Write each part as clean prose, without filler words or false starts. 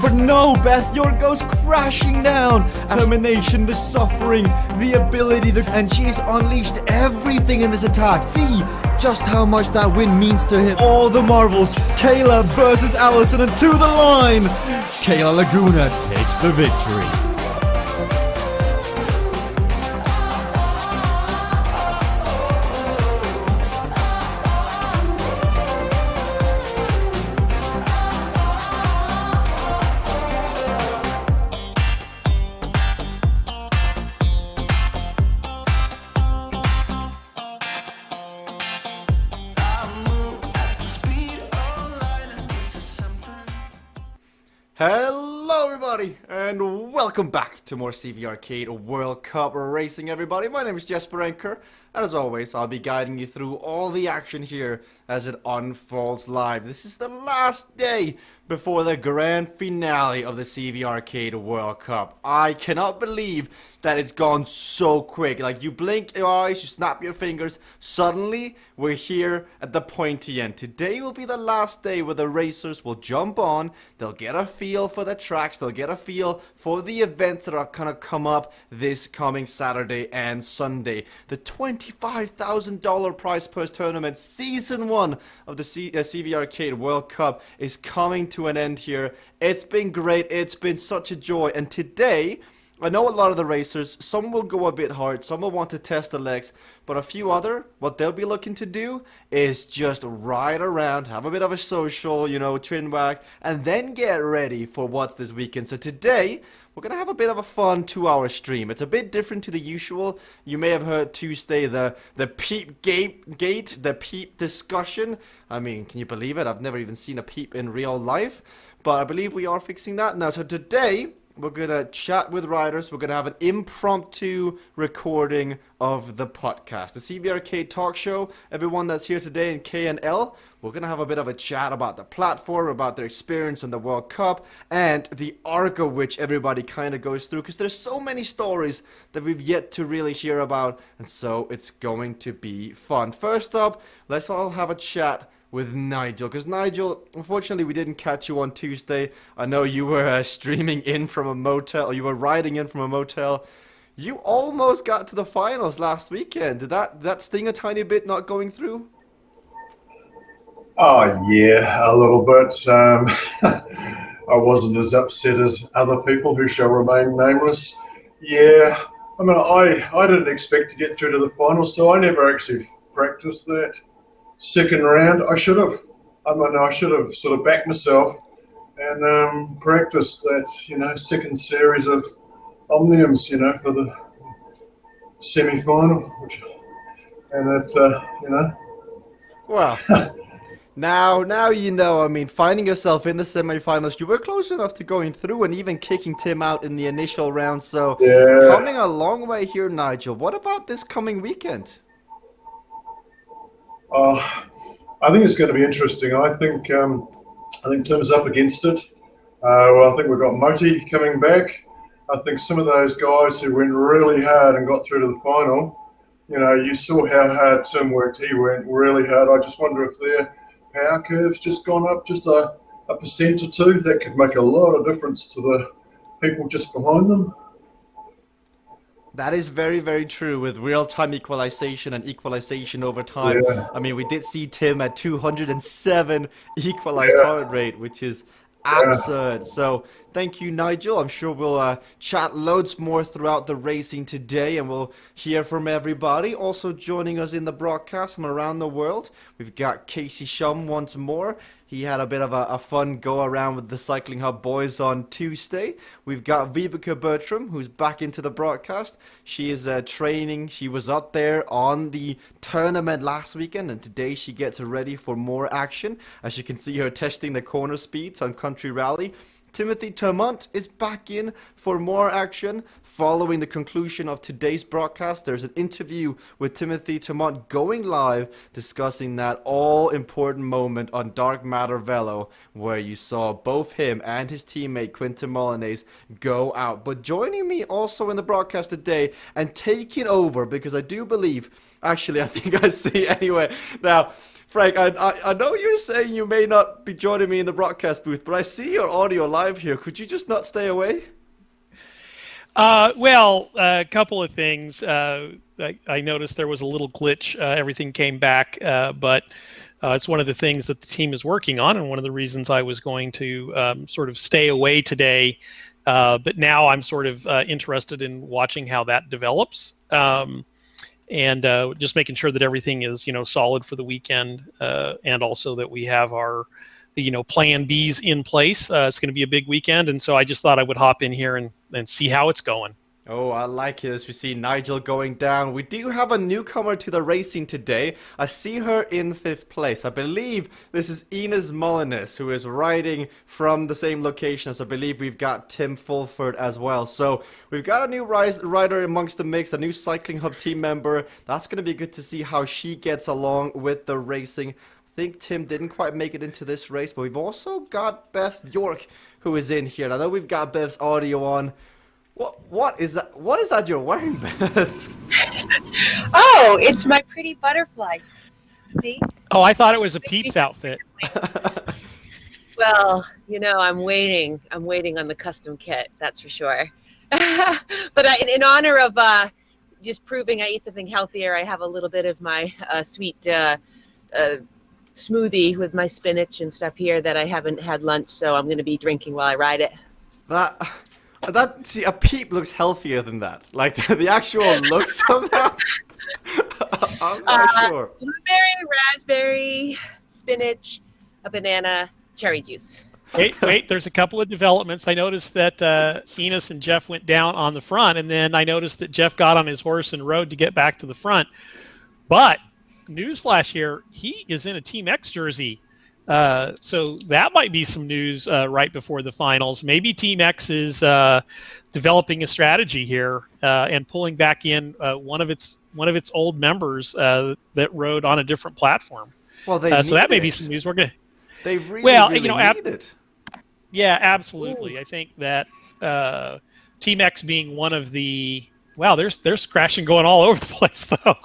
But no, Beth, your goes crashing down. Determination, the suffering, the ability to... And she's unleashed everything in this attack. See just how much that win means to him. All the marvels. Kayla versus Allison, and to the line. Kayla Laguna takes the victory. Hello everybody, and welcome back to more CVRcade World Cup Racing, everybody. My name is Jesper Anker, and as always, I'll be guiding you through all the action here as it unfolds live. This is the last day before the grand finale of the CVRcade World Cup. I cannot believe that it's gone so quick. Like, you blink your eyes, you snap your fingers, suddenly we're here at the pointy end. Today will be the last day where the racers will jump on, they'll get a feel for the tracks, they'll get a feel for the events that are gonna come up this coming Saturday and Sunday. The $25,000 prize purse tournament, season 1 of the CVRcade World Cup is coming to an end here. It's been great, it's been such a joy, and today, I know a lot of the racers, some will go a bit hard, some will want to test the legs, but a few other, what they'll be looking to do is just ride around, have a bit of a social, you know, chin wag, and then get ready for what's this weekend. So today, we're going to have a bit of a fun 2-hour stream. It's a bit different to the usual. You may have heard Tuesday the peep gate, the peep discussion. I mean, can you believe it? I've never even seen a peep in real life, but I believe we are fixing that now. So today, we're going to chat with riders. We're going to have an impromptu recording of the podcast. The CVRcade talk show, everyone that's here today in KNL, we're going to have a bit of a chat about the platform, about their experience in the World Cup, and the arc of which everybody kind of goes through, because there's so many stories that we've yet to really hear about, and so it's going to be fun. First up, let's all have a chat with Nigel, because Nigel, unfortunately we didn't catch you on Tuesday. I know you were streaming in from a motel, or you were riding in from a motel. You almost got to the finals last weekend. Did that sting a tiny bit not going through? Oh yeah, a little bit. I wasn't as upset as other people who shall remain nameless. Yeah, I mean, I didn't expect to get through to the finals, so I never actually practiced that second round. I should have. I should have sort of backed myself and practiced that, you know, second series of omniums, you know, for the semi-final. Well, now you know. I mean, finding yourself in the semi-finals, you were close enough to going through and even kicking Tim out in the initial round. So, yeah, coming a long way here, Nigel. What about this coming weekend? I think it's going to be interesting. I think Tim's up against it. I think we've got Moti coming back. I think some of those guys who went really hard and got through to the final, you know, you saw how hard Tim worked. He went really hard. I just wonder if their power curve's just gone up just a percent or two. That could make a lot of difference to the people just behind them. That is very, very true with real-time equalization and equalization over time. Yeah. I mean, we did see Tim at 207 equalized heart rate, which is absurd. So thank you, Nigel. I'm sure we'll chat loads more throughout the racing today, and we'll hear from everybody. Also joining us in the broadcast from around the world, we've got Casey Shum once more. He had a bit of a fun go around with the Cycling Hub boys on Tuesday. We've got Vibeke Bertram, who's back into the broadcast. She is training. She was up there on the tournament last weekend, and today she gets ready for more action. As you can see her testing the corner speeds on Country Rally. Timothy Termont is back in for more action. Following the conclusion of today's broadcast, there's an interview with Timothy Termont going live, discussing that all-important moment on Dark Matter Velo, where you saw both him and his teammate Quinton Molinez go out. But joining me also in the broadcast today and taking over, because I do believe, actually I think I see anyway, now Frank, I know you're saying you may not be joining me in the broadcast booth, but I see your audio live here. Could you just not stay away? Well, a couple of things. I noticed there was a little glitch. Everything came back, but it's one of the things that the team is working on, and one of the reasons I was going to sort of stay away today. But now I'm sort of interested in watching how that develops. And just making sure that everything is, solid for the weekend, and also that we have our, plan Bs in place. It's going to be a big weekend, and so I just thought I would hop in here and see how it's going. Oh, I like it as we see Nigel going down. We do have a newcomer to the racing today. I see her in 5th place. I believe this is Ines Molinez, who is riding from the same location as I believe we've got Tim Fulford as well. So we've got a new rider amongst the mix, a new Cycling Hub team member. That's going to be good to see how she gets along with the racing. I think Tim didn't quite make it into this race, but we've also got Beth York, who is in here. I know we've got Beth's audio on. What is that? What is that you're wearing, Beth? Oh, it's my pretty butterfly. See? Oh, I thought it was a Peeps outfit. Well, I'm waiting. I'm waiting on the custom kit. That's for sure. But in honor of just proving I eat something healthier, I have a little bit of my sweet smoothie with my spinach and stuff here that I haven't had lunch, so I'm going to be drinking while I ride it. See, a Peep looks healthier than that. Like the actual looks of that. I'm not sure. Blueberry, raspberry, spinach, a banana, cherry juice. Wait, there's a couple of developments. I noticed that Ines and Jeff went down on the front, and then I noticed that Jeff got on his horse and rode to get back to the front. But, newsflash here, he is in a Team X jersey. So that might be some news right before the finals. Maybe Team X is developing a strategy here and pulling back in one of its old members that rode on a different platform. Well, so that may be some news. We're gonna. They really need it. Yeah, absolutely. Ooh. I think that Team X being one of the. Wow, there's crashing going all over the place though.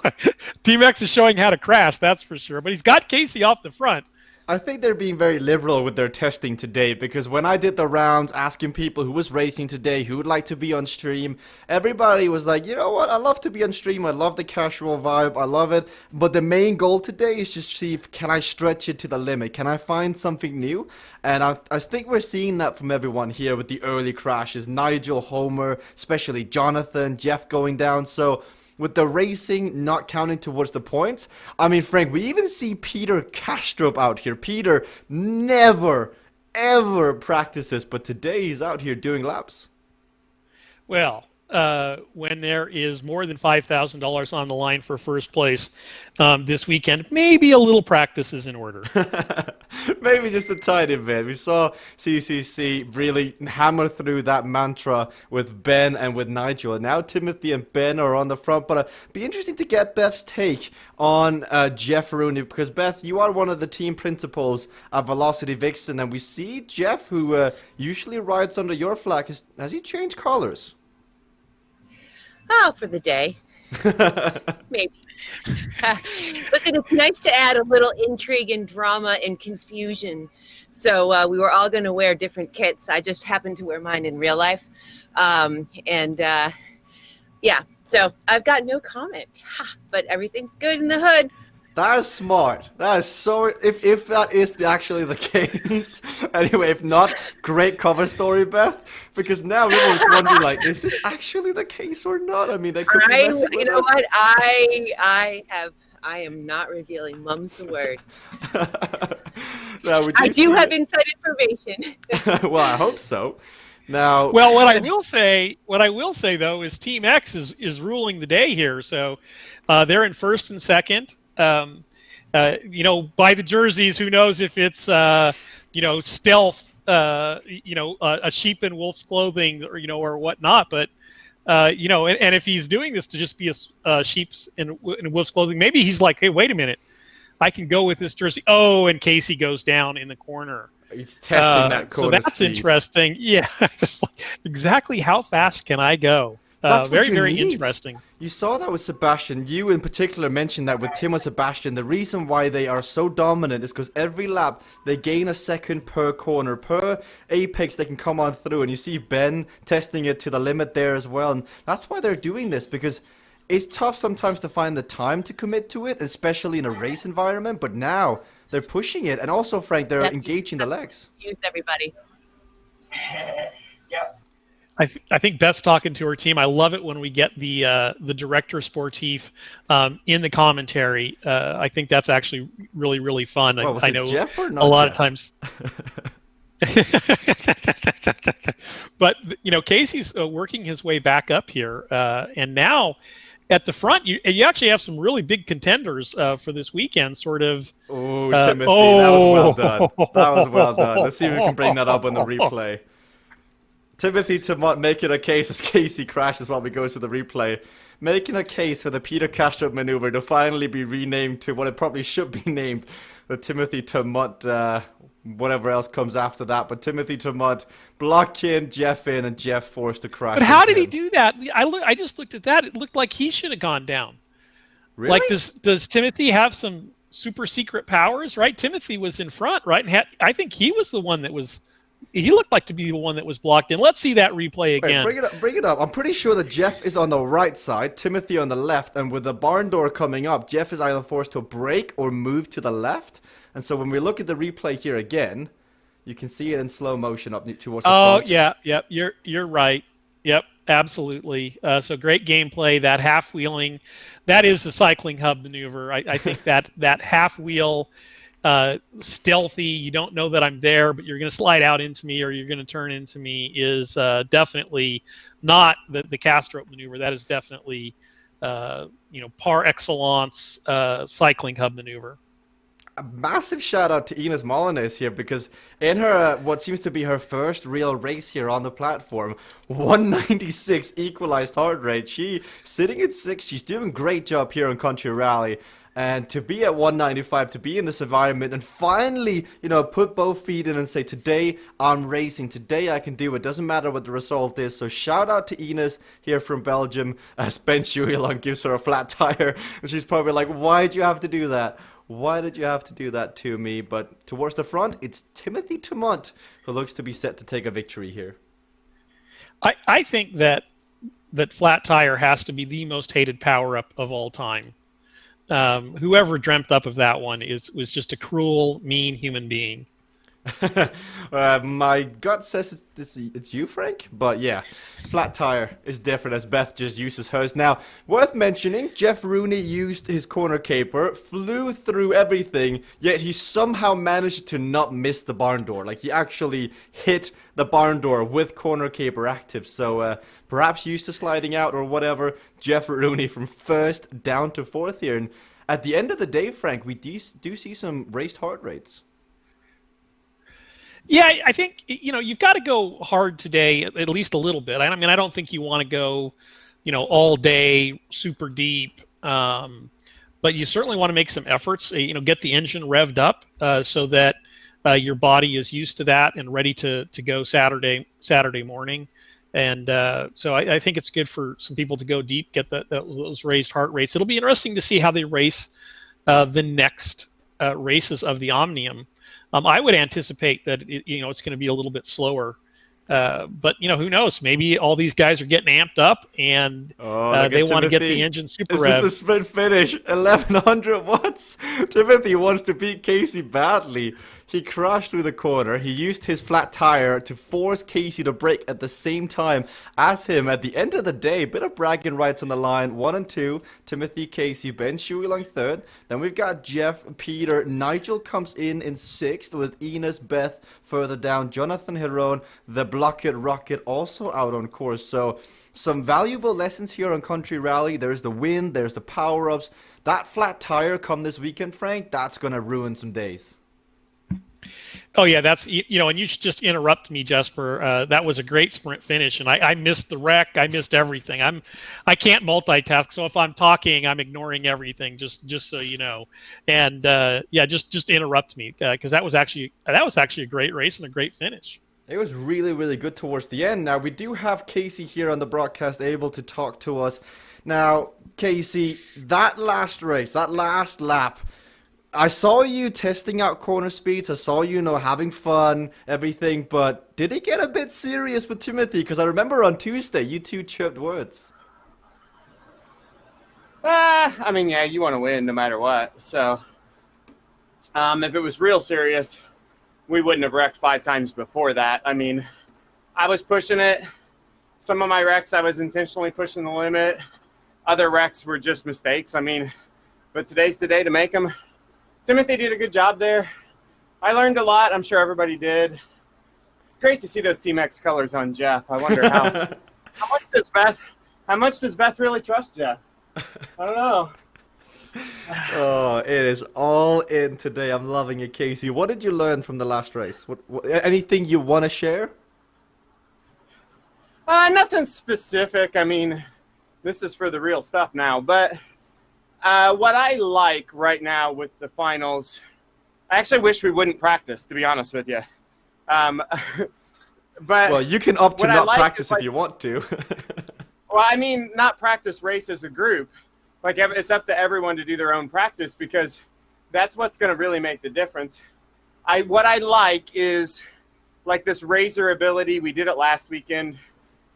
Team X is showing how to crash, that's for sure. But he's got Casey off the front. I think they're being very liberal with their testing today, because when I did the rounds asking people who was racing today, who would like to be on stream, everybody was like, you know what, I love to be on stream, I love the casual vibe, I love it, but the main goal today is just see if can I stretch it to the limit, can I find something new? And I think we're seeing that from everyone here with the early crashes, Nigel, Homer, especially Jonathan, Jeff going down, so with the racing not counting towards the points. I mean, Frank, we even see Peter Kastrup out here. Peter never, ever practices, but today he's out here doing laps. Well, when there is more than $5,000 on the line for first place this weekend, maybe a little practice is in order. Maybe just a tiny bit. We saw CCC really hammer through that mantra with Ben and with Nigel. And now Timothy and Ben are on the front. But it'd be interesting to get Beth's take on Jeff Rooney. Because, Beth, you are one of the team principals at Velocity Vixen. And we see Jeff, who usually rides under your flag, has he changed colors? Oh, for the day. Maybe. Listen, it's nice to add a little intrigue and drama and confusion. So we were all going to wear different kits. I just happened to wear mine in real life. Yeah, so I've got no comment. But everything's good in the hood. That is smart. That is so. If that is actually the case, anyway, if not, great cover story, Beth. Because now everyone's wondering, like, is this actually the case or not? I mean, they could be messing with us. You know what? I am not revealing. Mum's the word. I do have inside information. Well, I hope so. Now, well, what I will say though is Team X is ruling the day here. So they're in first and second. By the jerseys, who knows if it's stealth a sheep in wolf's clothing, or or whatnot. But and if he's doing this to just be a sheep's in wolf's clothing, maybe he's like, hey, wait a minute, I can go with this jersey. Oh, and Casey goes down in the corner. He's testing that corner so that's speed. Interesting. Yeah, just like, exactly how fast can I go? That's what very need. interesting. You saw that with Sebastian. You in particular mentioned that with Tim and Sebastian. The reason why they are so dominant is because every lap they gain a second per corner, per apex they can come on through. And you see Ben testing it to the limit there as well. And that's why they're doing this, because it's tough sometimes to find the time to commit to it, especially in a race environment. But now they're pushing it. And also, Frank, they're engaging the legs. Use everybody. Yep. I think Beth's talking to her team. I love it when we get the director sportif in the commentary. I think that's actually really, really fun. Well, I know Jeff or not a lot Jeff? of times. But Casey's working his way back up here, and now at the front, you actually have some really big contenders for this weekend. Sort of. Oh, Timothy, that was well done. That was well done. Let's see if we can bring that up on the replay. Timothy Tamont making a case as Casey crashes while we go to the replay. Making a case for the Peter Castro maneuver to finally be renamed to what it probably should be named. The Timothy Tamont, whatever else comes after that. But Timothy Tamont blocking Jeff in and Jeff forced to crash. But how did he do that? I just looked at that. It looked like he should have gone down. Really? Like, does Timothy have some super secret powers, right? Timothy was in front, right? And I think he was the one that was... He looked like to be the one that was blocked in. Let's see that replay again. Wait, bring it up. I'm pretty sure that Jeff is on the right side, Timothy on the left, and with the barn door coming up, Jeff is either forced to brake or move to the left. And so when we look at the replay here again, you can see it in slow motion up towards the front. Oh, yeah, you're right. Yep, absolutely. So great gameplay. That half wheeling, that is the cycling hub maneuver. I think that half wheel. Stealthy, you don't know that I'm there, but you're going to slide out into me or you're going to turn into me is definitely not the Castro maneuver. That is definitely, par excellence cycling hub maneuver. A massive shout out to Ines Molyneux here, because in her what seems to be her first real race here on the platform, 196 equalized heart rate. She sitting at 6th. She's doing a great job here on Country Rally. And to be at 195, to be in this environment and finally, put both feet in and say, today I'm racing, today I can do it, doesn't matter what the result is. So shout out to Ines here from Belgium, as Ben Shuilon gives her a flat tire. And she's probably like, why did you have to do that? Why did you have to do that to me? But towards the front, it's Timothy Tamont who looks to be set to take a victory here. I think that flat tire has to be the most hated power-up of all time. Whoever dreamt up of that one was just a cruel, mean human being. My gut says it's you, Frank, but yeah, flat tire is different as Beth just uses hers. Now, worth mentioning, Jeff Rooney used his corner caper, flew through everything, yet he somehow managed to not miss the barn door. Like, he actually hit the barn door with corner caper active. So perhaps used to sliding out or whatever, Jeff Rooney from 1st down to 4th here. And at the end of the day, Frank, we do see some raced heart rates. Yeah, I think you've got to go hard today, at least a little bit. I mean, I don't think you want to go, all day, super deep, but you certainly want to make some efforts. Get the engine revved up so that your body is used to that and ready to go Saturday morning. And so I think it's good for some people to go deep, get those raised heart rates. It'll be interesting to see how they race the next races of the Omnium. I would anticipate that it's going to be a little bit slower, but who knows? Maybe all these guys are getting amped up and they want to get the engine super rev. This is the sprint finish, 1100 watts. Timothy wants to beat Casey badly. He crashed through the corner. He used his flat tire to force Casey to brake at the same time as him. At the end of the day, bit of bragging rights on the line. 1 and 2, Timothy, Casey, Ben Shuilong 3rd. Then we've got Jeff, Peter, Nigel comes in 6th with Ines, Beth further down. Jonathan Heron, the Blocket Rocket also out on course. So some valuable lessons here on Country Rally. There's the wind, there's the power-ups. That flat tire come this weekend, Frank, that's going to ruin some days. Oh yeah, that's and you should just interrupt me, Jesper. That was a great sprint finish, and I missed the wreck. I missed everything. I can't multitask, so if I'm talking, I'm ignoring everything. Just so you know, and yeah, just interrupt me because that was actually a great race and a great finish. It was really, really good towards the end. Now, we do have Casey here on the broadcast able to talk to us. Now, Casey, that last race, that last lap, I saw you testing out corner speeds. I saw you, having fun, everything. But did it get a bit serious with Timothy? Because I remember on Tuesday, you two chirped words. I mean, yeah, you want to win no matter what. So, if it was real serious, we wouldn't have wrecked 5 times before that. I mean, I was pushing it. Some of my wrecks, I was intentionally pushing the limit. Other wrecks were just mistakes. I mean, but today's the day to make them. Timothy did a good job there. I learned a lot. I'm sure everybody did. It's great to see those Team X colors on Jeff. I wonder how much does Beth really trust Jeff? I don't know. Oh, it is all in today. I'm loving it, Casey. What did you learn from the last race? Anything you want to share? Nothing specific. I mean, this is for the real stuff now. But what I like right now with the finals, I actually wish we wouldn't practice, to be honest with you. But well, you can opt to not practice if you want to. Well, I mean, not practice race as a group. Like, it's up to everyone to do their own practice because that's what's going to really make the difference. What I like is, like, this razor ability. We did it last weekend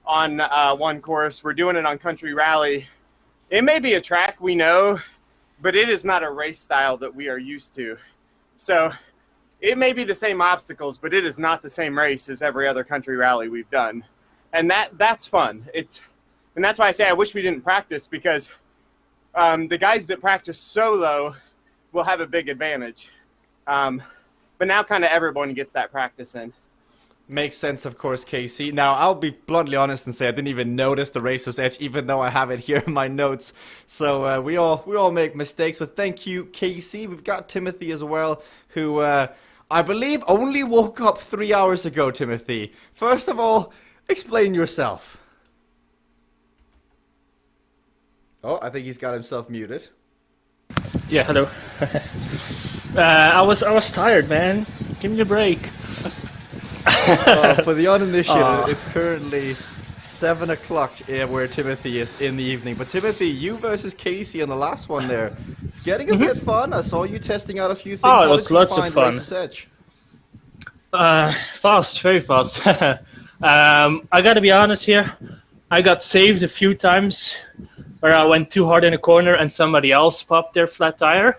on one course. We're doing it on Country Rally. It may be a track, we know, but it is not a race style that we are used to. So it may be the same obstacles, but it is not the same race as every other Country Rally we've done. And that's fun. And that's why I say I wish we didn't practice because the guys that practice solo will have a big advantage. But now kind of everyone gets that practice in. Makes sense, of course, Casey. Now, I'll be bluntly honest and say I didn't even notice the Racer's Edge, even though I have it here in my notes. So we all make mistakes, but thank you, Casey. We've got Timothy as well, who I believe only woke up 3 hours ago, Timothy. First of all, explain yourself. Oh, I think he's got himself muted. Yeah, hello. I was tired, man. Give me a break. For the uninitiated, it's currently 7 o'clock where Timothy is in the evening. But Timothy, you versus Casey on the last one there. It's getting a bit fun. I saw you testing out a few things. Oh, it How was did you lots find of fun. Racer's Edge? Fast, very fast. I gotta be honest here. I got saved a few times where I went too hard in a corner and somebody else popped their flat tire.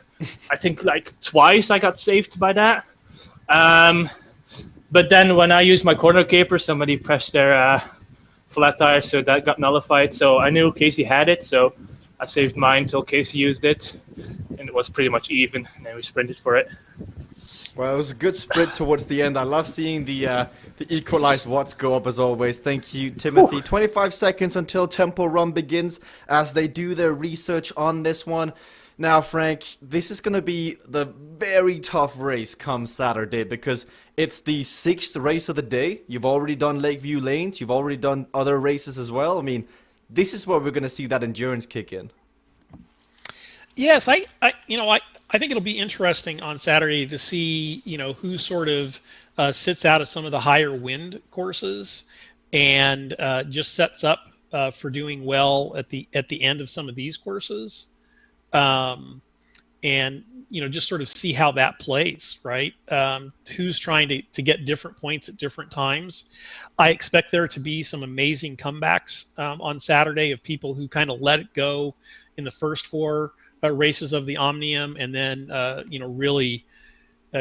I think like twice I got saved by that. But then when I used my corner caper, somebody pressed their flat tire, so that got nullified. So I knew Casey had it, so I saved mine until Casey used it, and it was pretty much even, and then we sprinted for it. Well, it was a good sprint towards the end. I love seeing the equalized watts go up as always. Thank you, Timothy. Whew. 25 seconds until Tempo Run begins as they do their research on this one. Now, Frank, this is going to be the very tough race come Saturday because it's the 6th race of the day. You've already done Lakeview Lanes. You've already done other races as well. I mean, this is where we're going to see that endurance kick in. Yes, I think it'll be interesting on Saturday to see, who sort of sits out of some of the higher wind courses and just sets up for doing well at the end of some of these courses. And just sort of see how that plays, right? Who's trying to get different points at different times. I expect there to be some amazing comebacks on Saturday of people who kind of let it go in the first 4 races of the Omnium and then really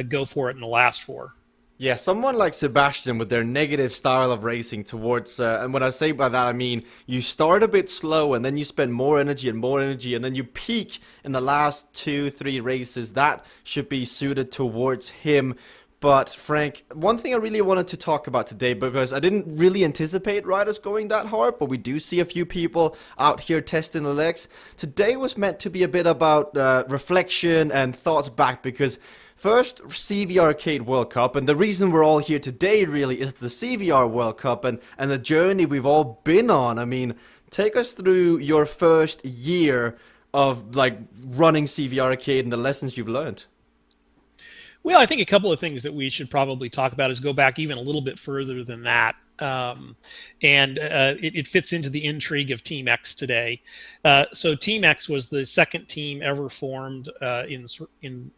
go for it in the last 4. Yeah, someone like Sebastian with their negative style of racing towards, and what I say by that, I mean, you start a bit slow and then you spend more energy and then you peak in the last 2-3 races. That should be suited towards him. But Frank, one thing I really wanted to talk about today, because I didn't really anticipate riders going that hard, but we do see a few people out here testing the legs. Today was meant to be a bit about reflection and thoughts back, because first CVRcade World Cup, and the reason we're all here today really is the CVR World Cup and the journey we've all been on. I mean, take us through your first year of like running CVRcade and the lessons you've learned. Well, I think a couple of things that we should probably talk about is go back even a little bit further than that. It fits into the intrigue of Team X today. So Team X was the second team ever formed in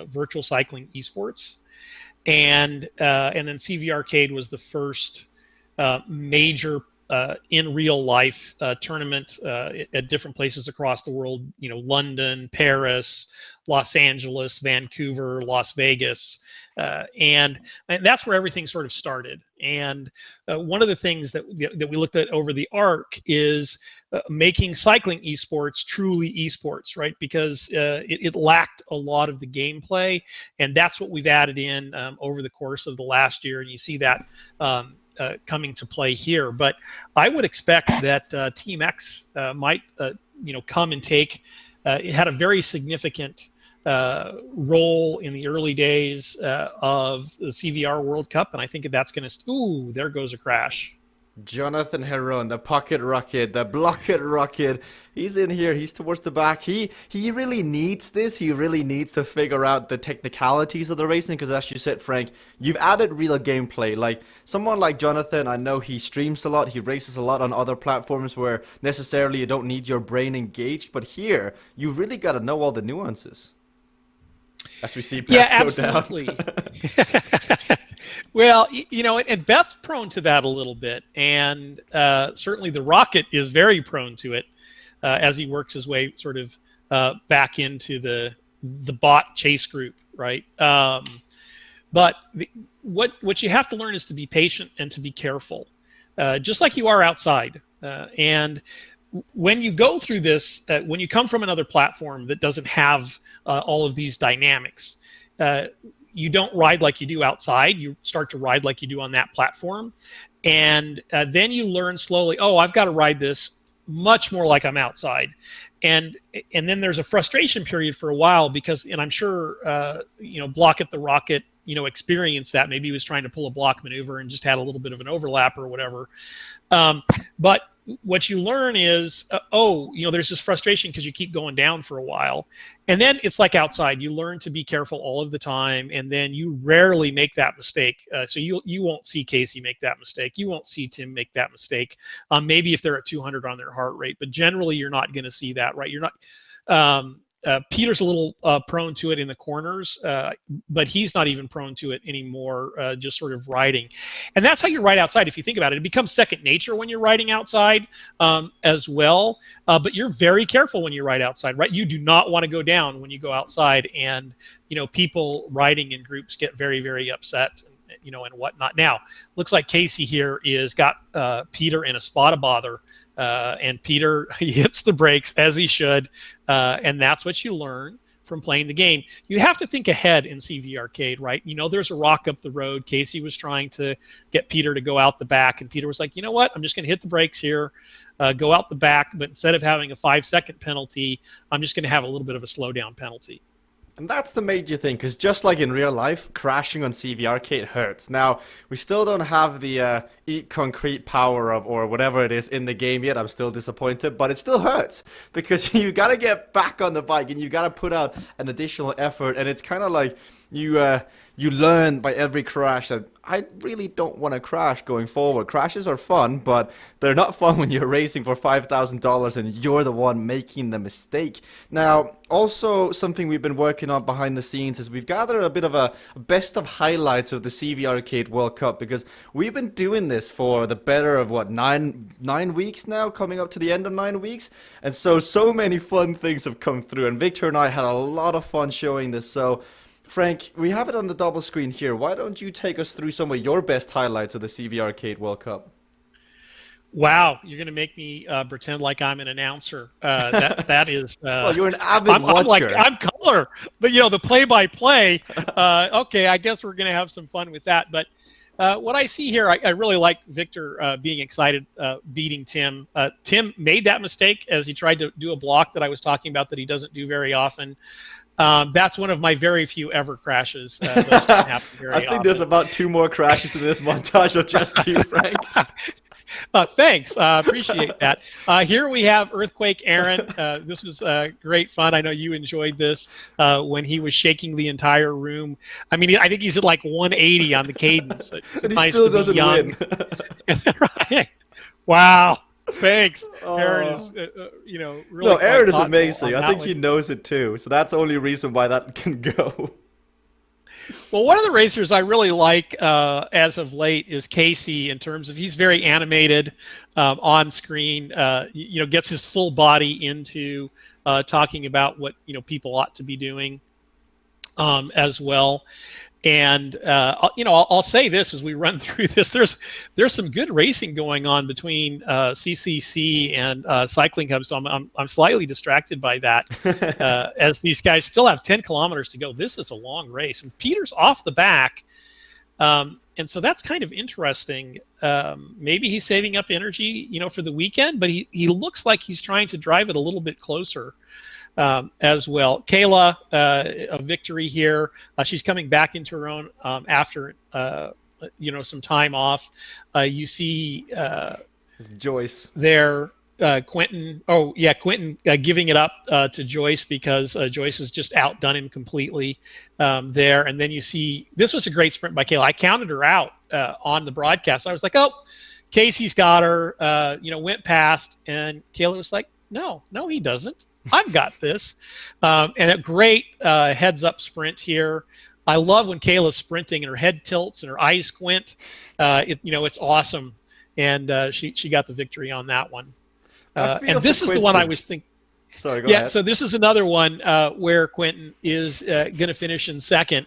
virtual cycling esports, and then CVRcade was the first major in real life tournament at different places across the world. You know, London, Paris, Los Angeles, Vancouver, Las Vegas. And that's where everything sort of started. And one of the things that we looked at over the arc is making cycling esports truly esports, right? Because it lacked a lot of the gameplay, and that's what we've added in over the course of the last year, and you see that coming to play here. But I would expect that Team X might come and take. It had a very significant role in the early days of the CVR World Cup, and I think that's going to. Ooh, there goes a crash. Jonathan Heron, the pocket rocket, the blocket rocket. He's in here. He's towards the back. He really needs this. He really needs to figure out the technicalities of the racing because, as you said, Frank, you've added real gameplay. Like someone like Jonathan, I know he streams a lot. He races a lot on other platforms where necessarily you don't need your brain engaged. But here, you really got to know all the nuances. As we see Beth go down. Well, and Beth's prone to that a little bit, and certainly the Rocket is very prone to it as he works his way sort of back into the bot chase group, right? But what you have to learn is to be patient and to be careful, just like you are outside. And when you go through this, when you come from another platform that doesn't have all of these dynamics, you don't ride like you do outside. You start to ride like you do on that platform. And then you learn slowly, oh, I've got to ride this much more like I'm outside. And then there's a frustration period for a while because, and I'm sure, Block at the Rocket, experienced that. Maybe he was trying to pull a block maneuver and just had a little bit of an overlap or whatever. But what you learn is, there's this frustration because you keep going down for a while. And then it's like outside. You learn to be careful all of the time, and then you rarely make that mistake. So you won't see Casey make that mistake. You won't see Tim make that mistake. Maybe if they're at 200 on their heart rate, but generally you're not going to see that, right? You're not. Peter's a little prone to it in the corners, but he's not even prone to it anymore, just sort of riding. And that's how you ride outside. If you think about it, it becomes second nature when you're riding outside as well. But you're very careful when you ride outside, right? You do not want to go down when you go outside. And, people riding in groups get very, very upset, and whatnot. Now, looks like Casey here is got Peter in a spot of bother. And Peter, he hits the brakes as he should, and that's what you learn from playing the game. You have to think ahead in CVRcade, right? There's a rock up the road. Casey was trying to get Peter to go out the back, and Peter was like, you know what? I'm just going to hit the brakes here, go out the back, but instead of having a 5-second penalty, I'm just going to have a little bit of a slowdown penalty. And that's the major thing, because just like in real life, crashing on CVRcade hurts. Now, we still don't have the eat concrete power of, or whatever it is in the game yet. I'm still disappointed, but it still hurts, because you gotta get back on the bike, and you gotta put out an additional effort, and it's kind of like you learn by every crash that I really don't want to crash going forward. Crashes are fun, but they're not fun when you're racing for $5,000 and you're the one making the mistake. Now, also something we've been working on behind the scenes is we've gathered a bit of a best of highlights of the CVRcade World Cup, because we've been doing this for the better of, nine weeks now, coming up to the end of 9 weeks. And so many fun things have come through, and Victor and I had a lot of fun showing this. So Frank, we have it on the double screen here. Why don't you take us through some of your best highlights of the CVRcade World Cup? Wow, you're going to make me pretend like I'm an announcer. That is. Well, you're an avid watcher. I'm color, but the play-by-play. Okay, I guess we're going to have some fun with that. But what I see here, I really like Victor being excited, beating Tim. Tim made that mistake as he tried to do a block that I was talking about that he doesn't do very often. That's one of my very few ever crashes. Those don't happen very I think often. there's about 2 more crashes in this montage of just you, Frank. Thanks. Appreciate that. Here we have Earthquake Aaron. This was great fun. I know you enjoyed this when he was shaking the entire room. I mean, I think he's at like 180 on the cadence. It's And he nice still to be doesn't young. win. Right. Wow. Thanks. Oh. Aaron is, really. No, quite Aaron is thoughtful amazing. on I that think one. he knows it too. So that's the only reason why that can go. Well, one of the racers I really like as of late is Casey. In terms of he's very animated on screen. Gets his full body into talking about what people ought to be doing as well. And I'll say this as we run through this: there's some good racing going on between CCC and Cycling Hub. So I'm slightly distracted by that as these guys still have 10 kilometers to go. This is a long race, and Peter's off the back, and so that's kind of interesting. Maybe he's saving up energy, for the weekend, but he looks like he's trying to drive it a little bit closer. As well. Kayla, a victory here. She's coming back into her own after some time off. You see Joyce there, Quentin. Oh yeah, Quentin giving it up to Joyce because Joyce has just outdone him completely there. And then you see this was a great sprint by Kayla. I counted her out on the broadcast. I was like, oh, Casey's got her. Went past, and Kayla was like, no, he doesn't. I've got this. And a great heads-up sprint here. I love when Kayla's sprinting and her head tilts and her eyes squint. It's awesome. And she got the victory on that one. And this is the one I was thinking. Sorry, go ahead. So this is another one where Quentin is going to finish in second.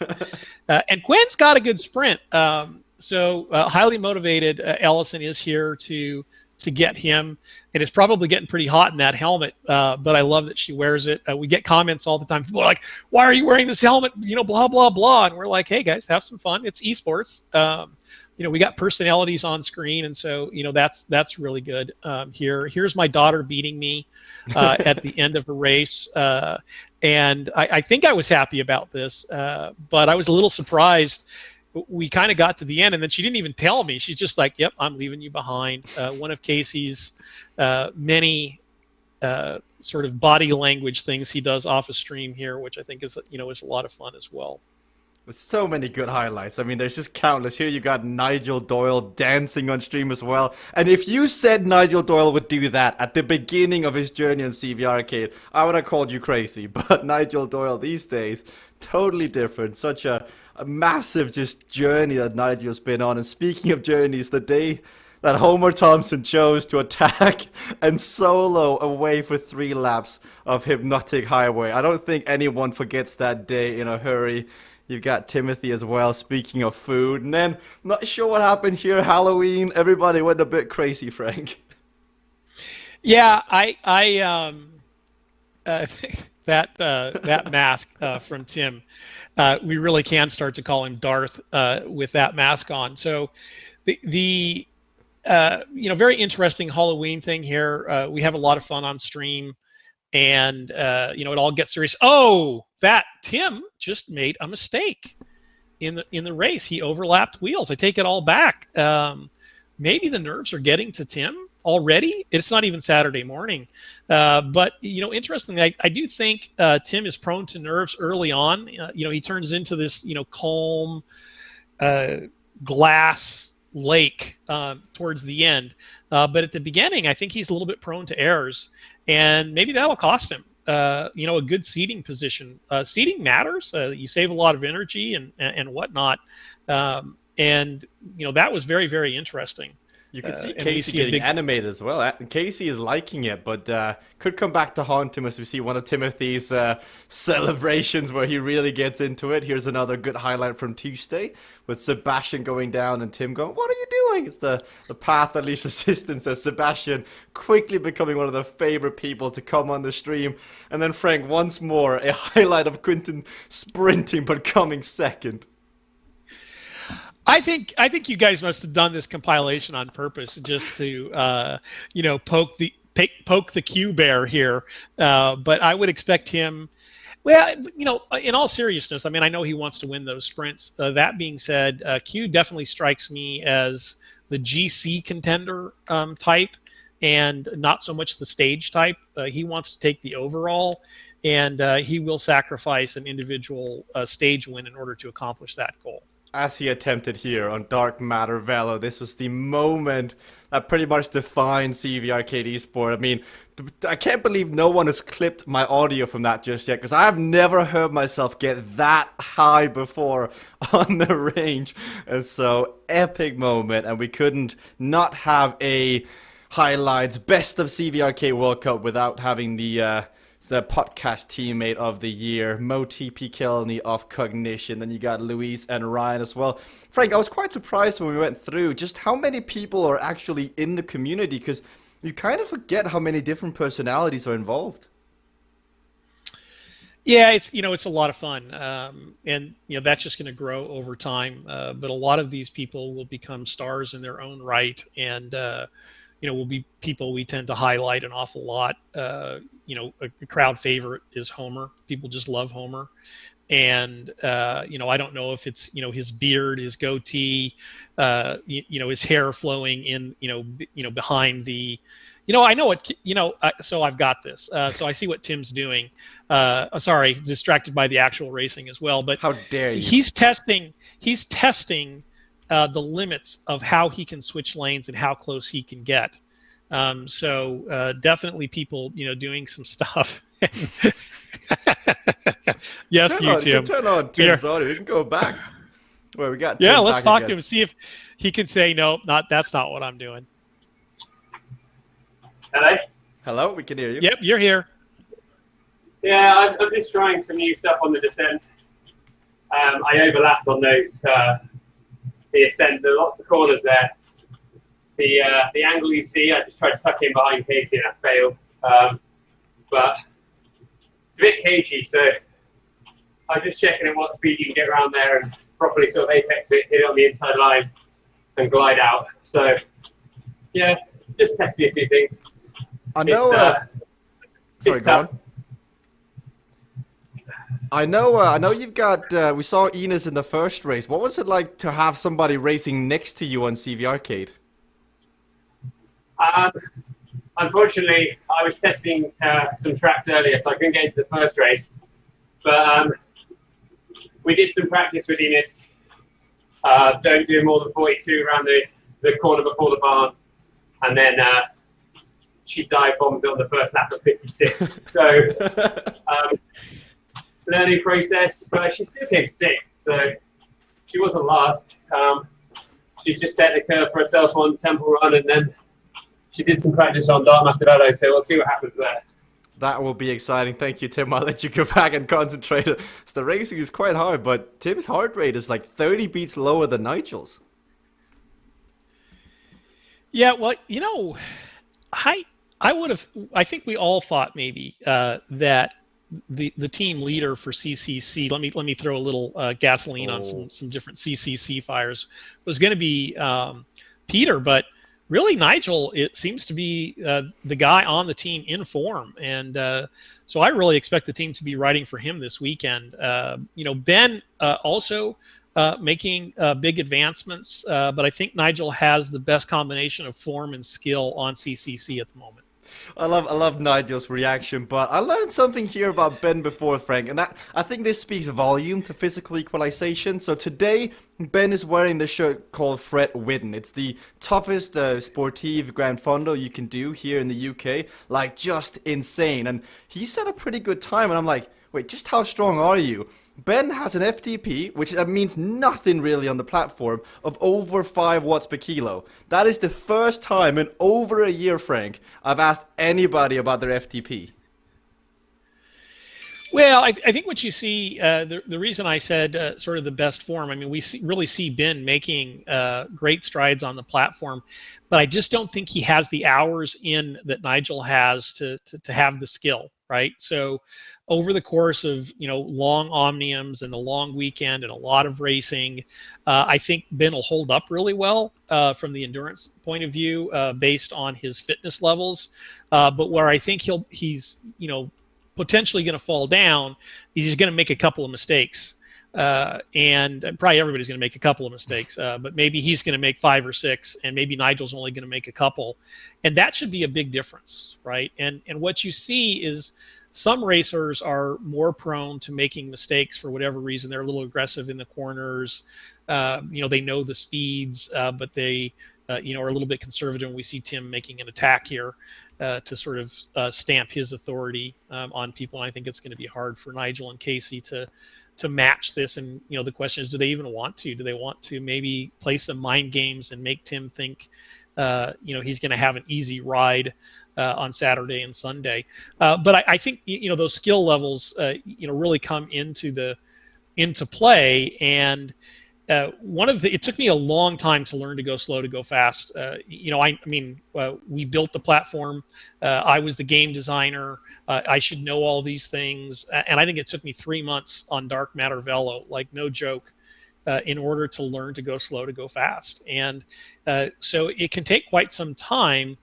And Quentin's got a good sprint. So highly motivated Ellison is here to get him, and it's probably getting pretty hot in that helmet, but I love that she wears it. We get comments all the time. People are like, why are you wearing this helmet? Blah, blah, blah. And we're like, hey, guys, have some fun. It's esports. We got personalities on screen, and so, that's really good here. Here's my daughter beating me at the end of a race, and I think I was happy about this, but I was a little surprised. We kind of got to the end, and then she didn't even tell me. She's just like, yep, I'm leaving you behind. One of Casey's many sort of body language things he does off a stream here, which I think is a lot of fun as well. There's so many good highlights. I mean, there's just countless. Here you got Nigel Doyle dancing on stream as well. And if you said Nigel Doyle would do that at the beginning of his journey on CVRcade, I would have called you crazy. But Nigel Doyle these days, totally different. Such a massive just journey that Nigel's been on. And speaking of journeys, the day that Homer Thompson chose to attack and solo away for 3 laps of Hypnotic Highway, I don't think anyone forgets that day in a hurry. You've got Timothy as well, speaking of food. And then, not sure what happened here, Halloween, everybody went a bit crazy, Frank. Yeah, I that mask from Tim, we really can start to call him Darth with that mask on. So the very interesting Halloween thing here. We have a lot of fun on stream, and it all gets serious. Oh, that Tim just made a mistake in the race. He overlapped wheels. I take it all back. Maybe the nerves are getting to Tim already. It's not even Saturday morning, but interestingly, I do think Tim is prone to nerves early on. He turns into this calm glass lake towards the end, but at the beginning, I think he's a little bit prone to errors, and maybe that'll cost him. A good seating position. Seating matters. You save a lot of energy and whatnot, and that was very, very interesting. You can see Casey getting animated as well. Casey is liking it, but could come back to haunt him as we see one of Timothy's celebrations where he really gets into it. Here's another good highlight from Tuesday with Sebastian going down and Tim going, what are you doing? It's the path that least resistance as Sebastian quickly becoming one of the favorite people to come on the stream. And then Frank, once more, a highlight of Quentin sprinting but coming second. I think you guys must have done this compilation on purpose just to poke the Q bear here. But I would expect him. Well, in all seriousness, I mean, I know he wants to win those sprints. That being said, Q definitely strikes me as the GC contender type, and not so much the stage type. He wants to take the overall, and he will sacrifice an individual stage win in order to accomplish that goal. As he attempted here on Dark Matter Velo, this was the moment that pretty much defined CVRcade Esport. I mean, I can't believe no one has clipped my audio from that just yet, because I have never heard myself get that high before on the range. And so, epic moment, and we couldn't not have a highlights best of CVRcade World Cup without having the podcast teammate of the year, Mo TP Kelly of Cognition. Then you got Luis and Ryan as well. Frank, I was quite surprised when we went through just how many people are actually in the community, because you kind of forget how many different personalities are involved. Yeah, it's a lot of fun, and that's just going to grow over time. But a lot of these people will become stars in their own right, and will be people we tend to highlight an awful lot. A crowd favorite is Homer. People just love Homer. And, I don't know if it's, his beard, his goatee, his hair flowing in, behind the, I know what, so I've got this. So I see what Tim's doing. Sorry, distracted by the actual racing as well. But how dare you? He's testing the limits of how he can switch lanes and how close he can get. So definitely people, doing some stuff. Yes, Tim. Turn on Tim's audio. We can go back. Well, we got. Yeah, let's talk to him. See if he can say no. That's not what I'm doing. Hello. Hello, we can hear you. Yep, you're here. Yeah, I'm just trying some new stuff on the descent. I overlapped on those. The ascent. There are lots of corners there. The angle you see, I just tried to tuck in behind Casey and I failed. But it's a bit cagey, so I'm just checking at what speed you can get around there and properly sort of apex it, hit it on the inside line, and glide out. So yeah, just testing a few things. I know. Sorry, go on. I know you've got. We saw Enos in the first race. What was it like to have somebody racing next to you on CVRcade? Unfortunately, I was testing some tracks earlier, so I couldn't get into the first race. But we did some practice with Enos. Don't do more than 42 around the corner before the barn, and then she dive bombs on the first lap of 56. So learning process, but she still came sixth, so she wasn't last. She just set the curve for herself on Temple Run, and then she did some practice on Dark Matter Velo, so we'll see what happens there. That will be exciting. Thank you, Tim. I'll let you go back and concentrate. So the racing is quite hard, but Tim's heart rate is like 30 beats lower than Nigel's. Yeah, well, I think we all thought maybe that the team leader for CCC, let me throw a little gasoline on some different CCC fires, was going to be Peter, but really Nigel, it seems to be the guy on the team in form, and so I really expect the team to be riding for him this weekend. Ben also making big advancements, but I think Nigel has the best combination of form and skill on CCC at the moment. I love Nigel's reaction, but I learned something here about Ben before, Frank, and that I think this speaks volume to physical equalization. So today, Ben is wearing the shirt called Fred Whitten. It's the toughest sportive Grand Fondo you can do here in the UK, like just insane. And he set a pretty good time, and I'm like, wait, just how strong are you? Ben has an FTP, which means nothing really on the platform, of over 5 watts per kilo. That is the first time in over a year, Frank, I've asked anybody about their FTP. Well, I think what you see, the reason I said sort of the best form, I mean, we really see Ben making great strides on the platform, but I just don't think he has the hours in that Nigel has to have the skill, right? So over the course of, long omniums and a long weekend and a lot of racing, I think Ben will hold up really well from the endurance point of view based on his fitness levels. But where I think he's potentially going to fall down, he's going to make a couple of mistakes. And probably everybody's going to make a couple of mistakes, but maybe he's going to make 5 or 6, and maybe Nigel's only going to make a couple, and that should be a big difference, right? And what you see is some racers are more prone to making mistakes for whatever reason. They're a little aggressive in the corners. They know the speeds, but they are a little bit conservative. And we see Tim making an attack here to sort of stamp his authority on people. And I think it's going to be hard for Nigel and Casey to match this. And the question is, do they even want to? Do they want to maybe play some mind games and make Tim think he's going to have an easy ride on Saturday and Sunday? But I think those skill levels really come into play. And it took me a long time to learn to go slow, to go fast. We built the platform. I was the game designer. I should know all these things. And I think it took me 3 months on Dark Matter Velo, like no joke, in order to learn to go slow, to go fast. And so it can take quite some time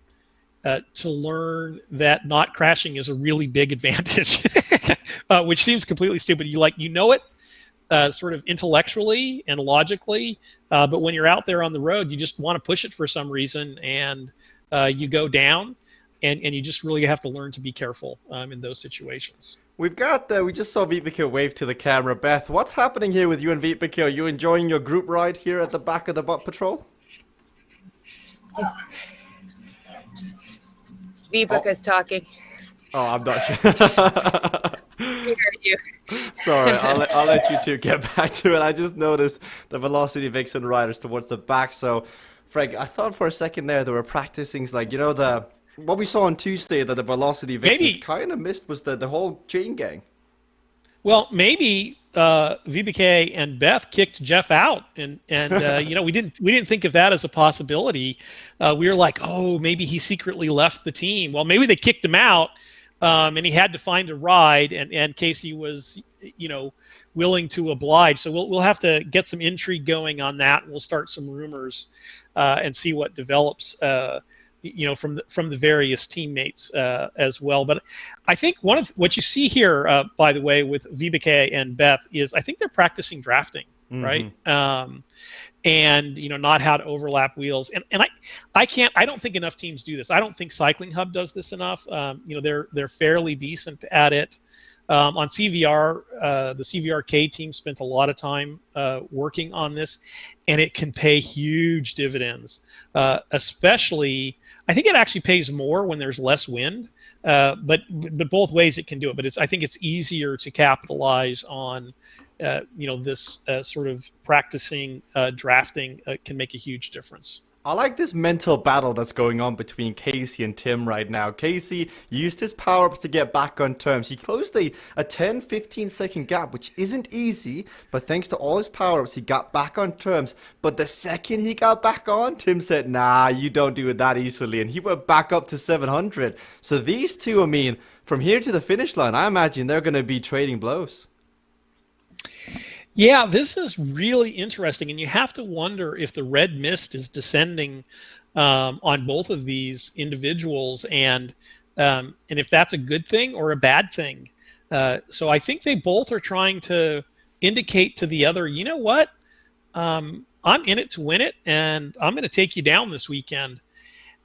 to learn that not crashing is a really big advantage, which seems completely stupid. You know it. Sort of intellectually and logically, but when you're out there on the road, you just want to push it for some reason, and you go down, and you just really have to learn to be careful in those situations. We just saw Vipeke wave to the camera. Beth, what's happening here with you and Vipeke? Are you enjoying your group ride here at the back of the Bot Patrol? Vipeke's talking. Oh, I'm not sure. We heard you. Sorry, I'll let you two get back to it. I just noticed the Velocity Vixen riders towards the back. So, Frank, I thought for a second there they were practicing, like, what we saw on Tuesday that the Velocity Vixens kind of missed was the whole chain gang. Well, maybe VBK and Beth kicked Jeff out, and we didn't think of that as a possibility. We were like, oh, maybe he secretly left the team. Well, maybe they kicked him out. And he had to find a ride, and Casey was, willing to oblige. So we'll have to get some intrigue going on that. We'll start some rumors and see what develops, from the various teammates as well. But I think one of what you see here, by the way, with VBK and Beth is I think they're practicing drafting, right? And not how to overlap wheels, and I don't think enough teams do this. I don't think Cycling Hub does this enough. They're fairly decent at it. On CVR, the CVRcade team spent a lot of time working on this, and it can pay huge dividends. Especially, I think it actually pays more when there's less wind. But both ways it can do it. But I think it's easier to capitalize on. This sort of practicing drafting can make a huge difference. I like this mental battle that's going on between Casey and Tim right now. Casey used his power-ups to get back on terms. He closed a 10-15 second gap, which isn't easy, but thanks to all his power-ups, he got back on terms. But the second he got back on, Tim said, nah, you don't do it that easily, and he went back up to 700. So these two, from here to the finish line, I imagine they're going to be trading blows. Yeah, this is really interesting, and you have to wonder if the red mist is descending on both of these individuals, and if that's a good thing or a bad thing. So I think they both are trying to indicate to the other, you know what, I'm in it to win it, and I'm going to take you down this weekend.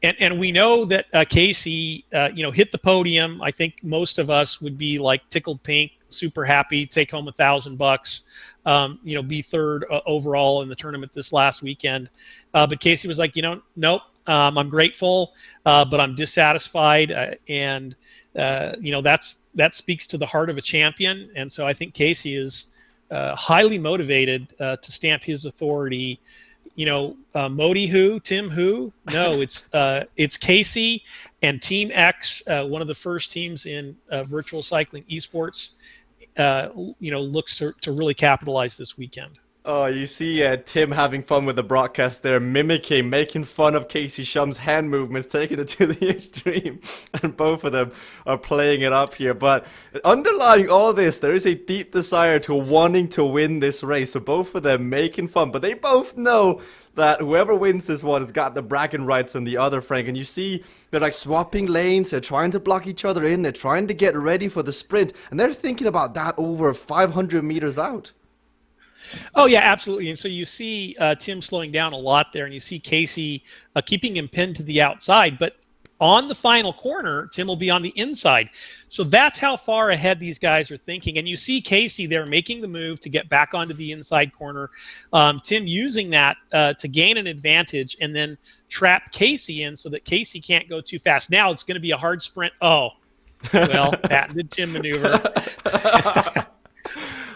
And we know that Casey, hit the podium. I think most of us would be like tickled pink, super happy, take home $1,000, be third overall in the tournament this last weekend. But Casey was like, nope, I'm grateful, but I'm dissatisfied. That speaks to the heart of a champion. And so I think Casey is highly motivated to stamp his authority. Modi who, Tim who? No, it's Casey and Team X, one of the first teams in virtual cycling esports. Looks to really capitalize this weekend. Oh, you see Tim having fun with the broadcast there, making fun of Casey Shum's hand movements, taking it to the extreme, and both of them are playing it up here. But underlying all this, there is a deep desire to wanting to win this race. So both of them making fun, but they both know that whoever wins this one has got the bragging rights on the other, Frank. And you see they're like swapping lanes, they're trying to block each other in, they're trying to get ready for the sprint, and they're thinking about that over 500 meters out. Oh yeah, absolutely. And so you see Tim slowing down a lot there, and you see Casey keeping him pinned to the outside. But on the final corner, Tim will be on the inside. So that's how far ahead these guys are thinking. And you see Casey there making the move to get back onto the inside corner. Tim using that to gain an advantage and then trap Casey in so that Casey can't go too fast. Now it's going to be a hard sprint. Oh, well, patented Tim maneuver.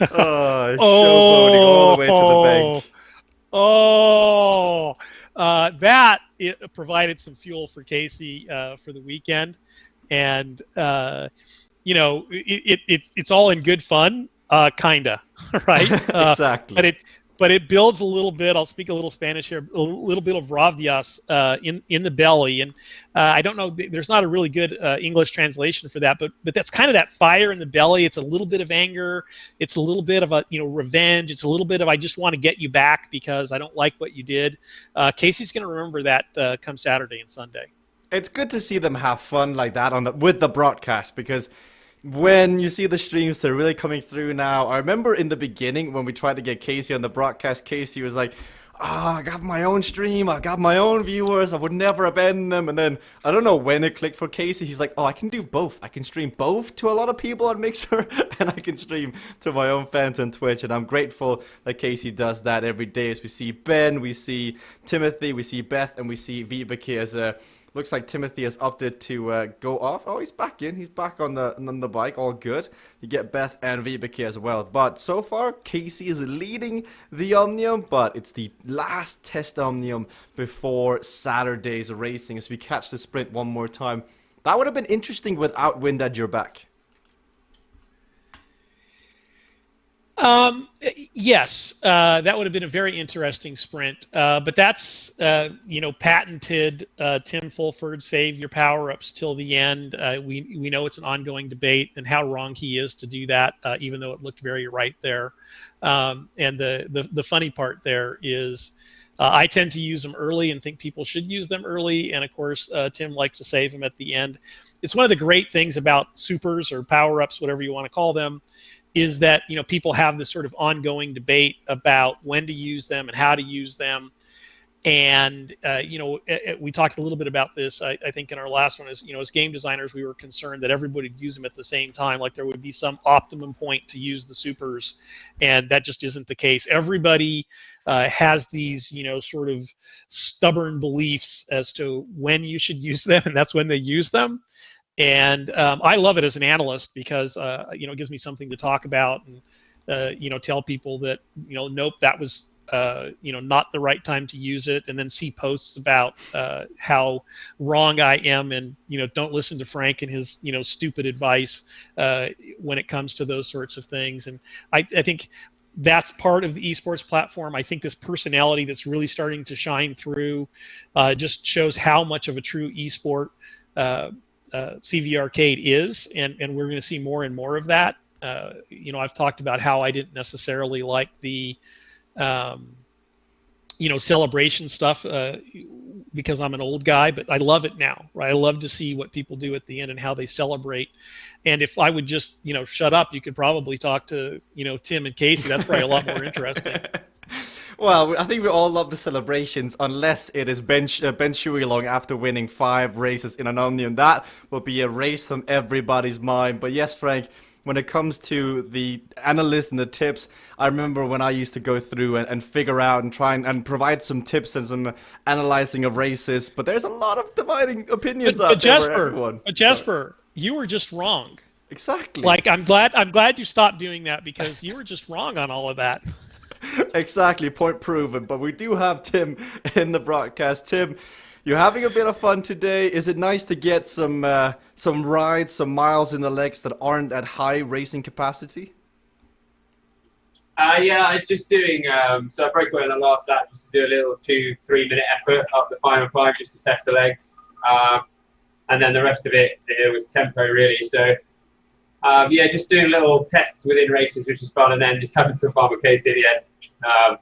Oh, showboating all the way to the bank. That it provided some fuel for Casey for the weekend, and it's all in good fun, kinda, right? Exactly. But it builds a little bit. I'll speak a little Spanish here. A little bit of ravdias in the belly, and I don't know. There's not a really good English translation for that, but that's kind of that fire in the belly. It's a little bit of anger. It's a little bit of a revenge. It's a little bit of I just want to get you back because I don't like what you did. Casey's going to remember that come Saturday and Sunday. It's good to see them have fun like that with the broadcast, because when you see the streams, they're really coming through now. I remember in the beginning when we tried to get Casey on the broadcast, Casey was like, I got my own stream, I got my own viewers, I would never abandon them. And then, I don't know when it clicked for Casey, he's like, I can do both. I can stream both to a lot of people on Mixer, and I can stream to my own fans on Twitch. And I'm grateful that Casey does that every day. As we see Ben, we see Timothy, we see Beth, and we see Vibeke as a... Looks like Timothy has opted to go off. Oh, he's back in. He's back on the bike. All good. You get Beth and Vibeke as well. But so far, Casey is leading the Omnium, but it's the last test Omnium before Saturday's racing as we catch the sprint one more time. That would have been interesting without wind at your back. Yes, that would have been a very interesting sprint. But that's, patented Tim Fulford, save your power-ups till the end. We know it's an ongoing debate and how wrong he is to do that, even though it looked very right there. And the funny part there is I tend to use them early and think people should use them early. And, of course, Tim likes to save them at the end. It's one of the great things about supers or power-ups, whatever you want to call them, is that people have this sort of ongoing debate about when to use them and how to use them. And we talked a little bit about this, I think, in our last one. As as game designers, we were concerned that everybody would use them at the same time, like there would be some optimum point to use the supers, and that just isn't the case. Everybody has these sort of stubborn beliefs as to when you should use them, and that's when they use them. And I love it as an analyst because it gives me something to talk about and tell people that nope, that was not the right time to use it, and then see posts about how wrong I am, and don't listen to Frank and his stupid advice when it comes to those sorts of things. And I think that's part of the esports platform. I think this personality that's really starting to shine through just shows how much of a true esport CVRcade is, and we're going to see more and more of that. I've talked about how I didn't necessarily like the celebration stuff because I'm an old guy, but I love it now, right? I love to see what people do at the end and how they celebrate. And if I would just shut up, you could probably talk to Tim and Casey. That's probably a lot more interesting. Well, I think we all love the celebrations, unless it is Ben Shuilong after winning 5 races in an Omnium. That will be erased from everybody's mind. But yes, Frank, when it comes to the analysts and the tips, I remember when I used to go through and figure out and try and provide some tips and some analyzing of races. But there's a lot of dividing opinions out there for everyone. But Jesper, you were just wrong. Exactly. Like, I'm glad you stopped doing that, because you were just wrong on all of that. Exactly, point proven. But we do have Tim in the broadcast. Tim, you're having a bit of fun today. Is it nice to get some rides, some miles in the legs that aren't at high racing capacity? Yeah, I'm just doing. So I broke away on the last lap just to do a little 2-3 minute effort up the final climb just to test the legs, and then the rest of it was tempo really. So yeah, just doing little tests within races, which is fun, and then just having some fun with Casey at the end.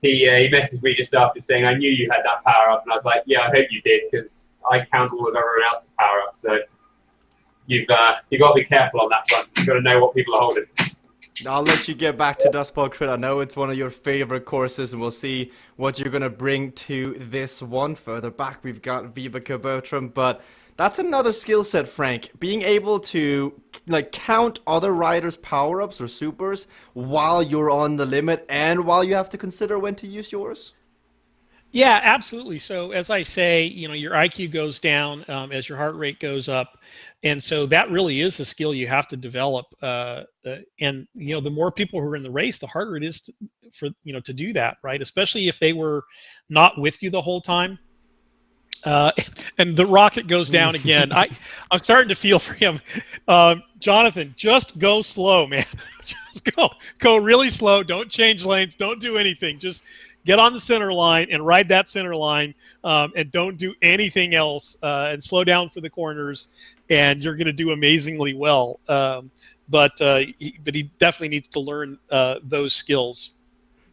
He messaged me just after saying, "I knew you had that power up," and I was like, "Yeah, I hope you did because I count all of everyone else's power up." So you've got to be careful on that front. You've got to know what people are holding. I'll let you get back to Dust Bowl Crit. I know it's one of your favorite courses, and we'll see what you're going to bring to this one. Further back, we've got Vibeke Bertram, but that's another skill set, Frank. Being able to like count other riders' power-ups or supers while you're on the limit and while you have to consider when to use yours. Yeah, absolutely. So as I say, your IQ goes down as your heart rate goes up, and so that really is a skill you have to develop. And the more people who are in the race, the harder it is to do that, right? Especially if they were not with you the whole time. And the rocket goes down again. I'm starting to feel for him. Jonathan, just go slow, man. Just go really slow. Don't change lanes. Don't do anything. Just get on the center line and ride that center line, and don't do anything else, and slow down for the corners, and you're going to do amazingly well. But he definitely needs to learn those skills.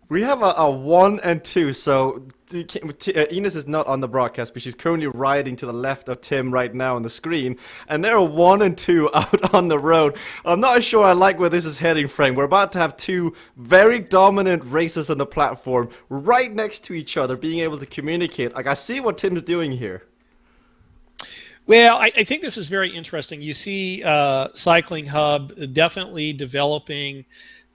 We have a 1 and 2, so Ines is not on the broadcast, but she's currently riding to the left of Tim right now on the screen, and there are 1 and 2 out on the road. I'm not sure I like where this is heading, Frank. We're about to have two very dominant racers on the platform right next to each other, being able to communicate. Like, I see what Tim's doing here. Well, I think this is very interesting. You see Cycling Hub definitely developing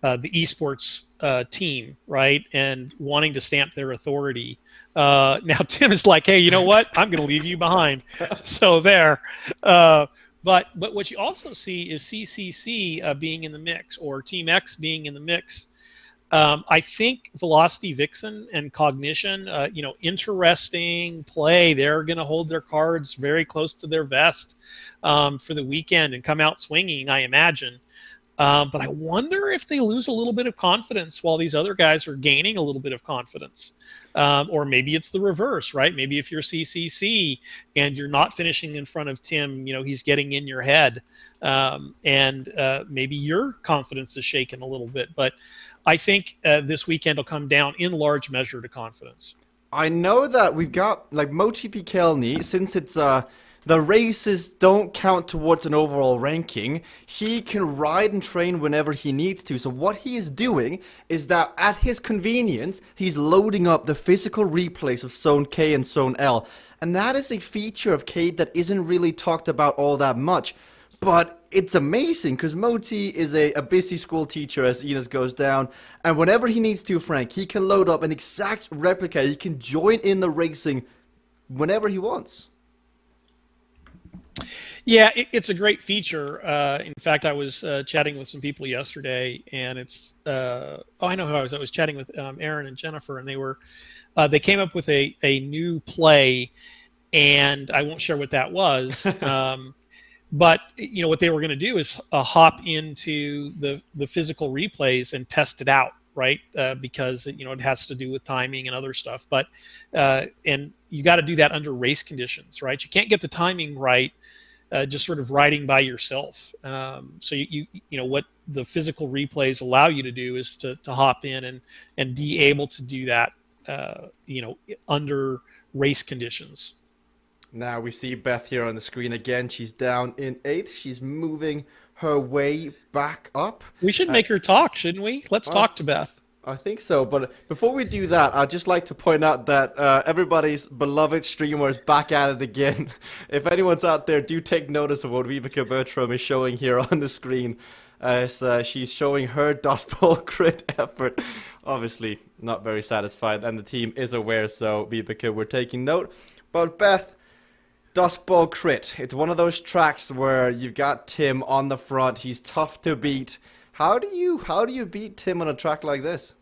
the esports team, right, and wanting to stamp their authority. Now Tim is like, hey, you know what? I'm going to leave you behind. So there. But what you also see is CCC being in the mix, or Team X being in the mix. I think Velocity Vixen and Cognition, interesting play. They're going to hold their cards very close to their vest for the weekend and come out swinging, I imagine. But I wonder if they lose a little bit of confidence while these other guys are gaining a little bit of confidence. Or maybe it's the reverse, right? Maybe if you're CCC and you're not finishing in front of Tim, he's getting in your head. And maybe your confidence is shaken a little bit. But I think this weekend will come down in large measure to confidence. I know that we've got, like, MotoGP Kelny, since it's the races don't count towards an overall ranking, he can ride and train whenever he needs to. So what he is doing is that at his convenience, he's loading up the physical replays of Zone K and Zone L. And that is a feature of Cade that isn't really talked about all that much. But it's amazing because Moti is a busy school teacher as Ines goes down. And whenever he needs to, Frank, he can load up an exact replica. He can join in the racing whenever he wants. Yeah, it's a great feature. In fact, I was chatting with some people yesterday, and it's I know who I was. I was chatting with Aaron and Jennifer, and they came up with a new play, and I won't share what that was. But what they were going to do is hop into the physical replays and test it out, right? Because it has to do with timing and other stuff. But and you got to do that under race conditions, right? You can't get the timing right just sort of riding by yourself. So you what the physical replays allow you to do is to hop in and be able to do that under race conditions. Now we see Beth here on the screen again. She's down in 8th. She's moving her way back up. We should make her talk, shouldn't we? Let's talk to Beth. I think so, but before we do that, I'd just like to point out that everybody's beloved streamer is back at it again. If anyone's out there, do take notice of what Vibeke Bertram is showing here on the screen. As she's showing her Dust Bowl Crit effort. Obviously, not very satisfied, and the team is aware, so Vibeke, we're taking note. But Beth, Dust Bowl Crit, it's one of those tracks where you've got Tim on the front. He's tough to beat. How do you beat Tim on a track like this?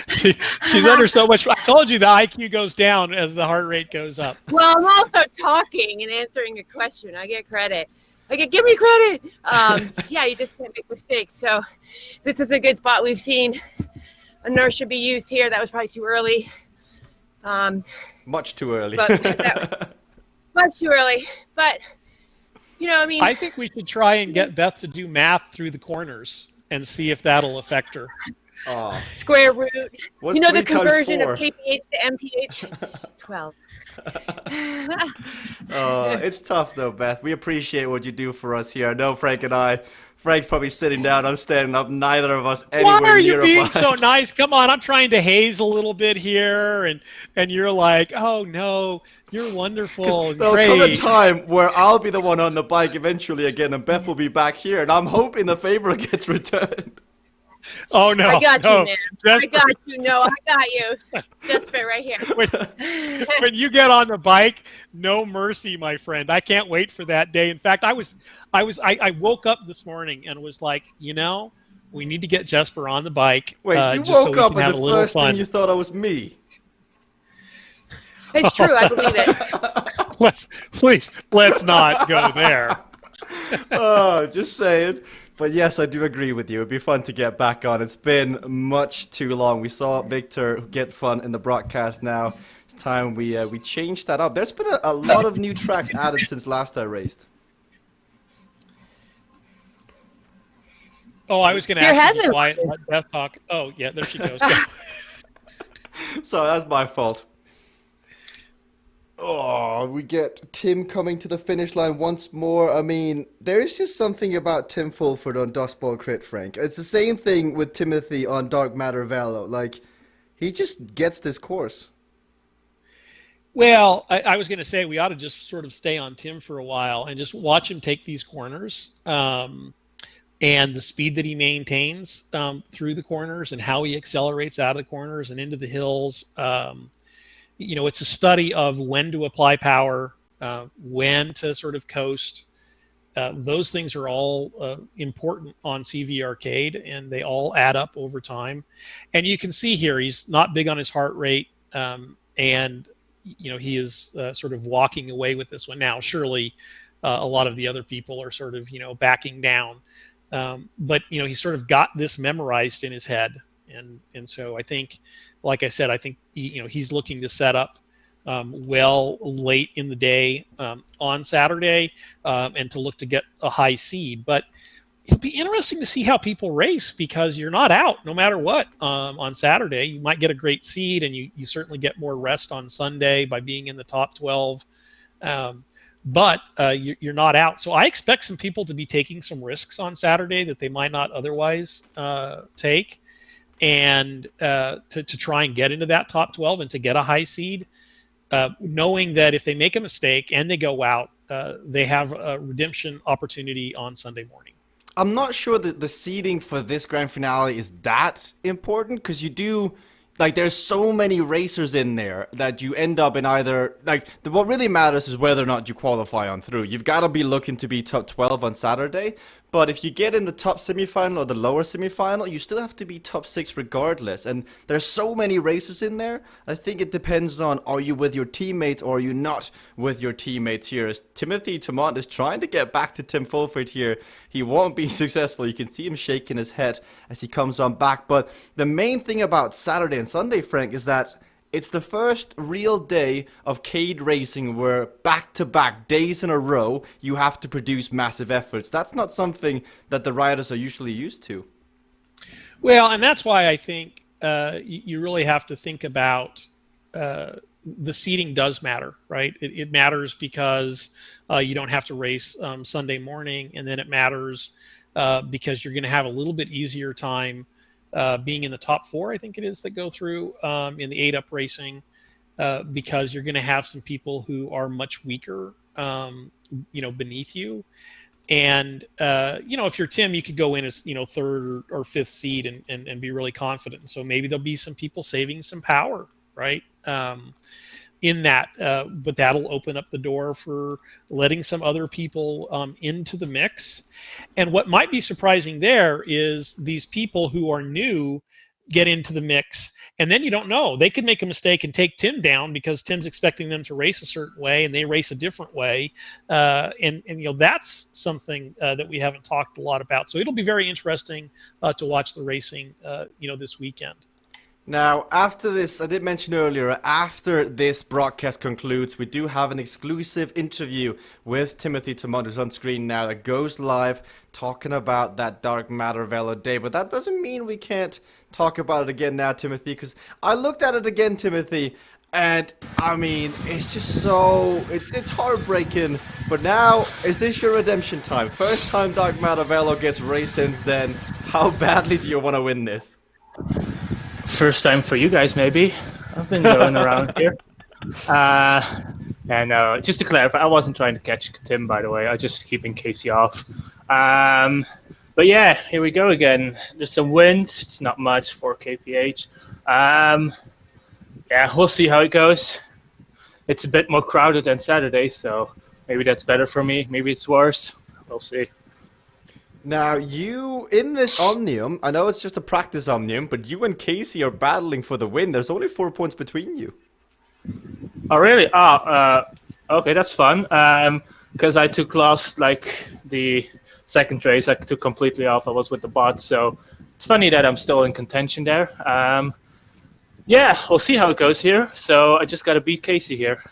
She's under so much. I told you the IQ goes down as the heart rate goes up. Well, I'm also talking and answering a question. I get credit. Like, give me credit. Yeah, you just can't make mistakes. So this is a good spot. We've seen inertia be used here. That was probably too early. Much too early. Much too early. But, you know, I mean, I think we should try and get Beth to do math through the corners and see if that'll affect her. Oh. Square root. What's you know 3 the conversion times 4? of kph to mph? 12. It's tough though, Beth. We appreciate what you do for us here. I know Frank and I. Frank's probably sitting down. I'm standing up. Neither of us anywhere Why are near you a being bike. so nice? Come on, I'm trying to haze a little bit here, and you're like, oh no, you're wonderful and There'll come a great. time where I'll be the one on the bike eventually again, and Beth will be back here, and I'm hoping the favor gets returned. Oh no, I got no. you, man. Just I got you. No, I got you. Just right here. when you get on the bike, no mercy, my friend. I can't wait for that day. In fact, I woke up this morning and was like, you know, we need to get Jesper on the bike. Wait, you just so woke we up can have and a the little first fun. thing you thought I was me. It's true. I believe it. Let's not go there. Oh, just saying. But yes, I do agree with you. It'd be fun to get back on. It's been much too long. We saw Victor get fun in the broadcast now. It's time we changed that up. There's been a lot of new tracks added since last I raced. Oh, I was going to There ask has you to be been- quiet and let Beth talk. Oh, yeah, there she goes. So that's my fault. Oh, we get Tim coming to the finish line once more. I mean, there is just something about Tim Fulford on Dustball Crit, Frank. It's the same thing with Timothy on Dark Matter Velo. Like, he just gets this course. Well, I was going to say we ought to just sort of stay on Tim for a while and just watch him take these corners and the speed that he maintains through the corners and how he accelerates out of the corners and into the hills. You know, it's a study of when to apply power, when to sort of coast. Those things are all important on CVRcade, and they all add up over time. And you can see here he's not big on his heart rate, and you know he is sort of walking away with this one now. Surely, a lot of the other people are sort of backing down, but he's sort of got this memorized in his head, and so I think. Like I said, I think he's looking to set up well late in the day on Saturday and to look to get a high seed. But it'll be interesting to see how people race because you're not out no matter what on Saturday. You might get a great seed, and you certainly get more rest on Sunday by being in the top 12. But you're not out. So I expect some people to be taking some risks on Saturday that they might not otherwise take. And to try and get into that top 12 and to get a high seed, knowing that if they make a mistake and they go out, they have a redemption opportunity on Sunday morning. I'm not sure that the seeding for this grand finale is that important because you do... Like, there's so many racers in there that you end up in either... Like, what really matters is whether or not you qualify on through. You've got to be looking to be top 12 on Saturday. But if you get in the top semifinal or the lower semifinal, you still have to be top 6 regardless. And there's so many races in there. I think it depends on, are you with your teammates or are you not with your teammates here? As Timothy Tamont is trying to get back to Tim Fulford here. He won't be successful. You can see him shaking his head as he comes on back. But the main thing about Saturday and Sunday, Frank, is that it's the first real day of Cade racing where back-to-back days in a row you have to produce massive efforts. That's not something that the riders are usually used to. Well, and that's why I think you really have to think about the seating does matter, right? It matters because you don't have to race Sunday morning, and then it matters because you're going to have a little bit easier time being in the top 4, I think it is, that go through in the 8-up racing because you're going to have some people who are much weaker, beneath you. And, if you're Tim, you could go in as, 3rd or 5th seed and be really confident. So maybe there'll be some people saving some power, right? In that, but that'll open up the door for letting some other people into the mix. And what might be surprising there is these people who are new, get into the mix. And then you don't know. They could make a mistake and take Tim down because Tim's expecting them to race a certain way and they race a different way. And that's something that we haven't talked a lot about. So it'll be very interesting to watch the racing, this weekend. Now, after this, I did mention earlier, after this broadcast concludes, we do have an exclusive interview with Timothy Tomont, who's on screen now, that goes live talking about that Dark Matter Velo day. But that doesn't mean we can't talk about it again now, Timothy, because I looked at it again, Timothy, and I mean, it's just so, it's heartbreaking. But now, is this your redemption time? First time Dark Matter Velo gets raced since then. How badly do you want to win this? First time for you guys, maybe. I've been going around here. And just to clarify, I wasn't trying to catch Tim, by the way. I was just keeping Casey off. But yeah, here we go again. There's some wind. It's not much for KPH. Yeah, we'll see how it goes. It's a bit more crowded than Saturday, so maybe that's better for me. Maybe it's worse. We'll see. Now, you, in this Omnium, I know it's just a practice Omnium, but you and Casey are battling for the win. There's only 4 points between you. Oh, really? Okay, that's fun. Because I took last, the second race, I took completely off. I was with the bot, so it's funny that I'm still in contention there. Yeah, we'll see how it goes here. So I just got to beat Casey here.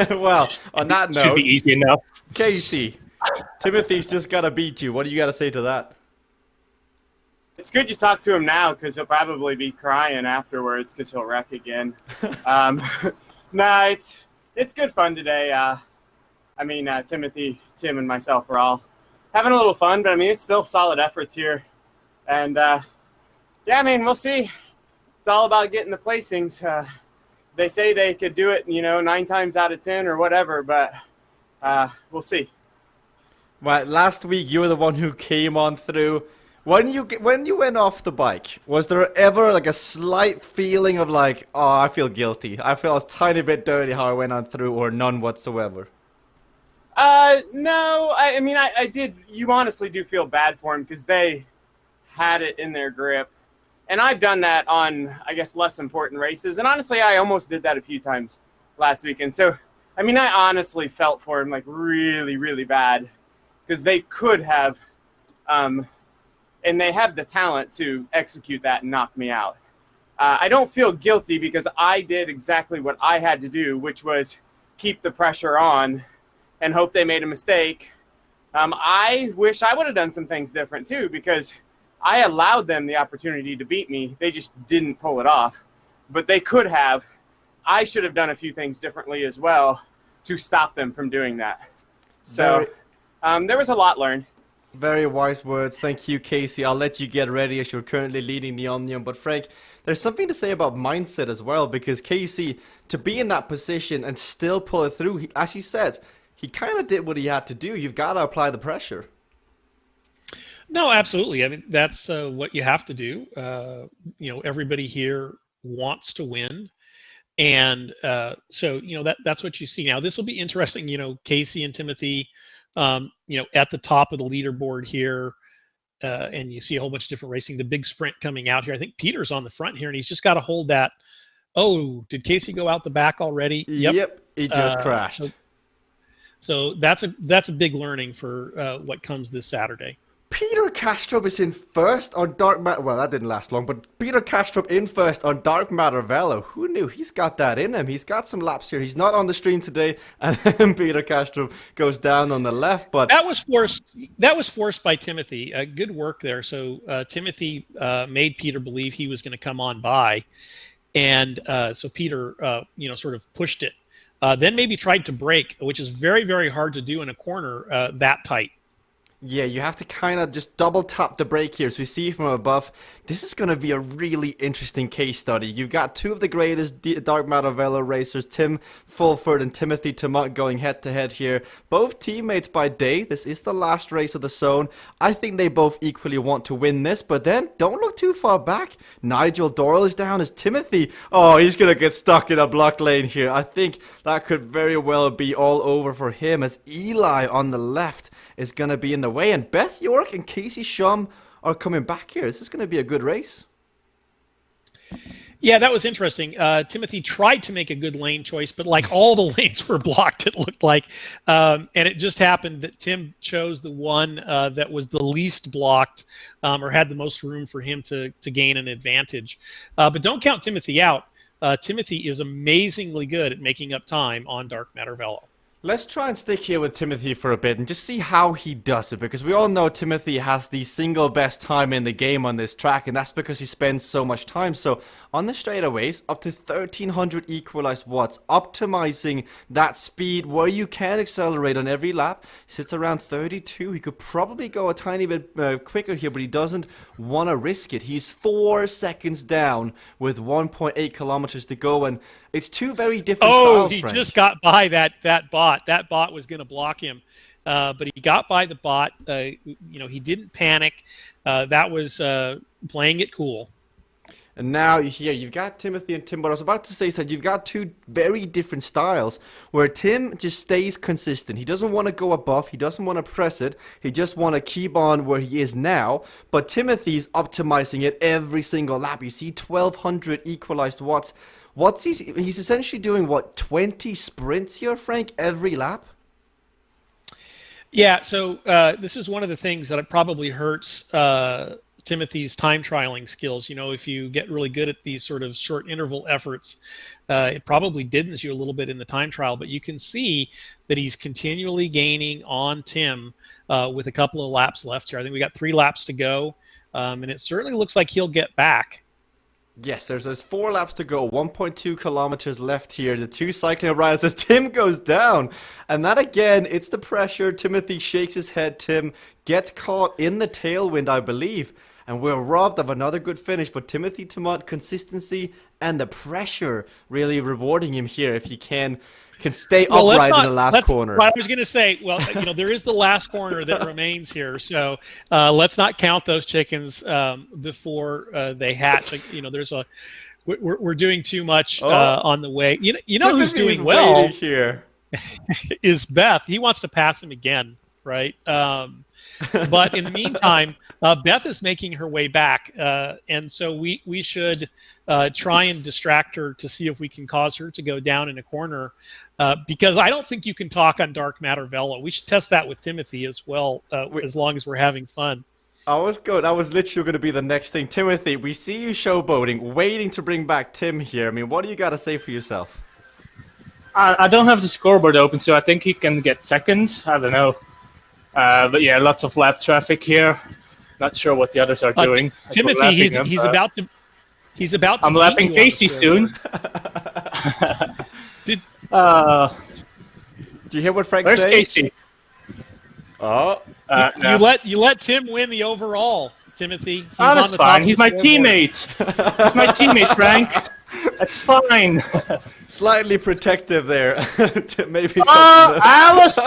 Well, on that note, should be easy enough. Casey, Timothy's just got to beat you. What do you got to say to that? It's good you talk to him now because he'll probably be crying afterwards because he'll wreck again. Nah, it's good fun today. Timothy, Tim, and myself are all having a little fun, but it's still solid efforts here. And we'll see. It's all about getting the placings. They say they could do it, 9 times out of 10 or whatever, but we'll see. Well, last week you were the one who came on through. When you went off the bike, was there ever a slight feeling of I feel guilty? I feel a tiny bit dirty how I went on through, or none whatsoever? No. I did. You honestly do feel bad for him because they had it in their grip. And I've done that on, less important races. And honestly, I almost did that a few times last weekend. So, I honestly felt for him really, really bad. Because they could have, and they have the talent to execute that and knock me out. I don't feel guilty because I did exactly what I had to do, which was keep the pressure on and hope they made a mistake. I wish I would have done some things different too, because I allowed them the opportunity to beat me. They just didn't pull it off. But they could have. I should have done a few things differently as well to stop them from doing that. So... there was a lot learned. Very wise words. Thank you, Casey. I'll let you get ready as you're currently leading the Omnium. But Frank, there's something to say about mindset as well, because Casey, to be in that position and still pull it through, as he said, he kind of did what he had to do. You've got to apply the pressure. No, absolutely. That's what you have to do. Everybody here wants to win. And so that's what you see. Now, this will be interesting, Casey and Timothy, at the top of the leaderboard here, and you see a whole bunch of different racing. The big sprint coming out here. I think Peter's on the front here, and he's just got to hold that. Oh, did Casey go out the back already? Yep, he just crashed. So that's a big learning for what comes this Saturday. Peter Kastrup is in first on Dark Matter. Well, that didn't last long, but Peter Kastrup in first on Dark Matter Velo. Who knew? He's got that in him. He's got some laps here. He's not on the stream today, and then Peter Kastrup goes down on the left. But that was forced. That was forced by Timothy. Good work there. So Timothy made Peter believe he was going to come on by, and so Peter, sort of pushed it. Then maybe tried to brake, which is very, very hard to do in a corner that tight. Yeah, you have to kind of just double tap the brake here. So we see from above, this is going to be a really interesting case study. You've got two of the greatest Dark Matter Velo racers, Tim Fulford and Timothy Tomont, going head to head here. Both teammates by day. This is the last race of the zone. I think they both equally want to win this, but then don't look too far back. Nigel Doyle is down as Timothy. Oh, he's going to get stuck in a block lane here. I think that could very well be all over for him, as Eli on the left is going to be in the way, and Beth York and Casey Shum are coming back here. This is going to be a good race. Yeah, that was interesting. Timothy tried to make a good lane choice, but like all the lanes were blocked, it looked like. And it just happened that Tim chose the one that was the least blocked or had the most room for him to gain an advantage. But don't count Timothy out. Timothy is amazingly good at making up time on Dark Matter Velo. Let's try and stick here with Timothy for a bit and just see how he does it, because we all know Timothy has the single best time in the game on this track, and that's because he spends so much time. So on the straightaways, up to 1300 equalized watts, optimizing that speed where you can accelerate on every lap. He sits around 32. He could probably go a tiny bit quicker here, but he doesn't want to risk it. He's 4 seconds down with 1.8 kilometers to go, and it's two very different styles, he Frank. just got by that bot. That bot was going to block him, but he got by the bot. He didn't panic. That was playing it cool. And now here you've got Timothy and Tim. What I was about to say is that you've got two very different styles where Tim just stays consistent. He doesn't want to go above. He doesn't want to press it. He just want to keep on where he is now. But Timothy's optimizing it every single lap. You see 1200 equalized watts. He's essentially doing, what, 20 sprints here, Frank, every lap? Yeah, so this is one of the things that probably hurts Timothy's time trialing skills. You know, if you get really good at these sort of short interval efforts, it probably deadens you a little bit in the time trial, but you can see that he's continually gaining on Tim with a couple of laps left here. I think we got 3 laps to go, and it certainly looks like he'll get back. Yes, there's 4 laps to go, 1.2 kilometers left here. The 2 cycling riders as Tim goes down. And that again, it's the pressure. Timothy shakes his head. Tim gets caught in the tailwind, I believe. And we're robbed of another good finish. But Timothy Tomot, consistency and the pressure really rewarding him here if he can stay upright in the last corner. I was going to say, well, there is the last corner that remains here, so let's not count those chickens before they hatch. We're doing too much on the way. You know who's doing well here is Beth. He wants to pass him again, right? But in the meantime, Beth is making her way back, and so we should try and distract her to see if we can cause her to go down in a corner, because I don't think you can talk on Dark Matter Velo. We should test that with Timothy as well, as long as we're having fun. I was good. That was literally going to be the next thing. Timothy, we see you showboating, waiting to bring back Tim here. I mean, what do you got to say for yourself? I don't have the scoreboard open, so I think he can get second. I don't know. But yeah, lots of lap traffic here. Not sure what the others are doing. Timothy, he's about to. He's about to. I'm lapping Casey soon. Did Do you hear what Frank said? Where's Casey? Oh, No. you let Tim win the overall, Timothy. He's Oh, that's on the top fine. of He's the my scoreboard. teammate. He's my teammate, Frank. That's fine. slightly protective there. to maybe touch Oh, Alice!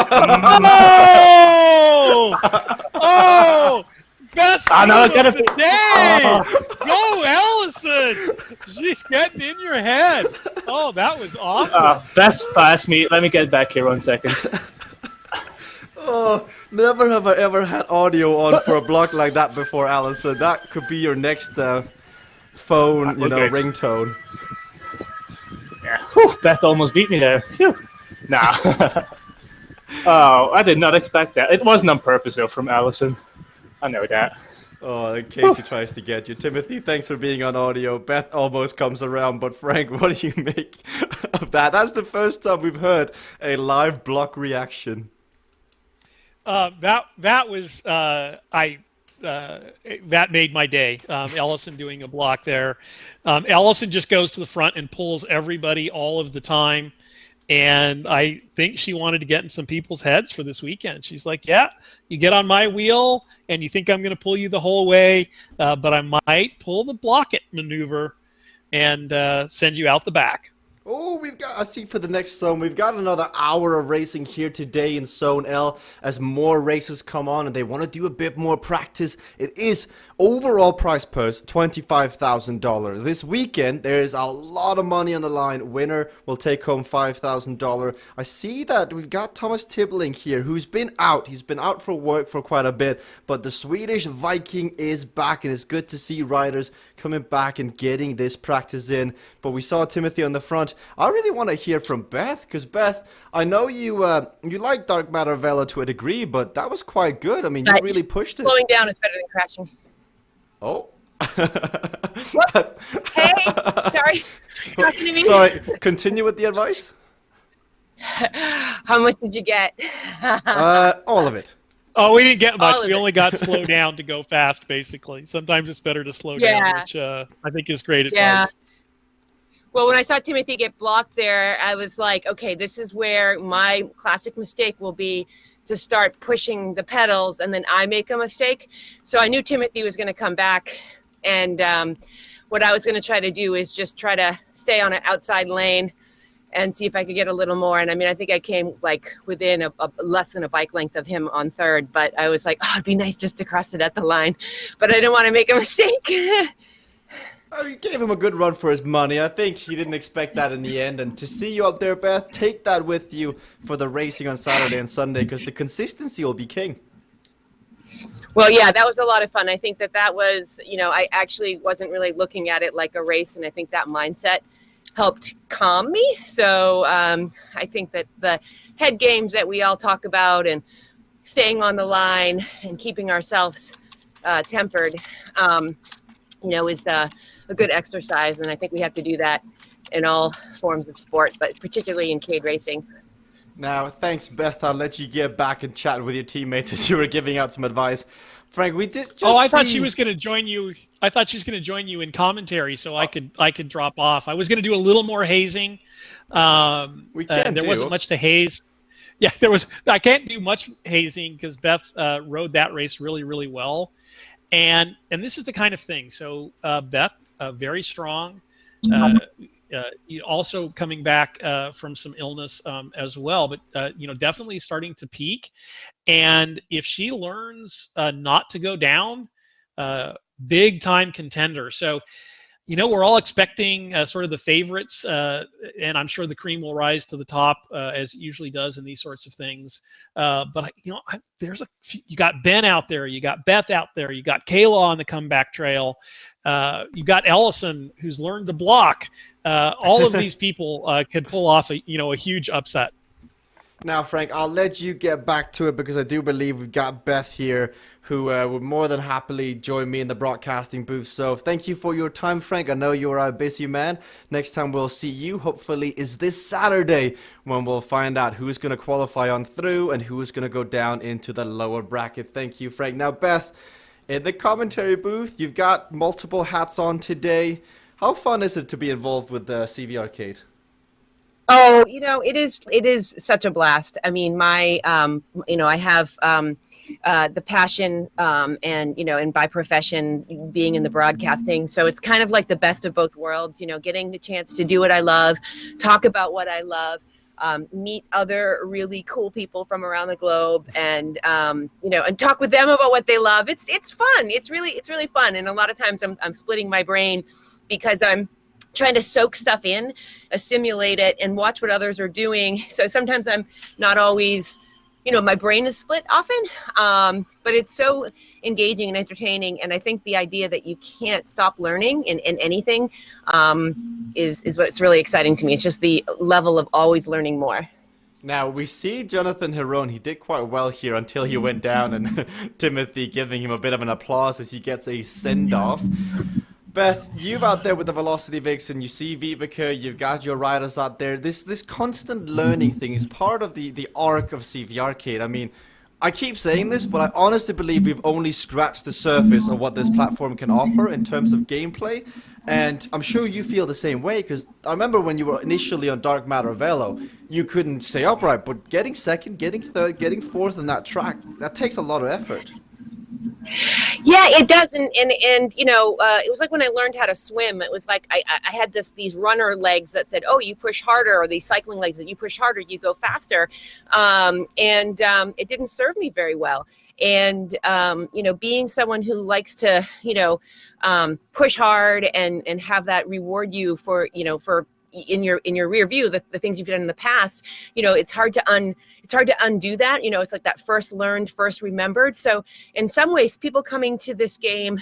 Oh! Best Oh, no, move I gotta of the be- day! Go, Allison! She's getting in your head. Oh, that was awesome. Beth passed me. Let me get back here 1 second. Oh, never have I ever had audio on for a block like that before, Allison. That could be your next phone, good. ringtone. Yeah. Whew, Beth almost beat me there. Phew. Nah. Oh, I did not expect that. It wasn't on purpose, though, from Allison. I know that. Oh, in case he tries to get you. Timothy, thanks for being on audio. Beth almost comes around, but Frank, what do you make of that? That's the first time we've heard a live block reaction. That was that made my day. Ellison doing a block there. Ellison just goes to the front and pulls everybody all of the time. And I think she wanted to get in some people's heads for this weekend. She's like, yeah, you get on my wheel and you think I'm going to pull you the whole way, but I might pull the block it maneuver and send you out the back. Oh, we've got a seat for the next zone. We've got another hour of racing here today in Zone L as more races come on and they want to do a bit more practice. It is overall prize purse, $25,000. This weekend, there is a lot of money on the line. Winner will take home $5,000. I see that we've got Thomas Tibbling here, who's been out. He's been out for work for quite a bit, but the Swedish Viking is back, and it's good to see riders coming back and getting this practice in. But we saw Timothy on the front. I really want to hear from Beth, because Beth, I know you like Dark Matter Velo to a degree, but that was quite good. I mean, you really pushed it. Slowing down is better than crashing. Oh. Hey, sorry. Talking to me. Sorry, continue with the advice. How much did you get? All of it. Oh, we didn't get All much. of We it. only got slow down to go fast, basically. Sometimes it's better to slow down, Yeah. which I think is great advice. Yeah. Well, when I saw Timothy get blocked there, I was like, okay, this is where my classic mistake will be, to start pushing the pedals and then I make a mistake. So I knew Timothy was going to come back. And what I was going to try to do is just try to stay on an outside lane and see if I could get a little more. And I mean, I think I came like within a less than a bike length of him on third, but I was like, oh, it'd be nice just to cross it at the line. But I didn't want to make a mistake. You gave him a good run for his money. I think he didn't expect that in the end. And to see you up there, Beth, take that with you for the racing on Saturday and Sunday, because the consistency will be king. Well, yeah, that was a lot of fun. I think that was, I actually wasn't really looking at it like a race, and I think that mindset helped calm me. So I think that the head games that we all talk about and staying on the line and keeping ourselves tempered, is a good exercise. And I think we have to do that in all forms of sport, but particularly in cade racing. Now, thanks, Beth. I'll let you get back and chat with your teammates as you were giving out some advice. Frank, we did just I thought she was going to join you. I thought she was going to join you in commentary, so I could drop off. I was going to do a little more hazing. We can There wasn't much to haze. Yeah, I can't do much hazing because Beth rode that race really, really well. And this is the kind of thing. So Beth, very strong. Also coming back from some illness as well, but definitely starting to peak. And if she learns not to go down, big time contender. So, we're all expecting sort of the favorites, and I'm sure the cream will rise to the top as it usually does in these sorts of things. But you got Ben out there, you got Beth out there, you got Kayla on the comeback trail, you got Ellison who's learned to block. All of these people could pull off a huge upset. Now, Frank, I'll let you get back to it because I do believe we've got Beth here who would more than happily join me in the broadcasting booth. So thank you for your time, Frank. I know you're a busy man. Next time we'll see you, hopefully, is this Saturday when we'll find out who's going to qualify on through and who's going to go down into the lower bracket. Thank you, Frank. Now, Beth, in the commentary booth, you've got multiple hats on today. How fun is it to be involved with the CVRcade? Oh, it is such a blast. I mean, I have the passion and by profession being in the broadcasting. So it's kind of like the best of both worlds, getting the chance to do what I love, talk about what I love, meet other really cool people from around the globe and talk with them about what they love. It's fun. It's really fun. And a lot of times I'm splitting my brain because I'm trying to soak stuff in, assimilate it, and watch what others are doing. So sometimes I'm not always, my brain is split often, but it's so engaging and entertaining. And I think the idea that you can't stop learning in anything is what's really exciting to me. It's just the level of always learning more. Now, we see Jonathan Heron. He did quite well here until he went down, and Timothy giving him a bit of an applause as he gets a send-off. Beth, you've out there with the Velocity Vixen, you see Vibeke, you've got your riders out there. This constant learning thing is part of the arc of CVRcade. I mean, I keep saying this, but I honestly believe we've only scratched the surface of what this platform can offer in terms of gameplay. And I'm sure you feel the same way, because I remember when you were initially on Dark Matter Velo, you couldn't stay upright, but getting second, getting third, getting fourth on that track, that takes a lot of effort. Yeah, it does, and it was like when I learned how to swim. It was like I had these runner legs that said, "Oh, you push harder," or these cycling legs that you push harder, you go faster, and it didn't serve me very well. And, being someone who likes to, push hard and have that reward you for, for in your rear view, the things you've done in the past, it's hard to undo that. It's like that first learned, first remembered. So in some ways, people coming to this game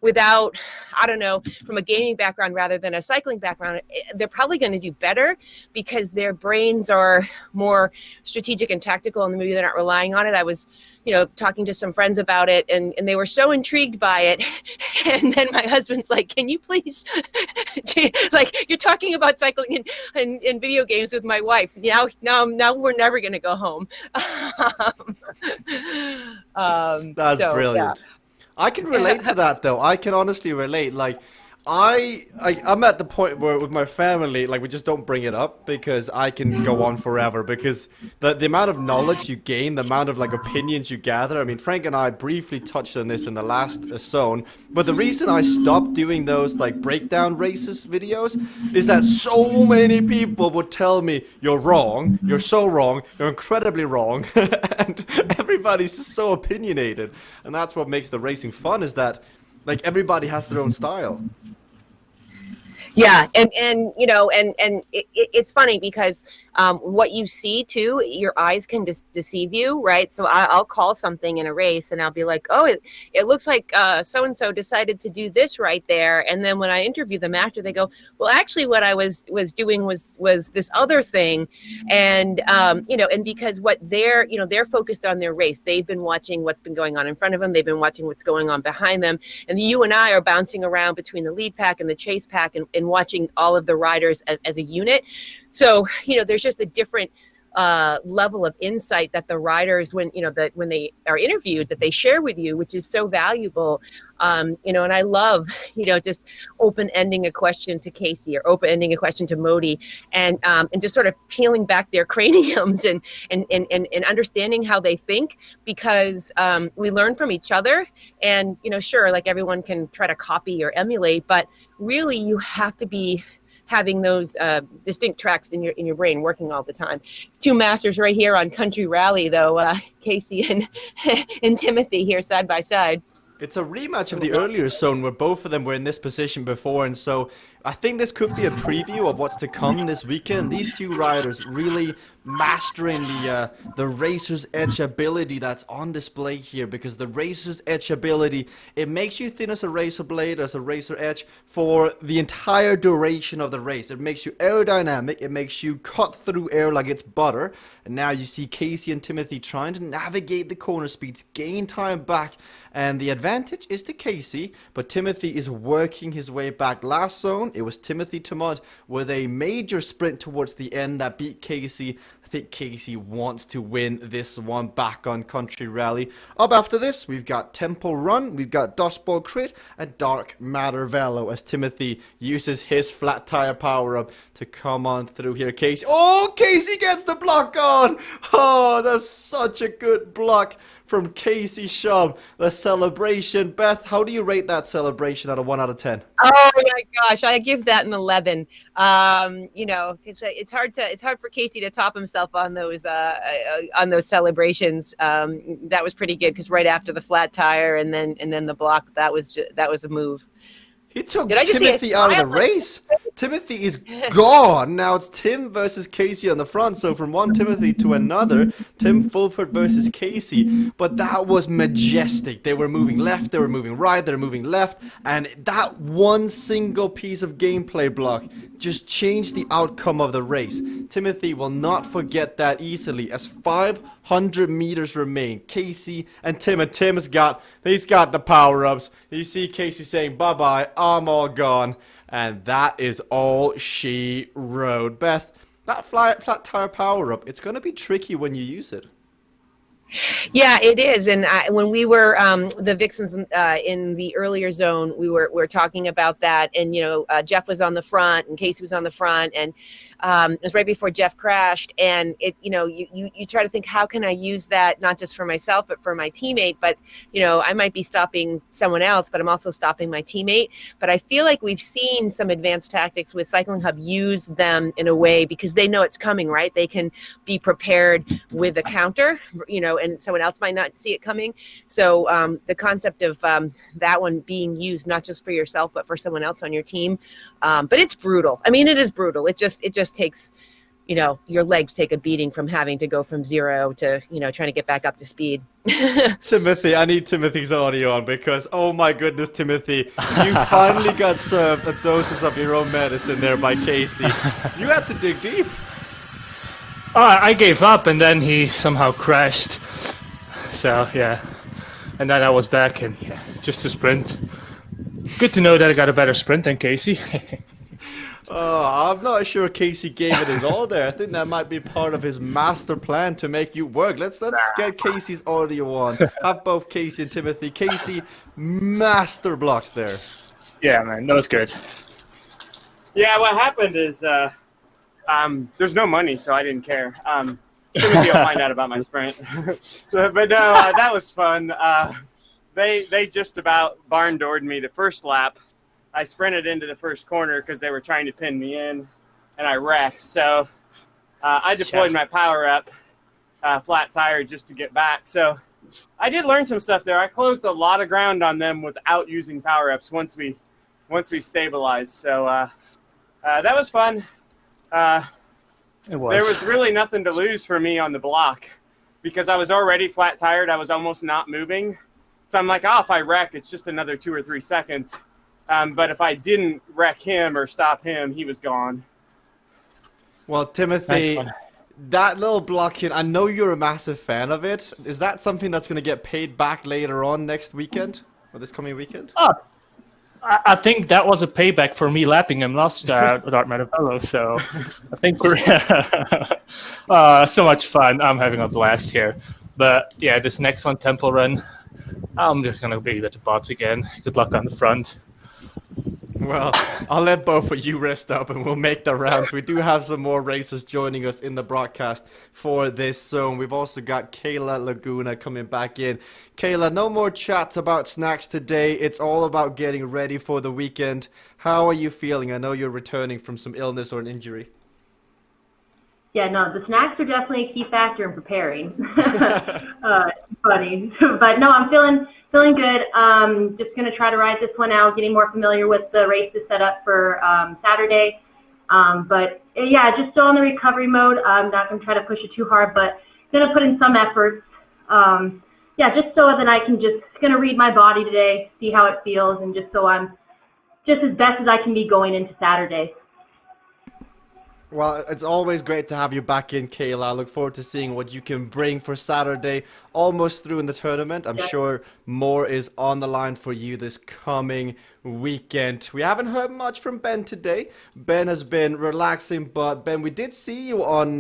without, I don't know, from a gaming background rather than a cycling background, they're probably going to do better because their brains are more strategic and tactical, and maybe they're not relying on it. I was, talking to some friends about it, and they were so intrigued by it. And then my husband's like, can you please, like, you're talking about cycling in video games with my wife. Now we're never going to go home. That's brilliant. Yeah. I can relate to that, though. I can honestly relate. Like, I'm at the point where with my family, like, we just don't bring it up because I can go on forever. Because the amount of knowledge you gain, the amount of, like, opinions you gather. I mean, Frank and I briefly touched on this in the last zone. But the reason I stopped doing those, like, breakdown races videos is that so many people would tell me, you're wrong, you're so wrong, you're incredibly wrong. And everybody's just so opinionated. And that's what makes the racing fun, is that, like, everybody has their own style. Yeah, and it's funny because what you see too, your eyes can deceive you, right? So I'll call something in a race and I'll be like, oh, it looks like so-and-so decided to do this right there. And then when I interview them after, they go, well, actually what I was doing was this other thing. And, and because what they're focused on their race. They've been watching what's been going on in front of them. They've been watching what's going on behind them. And you and I are bouncing around between the lead pack and the chase pack and watching all of the riders as a unit. So, there's just a different level of insight that the riders, when they are interviewed, that they share with you, which is so valuable. And I love, just open-ending a question to Casey or open-ending a question to Modi and just sort of peeling back their craniums and understanding how they think, because we learn from each other. And, sure, like everyone can try to copy or emulate, but really you have to be having those distinct tracks in your brain working all the time. Two masters right here on Country Rally, though, Casey and Timothy here side by side. It's a rematch of the earlier zone where both of them were in this position before, and so I think this could be a preview of what's to come this weekend. These two riders really mastering the Racer's Edge ability that's on display here, because the Racer's Edge ability, it makes you thin as a razor blade, as a razor edge for the entire duration of the race. It makes you aerodynamic, it makes you cut through air like it's butter, and now you see Casey and Timothy trying to navigate the corner speeds, gain time back, and the advantage is to Casey, but Timothy is working his way back. Last zone, it was Timothy Tomot with a major sprint towards the end that beat Casey. I think Casey wants to win this one back on Country Rally. Up after this, we've got Temple Run, we've got Dust Ball Crit, and Dark Matter Velo as Timothy uses his flat tire power-up to come on through here. Casey, oh, Casey gets the block on! Oh, that's such a good block from Casey Shum. The celebration. Beth, how do you rate that celebration out of 1 out of 10? Oh my gosh, I give that an 11. It's hard for Casey to top himself on those celebrations. That was pretty good because right after the flat tire and then the block, that was a move. He took Timothy out of the race. Timothy is gone. Now it's Tim versus Casey on the front. So from one Timothy to another, Tim Fulford versus Casey. But that was majestic. They were moving left, they were moving right, they were moving left. And that one single piece of gameplay block just changed the outcome of the race. Timothy will not forget that easily as 500 meters remain. Casey and Tim, and he's got the power-ups. You see Casey saying, bye-bye, I'm all gone. And that is all she wrote. Beth, that flat tire power-up, it's going to be tricky when you use it. Yeah, it is. And when we were the Vixens in the earlier zone, we were talking about that. And, Jeff was on the front and Casey was on the front. And it was right before Jeff crashed. And, you try to think, how can I use that, not just for myself, but for my teammate? But, I might be stopping someone else, but I'm also stopping my teammate. But I feel like we've seen some advanced tactics with Cycling Hub use them in a way because they know it's coming, right? They can be prepared with a counter, and someone else might not see it coming. So the concept of that one being used not just for yourself but for someone else on your team, but it's brutal. I mean, it is brutal. It just takes, your legs take a beating from having to go from 0 to, trying to get back up to speed. Timothy, I need Timothy's audio on because, oh my goodness, Timothy, you finally got served a doses of your own medicine there by Casey. You had to dig deep. I gave up, and then he somehow crashed. So, yeah. And then I was back, and yeah, just a sprint. Good to know that I got a better sprint than Casey. Oh, I'm not sure Casey gave it his all there. I think that might be part of his master plan to make you work. Let's get Casey's audio on. Have both Casey and Timothy. Casey, master blocks there. Yeah, man, that was good. Yeah, what happened is there's no money, so I didn't care. Timothy will find out about my sprint. But no, that was fun. They just about barn doored me the first lap. I sprinted into the first corner because they were trying to pin me in, and I wrecked. So I deployed my power up, flat tire, just to get back. So I did learn some stuff there. I closed a lot of ground on them without using power ups once we stabilized. So that was fun. It was. There was really nothing to lose for me on the block because I was already flat tired. I was almost not moving. So I'm like, if I wreck, it's just another 2 or 3 seconds. But if I didn't wreck him or stop him, he was gone. Well, Timothy, Nice one. that little blocking, I know you're a massive fan of it. Is that something that's going to get paid back later on next weekend or this coming weekend? Oh, I think that was a payback for me lapping him last Dark Metafellow, so I think we're so much fun. I'm having a blast here. But yeah, this next one, Temple Run, I'm just going to be with the bots again. Good luck on the front. Well, I'll let both of you rest up and we'll make the rounds. We do have some more racers joining us in the broadcast for this zone. We've also got Kayla Laguna coming back in. Kayla, no more chats about snacks today. It's all about getting ready for the weekend. How are you feeling? I know you're returning from some illness or an injury. Yeah, no, the snacks are definitely a key factor in preparing. Funny, but no, I'm feeling good. Just gonna try to ride this one out, getting more familiar with the races set up for Saturday. But yeah, just still in the recovery mode. I'm not gonna try to push it too hard, but gonna put in some efforts. Yeah, just so that I can gonna read my body today, see how it feels, and just so I'm just as best as I can be going into Saturday. Well, it's always great to have you back in, Kayla. I look forward to seeing what you can bring for Saturday, almost through in the tournament. I'm sure more is on the line for you this coming weekend. We haven't heard much from Ben today. Ben has been relaxing, but Ben, we did see you on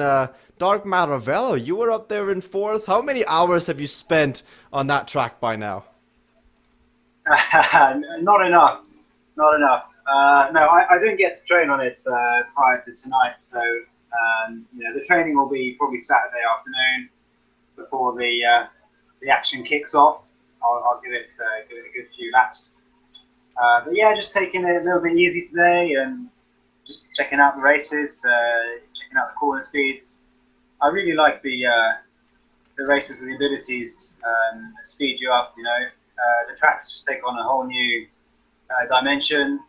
Dark Matter Velo. You were up there in 4th. How many hours have you spent on that track by now? Not enough. No, I didn't get to train on it prior to tonight, so the training will be probably Saturday afternoon before the action kicks off. I'll give it a good few laps. But yeah, just taking it a little bit easy today and just checking out the races, checking out the corner speeds. I really like the races with the abilities that speed you up. The tracks just take on a whole new dimension.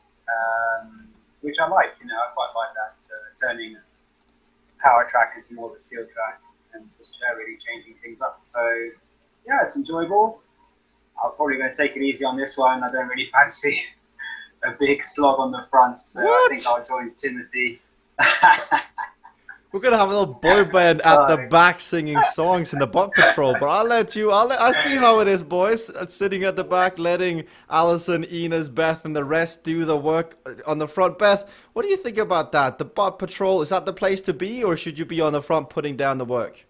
Which I like, I quite like that, turning a power track into more of a skill track and just really changing things up. So, yeah, it's enjoyable. I'm probably going to take it easy on this one. I don't really fancy a big slog on the front, so I think I'll join Timothy. We're gonna have a little boy band at the back singing songs in the bot patrol, but I see how it is, boys. Sitting at the back, letting Allison, Ines, Beth, and the rest do the work on the front. Beth, what do you think about that? The bot patrol, is that the place to be, or should you be on the front putting down the work?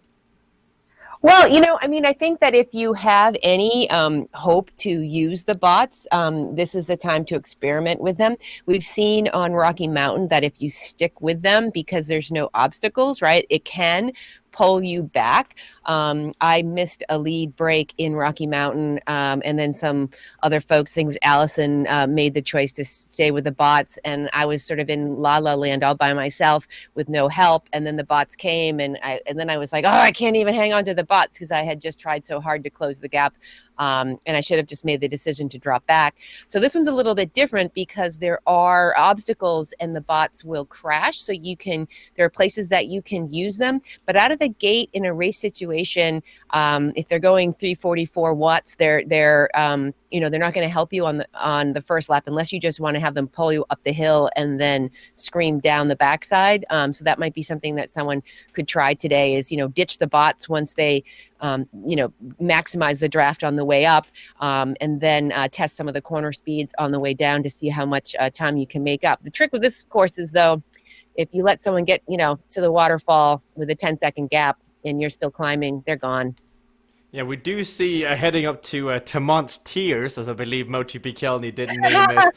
Well, I think that if you have any hope to use the bots, this is the time to experiment with them. We've seen on Rocky Mountain that if you stick with them because there's no obstacles, right, it can pull you back. I missed a lead break in Rocky Mountain, and then some other folks, I think it was Allison, made the choice to stay with the bots, and I was sort of in la la land all by myself with no help. And then the bots came, and then I was like, oh, I can't even hang on to the bots because I had just tried so hard to close the gap, and I should have just made the decision to drop back. So this one's a little bit different because there are obstacles and the bots will crash. So there are places that you can use them, but out of the gate in a race situation, if they're going 344 watts, they're not going to help you on the first lap unless you just want to have them pull you up the hill and then scream down the backside. So that might be something that someone could try today is, ditch the bots once they, maximize the draft on the way up, and then test some of the corner speeds on the way down to see how much time you can make up. The trick with this course is, though, if you let someone get, to the waterfall with a 10-second gap and you're still climbing, they're gone. Yeah, we do see heading up to Tamont's Tears, as I believe Moti Kelney did name it.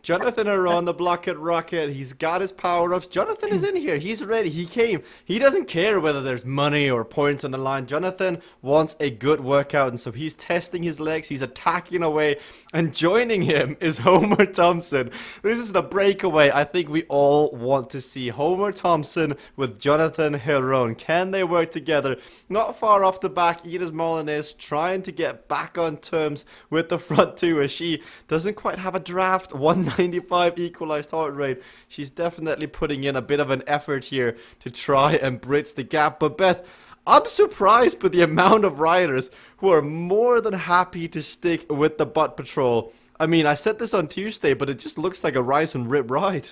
Jonathan around the block at Rocket. He's got his power-ups. Jonathan is in here. He's ready. He came. He doesn't care whether there's money or points on the line. Jonathan wants a good workout, and so he's testing his legs. He's attacking away, and joining him is Homer Thompson. This is the breakaway I think we all want to see. Homer Thompson with Jonathan Herron. Can they work together? Not far off the back, Ines Molyneux trying to get back on terms with the front two as she doesn't quite have a draft. 195 equalized heart rate. She's definitely putting in a bit of an effort here to try and bridge the gap. But Beth, I'm surprised by the amount of riders who are more than happy to stick with the Butt Patrol. I mean, I said this on Tuesday, but it just looks like a rise and rip ride.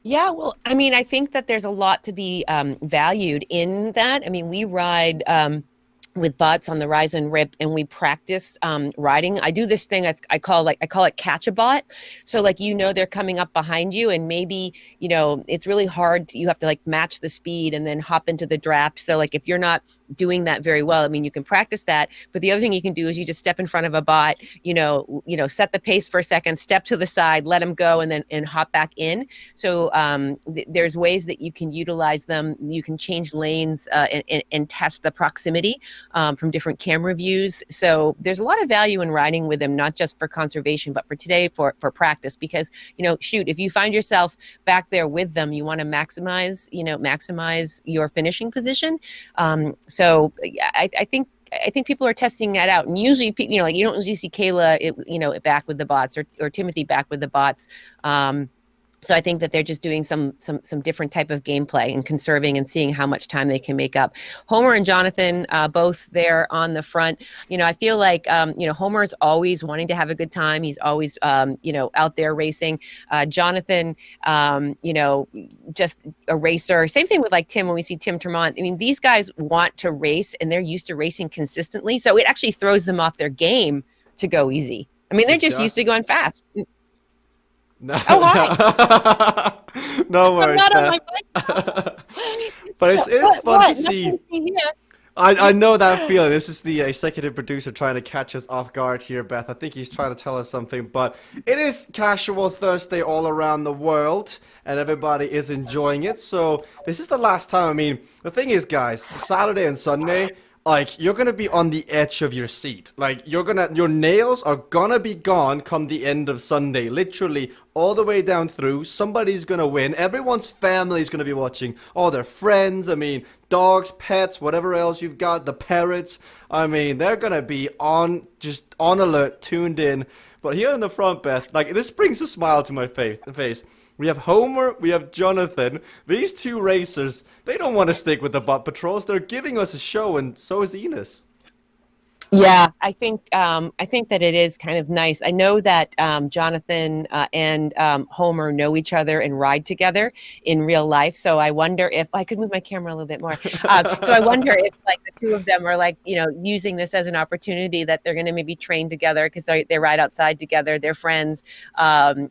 Yeah, well, I mean, I think that there's a lot to be valued in that. I mean, we ride with bots on the rise and rip, and we practice riding. I do this thing I call it catch a bot. So they're coming up behind you, and maybe it's really hard. You have to match the speed and then hop into the draft. So if you're not doing that very well, I mean, you can practice that. But the other thing you can do is you just step in front of a bot, set the pace for a second, step to the side, let them go, and then hop back in. So there's ways that you can utilize them. You can change lanes and test the proximity from different camera views. So there's a lot of value in riding with them, not just for conservation, but for today, for practice. Because, if you find yourself back there with them, you want to maximize your finishing position. So I think people are testing that out, and usually, you don't usually see Kayla, back with the bots or Timothy back with the bots. So I think that they're just doing some different type of gameplay and conserving and seeing how much time they can make up. Homer and Jonathan, both there on the front. I feel like, Homer's always wanting to have a good time. He's always, out there racing. Jonathan, just a racer. Same thing with Tim, when we see Tim Tremont. I mean, these guys want to race and they're used to racing consistently. So it actually throws them off their game to go easy. I mean, they're just used to going fast. No, hi. No worries. But it's fun to see. I know that feeling. This is the executive producer trying to catch us off guard here, Beth. I think he's trying to tell us something. But it is Casual Thursday all around the world, and everybody is enjoying it. So this is the last time. I mean, the thing is, guys, Saturday and Sunday, you're gonna be on the edge of your seat. Your nails are gonna be gone come the end of Sunday. Literally, all the way down through. Somebody's gonna win. Everyone's family is gonna be watching. All their friends, dogs, pets, whatever else you've got, the parrots. They're gonna be on alert, tuned in. But here in the front, Beth, this brings a smile to my face. We have Homer, we have Jonathan. These two racers, they don't want to stick with the Butt Patrols. They're giving us a show, and so is Ines. Yeah, I think that it is kind of nice. I know that Jonathan and Homer know each other and ride together in real life. So I wonder if I could move my camera a little bit more. So I wonder if the two of them are using this as an opportunity that they're going to maybe train together because they ride outside together. They're friends,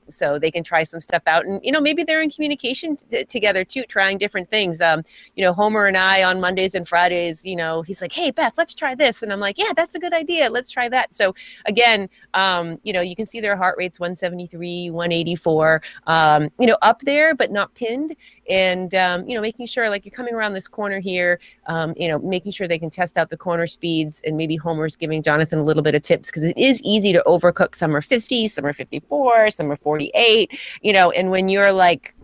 so they can try some stuff out. And maybe they're in communication together too, trying different things. Homer and I on Mondays and Fridays, he's like, "Hey Beth, let's try this," and I'm like, "Yeah, that that's a good idea. Let's try that. So again, you can see their heart rates 173, 184, up there, but not pinned. And, making sure like you're coming around this corner here, making sure they can test out the corner speeds, and maybe Homer's giving Jonathan a little bit of tips, because it is easy to overcook. Some are 50, some are 54, some are 48, and when you're like,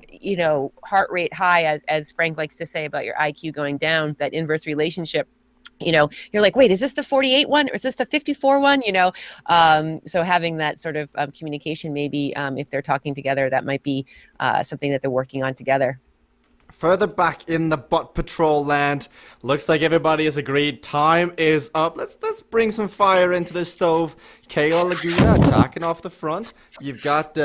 heart rate high, as Frank likes to say about your IQ going down, that inverse relationship, you're like, wait, is this the 48 one or is this the 54 one? So having that sort of communication, maybe if they're talking together, that might be something that they're working on together. Further back in the Bot Patrol land, looks like everybody has agreed. Time is up. Let's bring some fire into the stove. Kayla Laguna attacking off the front. You've got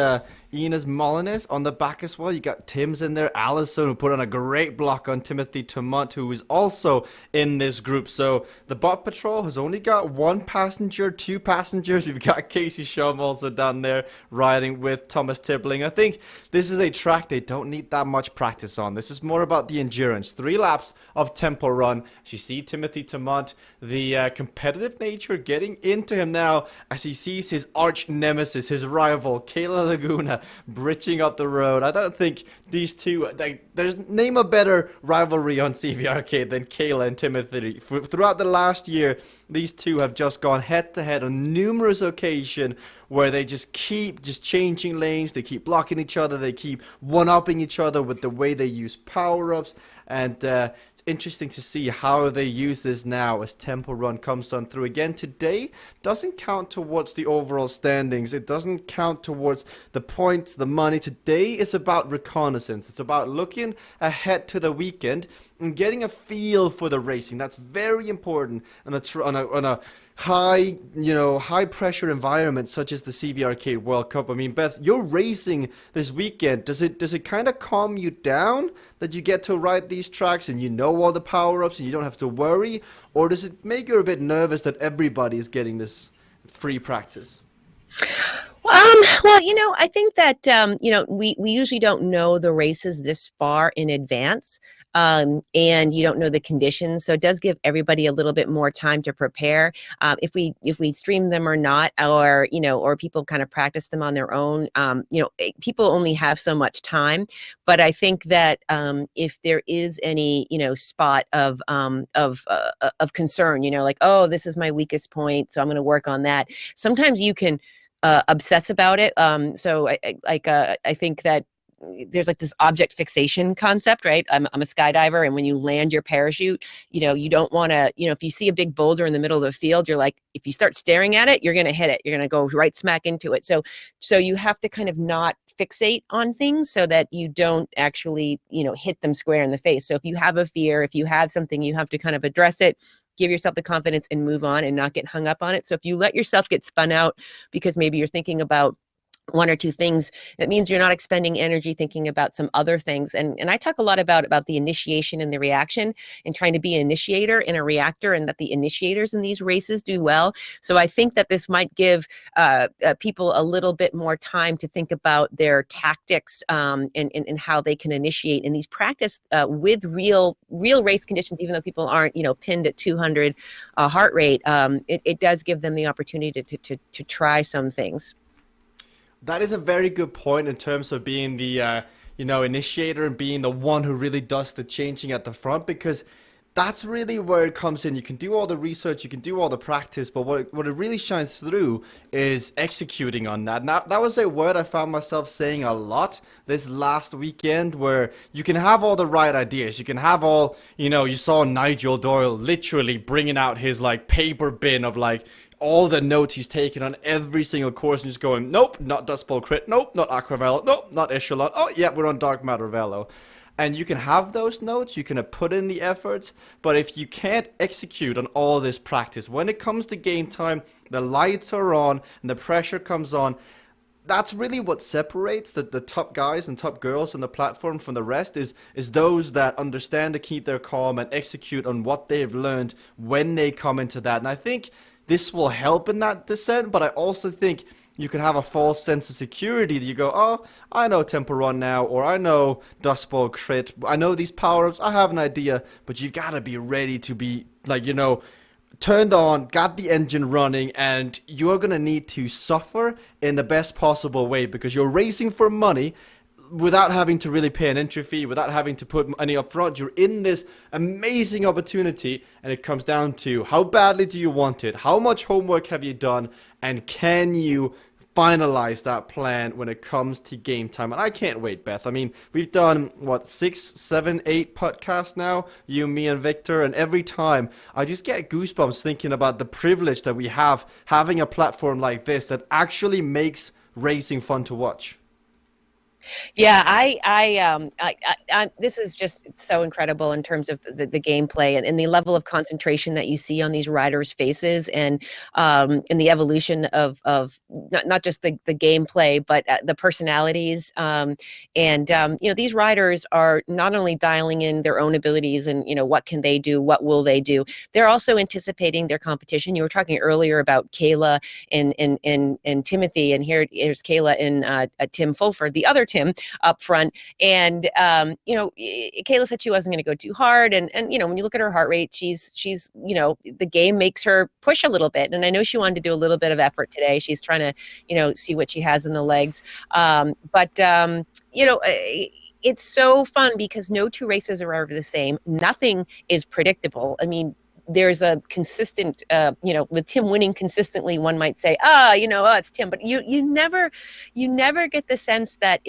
Enos Molinis on the back as well. You got Tim's in there. Allison, who put on a great block on Timothy Tomont, who is also in this group. So the Bot Patrol has only got one passenger, two passengers. We've got Casey Shum also down there riding with Thomas Tibbling. I think this is a track they don't need that much practice on. This is more about the endurance. 3 laps of tempo run. As you see Timothy Tomont, the competitive nature getting into him now as he sees his arch nemesis, his rival, Kayla Laguna, bridging up the road. I don't think these two, there's name a better rivalry on CVRcade than Kayla and Timothy. Throughout the last year, these two have just gone head to head on numerous occasions where they just keep changing lanes, they keep blocking each other, they keep one-upping each other with the way they use power-ups, and it's interesting to see how they use this now as Tempo Run comes on through. Again, today doesn't count towards the overall standings, it doesn't count towards the points, the money. Today is about reconnaissance, it's about looking ahead to the weekend and getting a feel for the racing. That's very important on a high pressure environment such as the CVRcade World Cup. I mean, Beth, you're racing this weekend. Does it kind of calm you down that you get to ride these tracks and you know all the power-ups and you don't have to worry? Or does it make you a bit nervous that everybody is getting this free practice? Well, I think that, we usually don't know the races this far in advance, and you don't know the conditions. So it does give everybody a little bit more time to prepare. If we stream them or not, or people kind of practice them on their own, people only have so much time. But I think that if there is any, spot of concern, like, oh, this is my weakest point, so I'm going to work on that. Sometimes you can obsess about it. So I think that there's like this object fixation concept, right? I'm a skydiver, and when you land your parachute, you don't want to, if you see a big boulder in the middle of the field, you're like, if you start staring at it, you're going to hit it. You're going to go right smack into it. So you have to kind of not fixate on things so that you don't actually, hit them square in the face. So if you have a fear, if you have something, you have to kind of address it, give yourself the confidence and move on and not get hung up on it. So if you let yourself get spun out because maybe you're thinking about one or two things, that means you're not expending energy thinking about some other things. And I talk a lot about the initiation and the reaction, and trying to be an initiator and a reactor, and that the initiators in these races do well. So I think that this might give people a little bit more time to think about their tactics and how they can initiate in these practice with real race conditions, even though people aren't pinned at 200 heart rate. It does give them the opportunity to try some things. That is a very good point in terms of being the initiator and being the one who really does the changing at the front, because that's really where it comes in. You can do all the research, you can do all the practice, but what it really shines through is executing on that. Now, that was a word I found myself saying a lot this last weekend, where you can have all the right ideas. You can have all, you saw Nigel Doyle literally bringing out his paper bin of all the notes he's taken on every single course and just going, nope, not Dust Bowl Crit, nope, not Aquavello, nope, not Echelon, oh yeah, we're on Dark Matter Velo. And you can have those notes, you can put in the efforts, but if you can't execute on all this practice, when it comes to game time, the lights are on and the pressure comes on, that's really what separates the top guys and top girls on the platform from the rest, is those that understand to keep their calm and execute on what they've learned when they come into that. And I think this will help in that descent, but I also think you can have a false sense of security that you go, oh, I know Tempo Run now, or I know Dust Bowl Crit, I know these power-ups, I have an idea, but you've got to be ready to be, turned on, got the engine running, and you're gonna need to suffer in the best possible way because you're racing for money without having to really pay an entry fee, without having to put money up front. You're in this amazing opportunity, and it comes down to how badly do you want it, how much homework have you done, and can you finalize that plan when it comes to game time. And I can't wait, Beth. I mean, we've done what, 6, 7, 8 podcasts now, you, me, and Victor, and every time I just get goosebumps thinking about the privilege that we have having a platform like this that actually makes racing fun to watch. Yeah, this is just so incredible in terms of the gameplay and the level of concentration that you see on these riders' faces, and the evolution of not just the gameplay, but the personalities. These riders are not only dialing in their own abilities and what can they do, what will they do. They're also anticipating their competition. You were talking earlier about Kayla and Timothy, and here's Kayla and Tim Fulford, the other Tim up front. And Kayla said she wasn't going to go too hard, and when you look at her heart rate, she's the game makes her push a little bit, and I know she wanted to do a little bit of effort today. She's trying to see what she has in the legs, it's so fun because no two races are ever the same. Nothing is predictable. I mean, there's a consistent, with Tim winning consistently, one might say, it's Tim, but you never get the sense that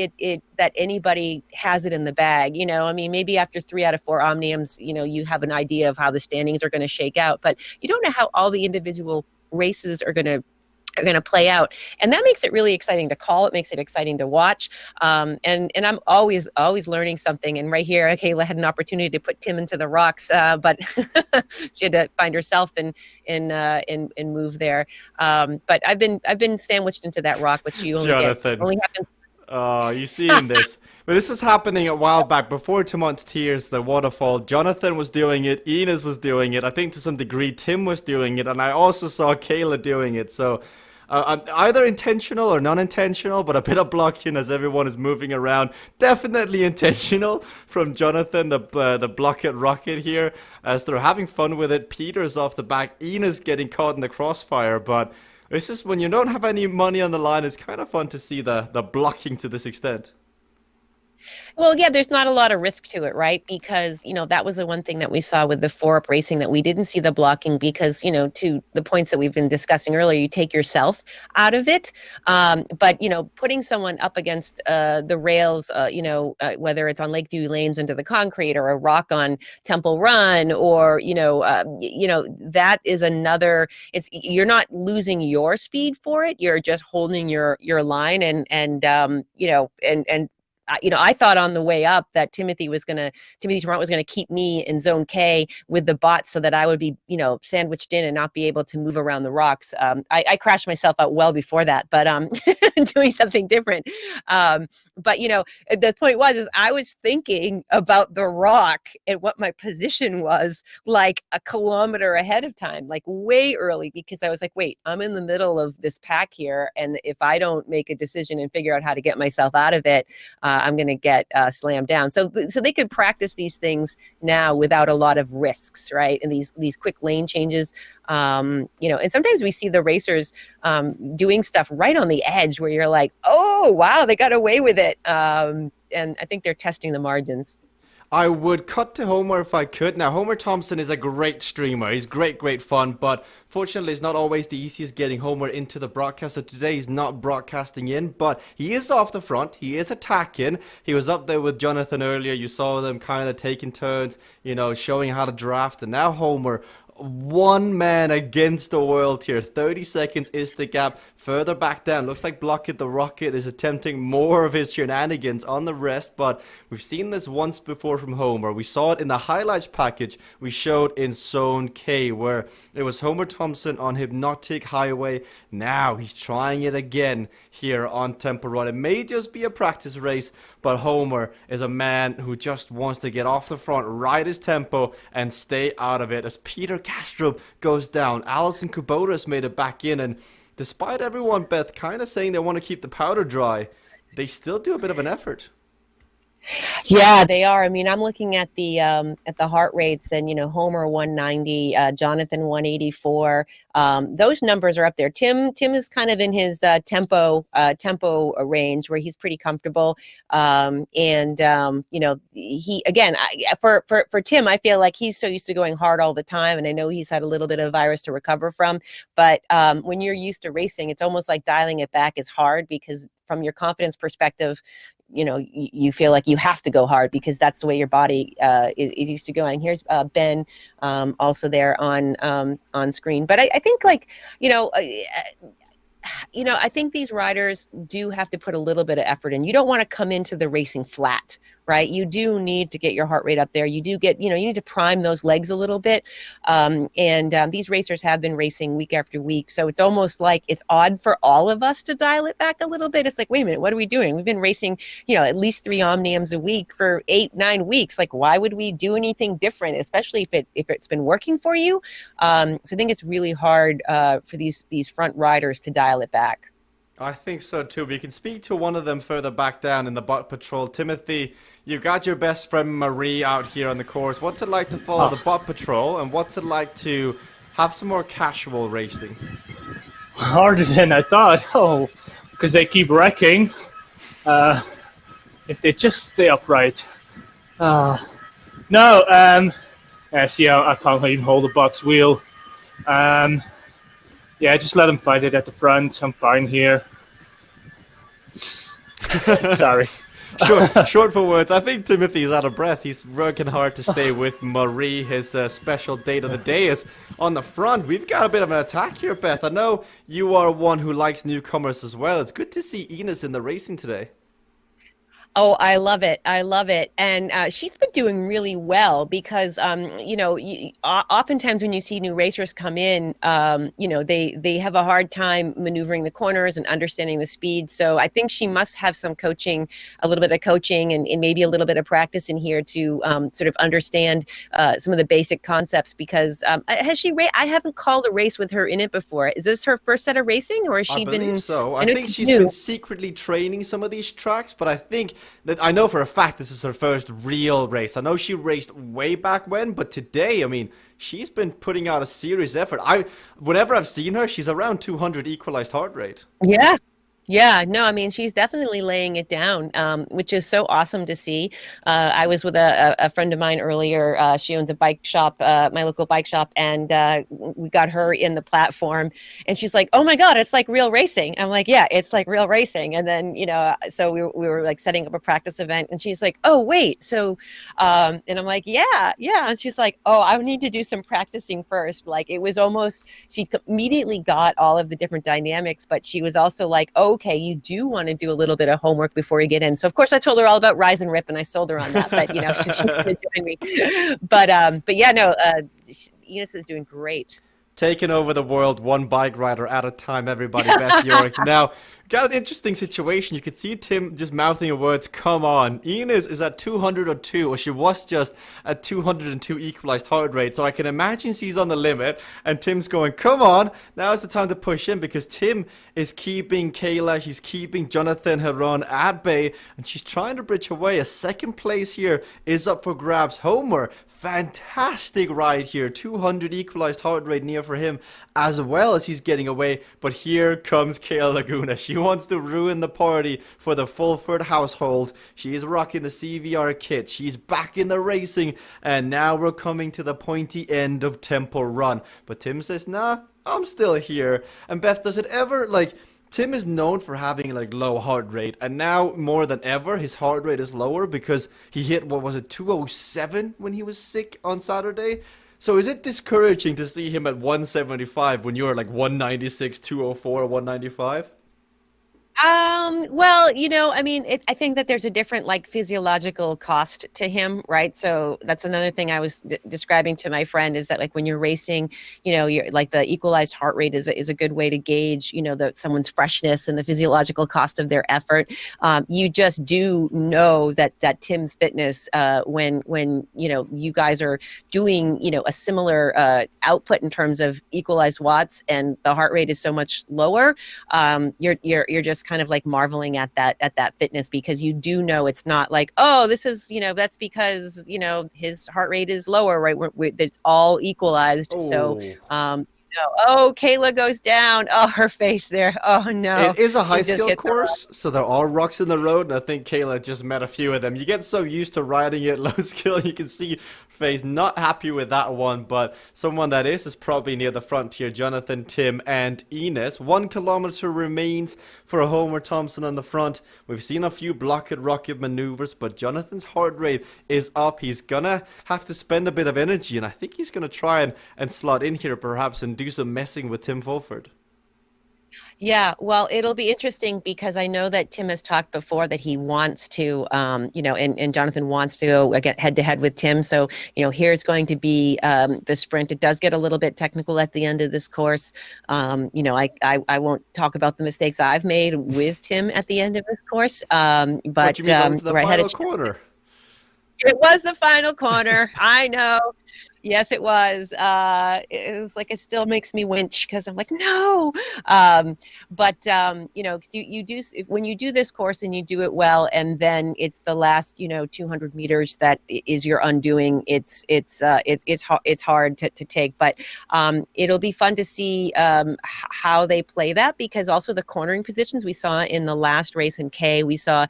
that anybody has it in the bag. I mean, maybe after 3 out of 4 omniums, you have an idea of how the standings are going to shake out, but you don't know how all the individual races are going to play out, and that makes it really exciting to call. It makes it exciting to watch, and I'm always learning something. And right here, Kayla had an opportunity to put Tim into the rocks, but she had to find herself and move there. But I've been sandwiched into that rock, which you only only happens. Oh, you seeing this? But this was happening a while back before Timon's Tears, the waterfall. Jonathan was doing it, Ines was doing it, I think to some degree Tim was doing it, and I also saw Kayla doing it. So either intentional or non-intentional, but a bit of blocking as everyone is moving around. Definitely intentional from Jonathan, the block it rocket here, as they're having fun with it. Peter's off the back, Ines getting caught in the crossfire, but it's just when you don't have any money on the line, it's kind of fun to see the blocking to this extent. Well, yeah, there's not a lot of risk to it, right? Because, that was the one thing that we saw with the 4-up racing, that we didn't see the blocking because, to the points that we've been discussing earlier, you take yourself out of it. But, putting someone up against the rails, whether it's on Lakeview Lanes into the concrete or a rock on Temple Run or, that is another, you're not losing your speed for it. You're just holding your line and I thought on the way up that Timothy Torrent was gonna keep me in zone K with the bots so that I would be, sandwiched in and not be able to move around the rocks. I crashed myself out well before that, but doing something different. But the point is I was thinking about the rock and what my position was like a kilometer ahead of time, like way early, because I was like, wait, I'm in the middle of this pack here, and if I don't make a decision and figure out how to get myself out of it, I'm going to get slammed down. So they could practice these things now without a lot of risks, right? And these quick lane changes, and sometimes we see the racers doing stuff right on the edge where you're like, oh, wow, they got away with it. And I think they're testing the margins. I would cut to Homer if I could. Now, Homer Thompson is a great streamer. He's great fun, but fortunately, it's not always the easiest getting Homer into the broadcast. So today, he's not broadcasting in, but he is off the front. He is attacking. He was up there with Jonathan earlier. You saw them kind of taking turns, showing how to draft. And now Homer, one man against the world here. 30 seconds is the gap. Further back down, looks like Block It the Rocket is attempting more of his shenanigans on the rest, but we've seen this once before from Homer. We saw it in the highlights package we showed in Zone K, where it was Homer Thompson on Hypnotic Highway. Now he's trying it again here on Temple Run. It may just be a practice race, but Homer is a man who just wants to get off the front, ride his tempo, and stay out of it. As Peter Castro goes down, Alison Kubota's made it back in, and despite everyone, Beth, kind of saying they want to keep the powder dry, they still do a bit of an effort. Yeah, they are. I mean, I'm looking at the heart rates, and Homer 190, Jonathan 184. Those numbers are up there. Tim is kind of in his tempo range where he's pretty comfortable. He again for Tim, I feel like he's so used to going hard all the time, and I know he's had a little bit of virus to recover from. But when you're used to racing, it's almost like dialing it back is hard, because from your confidence perspective, you feel like you have to go hard because that's the way your body is used to going. Here's Ben also there on screen. But I think, like, I think these riders do have to put a little bit of effort in. You don't want to come into the racing flat, right? You do need to get your heart rate up there. You do get, you need to prime those legs a little bit. These racers have been racing week after week. So it's almost like it's odd for all of us to dial it back a little bit. It's like, wait a minute, what are we doing? We've been racing, at least 3 omniums a week for 8-9 weeks. Like, why would we do anything different, especially if it's been working for you? So I think it's really hard for these front riders to dial it back. I think so too. We can speak to one of them further back down in the butt patrol. Timothy, you've got your best friend Marie out here on the course. What's it like to follow the butt patrol, and what's it like to have some more casual racing? Harder than I thought. Oh, because they keep wrecking. If they just stay upright. Yeah, see, I can't even hold the box wheel. Yeah, just let them fight it at the front. I'm fine here. Sorry. Short for words. I think Timothy's out of breath. He's working hard to stay with Marie. His special date of the day is on the front. We've got a bit of an attack here, Beth. I know you are one who likes newcomers as well. It's good to see Ines in the racing today. Oh, I love it. I love it. And she's been doing really well because, oftentimes when you see new racers come in, they have a hard time maneuvering the corners and understanding the speed. So I think she must have some coaching, a little bit of coaching and maybe a little bit of practice in here to sort of understand some of the basic concepts, because has she I haven't called a race with her in it before. Is this her first set of racing, or has she been? I believe so. I think she's been secretly training some of these tracks, but I think that I know for a fact this is her first real race. I know she raced way back when, but today, I mean, she's been putting out a serious effort. Whenever I've seen her, she's around 200 equalized heart rate. Yeah. Yeah, no, I mean, she's definitely laying it down, which is so awesome to see. I was with a friend of mine earlier. She owns a bike shop, my local bike shop, and we got her in the platform, and she's like, "Oh my God, it's like real racing." I'm like, "Yeah, it's like real racing." And then, so we were like setting up a practice event, and she's like, "Oh, wait, so," and I'm like, "Yeah." And she's like, "Oh, I need to do some practicing first." Like, it was almost, she immediately got all of the different dynamics, but she was also like, "Oh, okay, you do want to do a little bit of homework before you get in." So of course I told her all about Rise and Rip, and I sold her on that. But she's going to join me. But yeah, no, Ines is doing great. Taking over the world one bike rider at a time, everybody. Beth York. Now, got an interesting situation. You could see Tim just mouthing the words, "Come on." Ines is at 202, or she was just at 202 equalized heart rate. So I can imagine she's on the limit, and Tim's going, "Come on, now is the time to push in," because Tim is keeping Kayla, he's keeping Jonathan Heron at bay, and she's trying to bridge her way. A second place here is up for grabs. Homer, fantastic ride here. 200 equalized heart rate near for him, as well as he's getting away. But here comes Kayla Laguna. She wants to ruin the party for the Fulford household. She is rocking the CVR kit. She's back in the racing, and now we're coming to the pointy end of Temple Run. But Tim says, "Nah, I'm still here." And Beth, does it ever, like, Tim is known for having like low heart rate, and now more than ever his heart rate is lower because he hit, what was it, 207 when he was sick on Saturday. So is it discouraging to see him at 175 when you're like 196, 204, 195? Well, I mean, I think that there's a different like physiological cost to him, right? So that's another thing I was describing to my friend, is that like when you're racing, you're like, the equalized heart rate is a good way to gauge, someone's freshness and the physiological cost of their effort. You just do know that Tim's fitness, when you guys are doing, a similar output in terms of equalized watts, and the heart rate is so much lower, you're just just kind of like marveling at that fitness, because you do know it's not like, oh, this is, that's because, his heart rate is lower, right? It's all equalized. So, Oh. oh, Kayla goes down. Oh, her face there. Oh no. It is a high She just skill hit the rock. course, so there are rocks in the road, and I think Kayla just met a few of them. You get so used to riding it low skill, you can see face not happy with that one, but someone that is probably near the frontier. Jonathan, Tim, and Enos. 1 kilometer remains for Homer Thompson on the front. We've seen a few block it rocket maneuvers, but Jonathan's heart rate is up. He's gonna have to spend a bit of energy, and I think he's gonna try and slot in here perhaps and do some messing with Tim Fulford. Yeah, well, it'll be interesting because I know that Tim has talked before that he wants to, and Jonathan wants to go again head to head with Tim. So, here's going to be the sprint. It does get a little bit technical at the end of this course. I won't talk about the mistakes I've made with Tim at the end of this course. But What do you mean, the we're ahead final of corner? It was the final corner. I know. Yes, it was. It was like, it still makes me winch because I'm like, no. But 'cause you do, when you do this course and you do it well, and then it's the last 200 meters that is your undoing. It's hard to take, but it'll be fun to see how they play that, because also the cornering positions we saw in the last race in K, we saw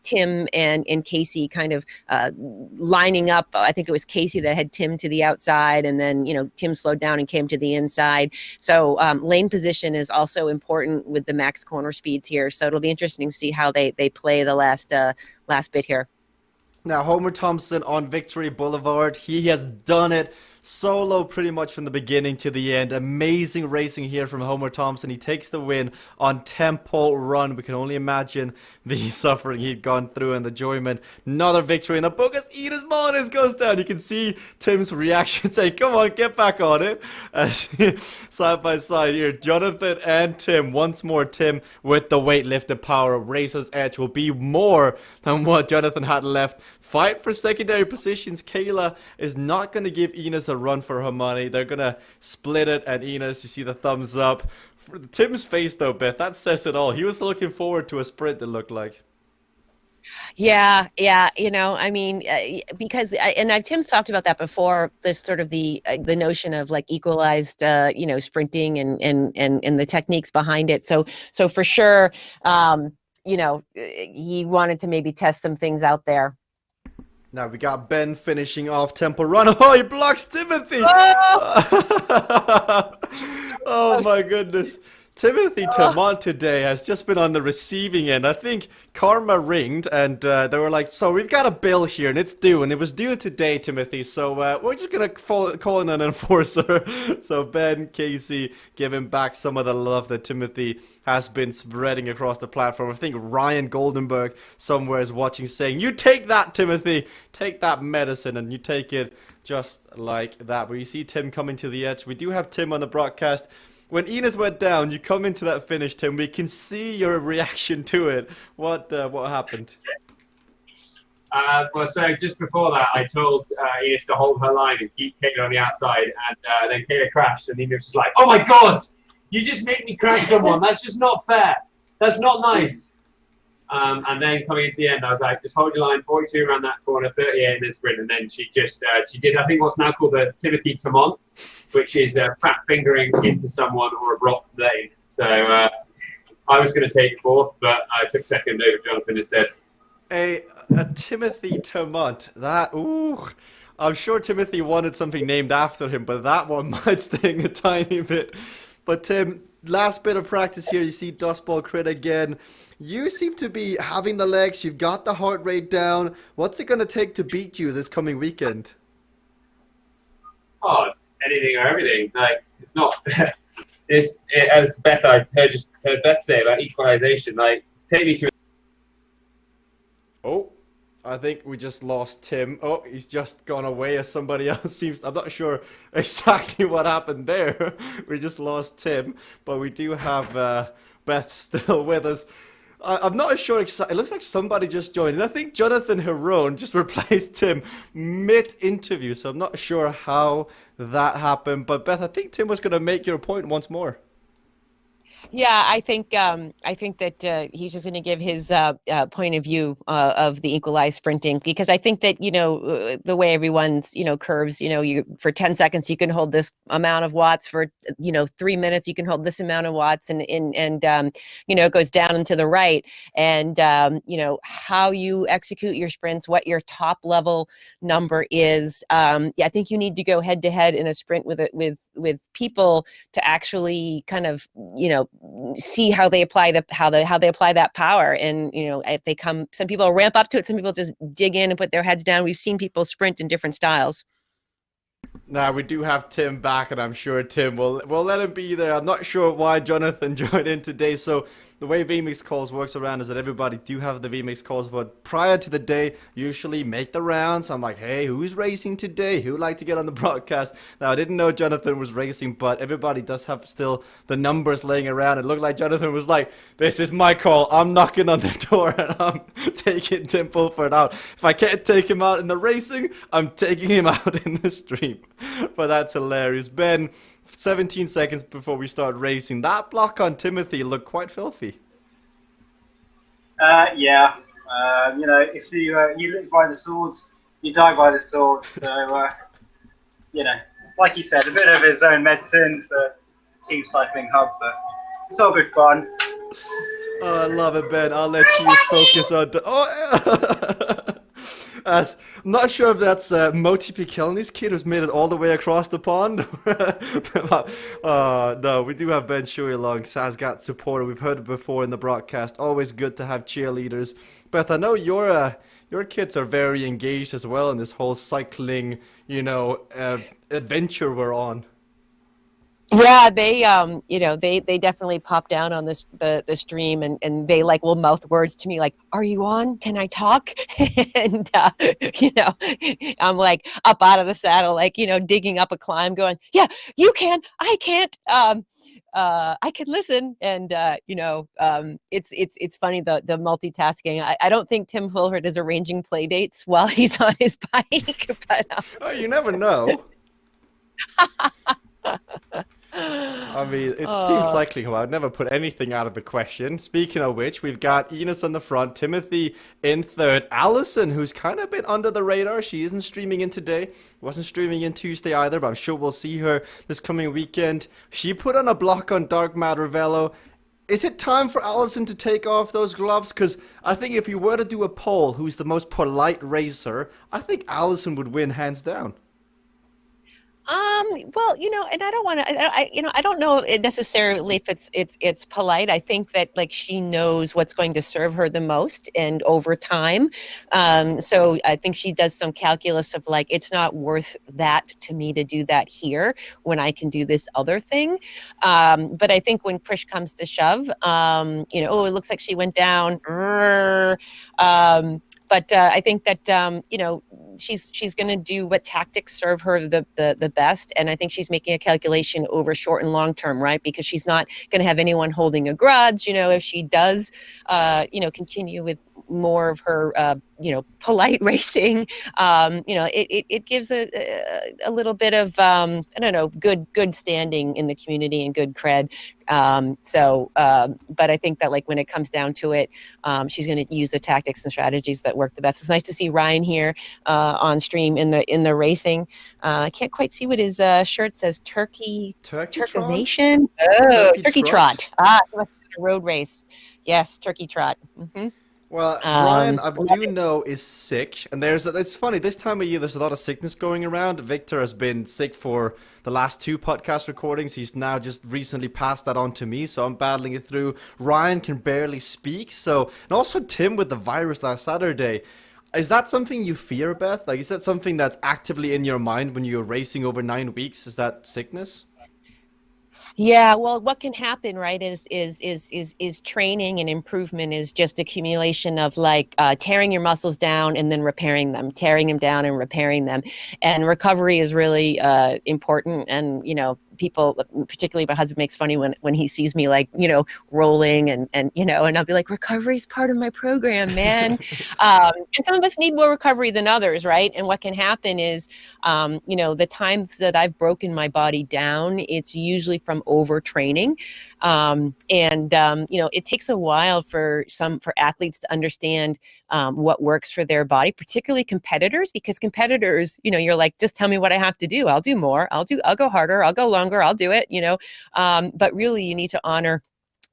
Tim and Casey kind of lining up. I think it was Casey that had Tim to the outside, and then Tim slowed down and came to the inside. So lane position is also important with the max corner speeds here. So it'll be interesting to see how they play the last bit here. Now, Homer Thompson on Victory Boulevard. He has done it solo pretty much from the beginning to the end. Amazing racing here from Homer Thompson. He takes the win on Tempo Run. We can only imagine the suffering he'd gone through and the enjoyment. Another victory in the book as Enos Monis goes down. You can see Tim's reaction saying, come on, get back on it. Side by side here, Jonathan and Tim. Once more, Tim with the weightlifted power. Racer's Edge will be more than what Jonathan had left. Fight for secondary positions. Kayla is not going to give Enos a run for her money. They're going to split it, and Enos, you see the thumbs up. For Tim's face though, Beth, that says it all. He was looking forward to a sprint, it looked like. Yeah. I mean, because Tim's talked about that before. This sort of the notion of like equalized, sprinting and the techniques behind it. So for sure, he wanted to maybe test some things out there. Now we got Ben finishing off Temple Run. Oh, he blocks Timothy! Oh, Oh my goodness. Timothy Tamont today has just been on the receiving end. I think Karma ringed and they were like, so we've got a bill here and it's due. And it was due today, Timothy. So we're just going to call in an enforcer. So Ben, Casey, giving back some of the love that Timothy has been spreading across the platform. I think Ryan Goldenberg somewhere is watching saying, you take that, Timothy. Take that medicine, and you take it just like that. But you see Tim coming to the edge. We do have Tim on the broadcast. When Enos went down, you come into that finish, Tim. We can see your reaction to it. What happened? Well, so just before that, I told Enos to hold her line and keep Kayla on the outside, and then Kayla crashed, and Enos was just like, "Oh my God, you just made me crash someone. That's just not fair. That's not nice." And then coming into the end, I was like, "Just hold your line, 42 around that corner, 38 in the sprint," and then she just she did, I think, what's now called the Timothy Tamont, which is fat fingering into someone or a blocked lane. So I was going to take fourth, but I took second over Jonathan instead. A Timothy Tamont. That, ooh. I'm sure Timothy wanted something named after him, but that one might sting a tiny bit. But Tim, last bit of practice here. You see Dustball Crit again. You seem to be having the legs. You've got the heart rate down. What's it going to take to beat you this coming weekend? Oh, anything or everything. Like, it's not. As Beth, I heard Beth say about equalization. Like, take me to. Oh, I think we just lost Tim. Oh, he's just gone away as somebody else seems. I'm not sure exactly what happened there. We just lost Tim, but we do have Beth still with us. I'm not sure. It looks like somebody just joined, and I think Jonathan Herone just replaced Tim mid-interview. So I'm not sure how that happened. But Beth, I think Tim was going to make your point once more. Yeah, I think that he's just going to give his point of view of the equalized sprinting, because I think that the way everyone's curves, you for 10 seconds you can hold this amount of watts, for 3 minutes you can hold this amount of watts, and it goes down and to the right, and how you execute your sprints, what your top level number is. Yeah, I think you need to go head to head in a sprint with people to actually kind of see how they apply how they apply that power. And if they come, some people ramp up to it, some people just dig in and put their heads down. We've seen people sprint in different styles. Now we do have Tim back, and I'm sure Tim will let him be there. I'm not sure why Jonathan joined in today. So the way VMix calls works around is that everybody do have the VMix calls, but prior to the day, usually make the rounds. I'm like, hey, who's racing today? Who'd like to get on the broadcast? Now I didn't know Jonathan was racing, but everybody does have still the numbers laying around. It looked like Jonathan was like, this is my call. I'm knocking on the door and I'm taking Tim Pulford out. If I can't take him out in the racing, I'm taking him out in the stream. But that's hilarious. Ben, 17 seconds before we start racing, that block on Timothy looked quite filthy. Yeah. If you live by the swords, you die by the sword. So, like you said, a bit of his own medicine for Team Cycling Hub, but it's all good fun. Oh, I love it, Ben. I'll let you focus on... I'm not sure if that's Moti Pikelny's kid who's made it all the way across the pond. No, we do have Ben Shuey along, Sasgat supporter. We've heard it before in the broadcast. Always good to have cheerleaders. Beth, I know your kids are very engaged as well in this whole cycling, adventure we're on. Yeah, they definitely pop down on the stream, and they will mouth words to me like, "Are you on? Can I talk?" And I'm like up out of the saddle, digging up a climb, going, "Yeah, you can. I can't. I can listen." And it's funny, the multitasking. I don't think Tim Fulford is arranging play dates while he's on his bike, but oh, you never know. I mean, it's Team Cycling Hub. I'd never put anything out of the question. Speaking of which, we've got Enos on the front, Timothy in third, Allison, who's kind of been under the radar. She isn't streaming in today. Wasn't streaming in Tuesday either, but I'm sure we'll see her this coming weekend. She put on a block on Dark Matter Velo. Is it time for Allison to take off those gloves? Because I think if you were to do a poll, who's the most polite racer, I think Allison would win hands down. Well, and I don't want to, I don't know necessarily if it's polite. I think that she knows what's going to serve her the most, and over time. So I think she does some calculus of it's not worth that to me to do that here when I can do this other thing. But I think when push comes to shove, it looks like she went down. But I think that she's going to do what tactics serve her the best, and I think she's making a calculation over short and long term, right? Because she's not going to have anyone holding a grudge. If she does, continue with more of her, polite racing, it gives a little bit of good standing in the community and good cred. But I think that when it comes down to it, she's going to use the tactics and strategies that work the best. It's nice to see Ryan here on stream in the racing. I can't quite see what his shirt says. Turkivation. Oh, Turkey Trot. Road race. Yes, Turkey Trot. Mm-hmm. Well, Ryan, I do know, is sick, and it's funny, this time of year there's a lot of sickness going around. Victor has been sick for the last 2 podcast recordings. He's now just recently passed that on to me, so I'm battling it through. Ryan can barely speak, and also Tim with the virus last Saturday. Is that something you fear, Beth? Is that something that's actively in your mind when you're racing over 9 weeks? Is that sickness? Yeah, well, what can happen, right, is training and improvement is just accumulation of tearing your muscles down and then repairing them, tearing them down and repairing them. And recovery is really important. And, people, particularly my husband, makes funny when he sees me like, rolling and I'll be like, recovery is part of my program, man. And some of us need more recovery than others, right? And what can happen is, the times that I've broken my body down, it's usually from overtraining. It takes a while for athletes to understand what works for their body, particularly competitors, because competitors, you're like, just tell me what I have to do. I'll do more. I'll go harder. I'll go longer. I'll do it, but really you need to honor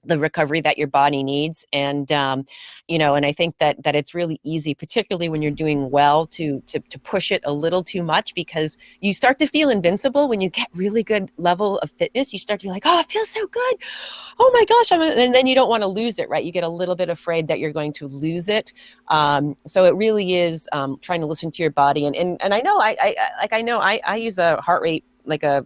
the recovery that your body needs. And I think that it's really easy, particularly when you're doing well, to push it a little too much, because you start to feel invincible when you get really good level of fitness. You start to be like, oh, it feels so good. Oh my gosh. And then you don't want to lose it, right? You get a little bit afraid that you're going to lose it. So it really is trying to listen to your body. And I know, I use a heart rate, like a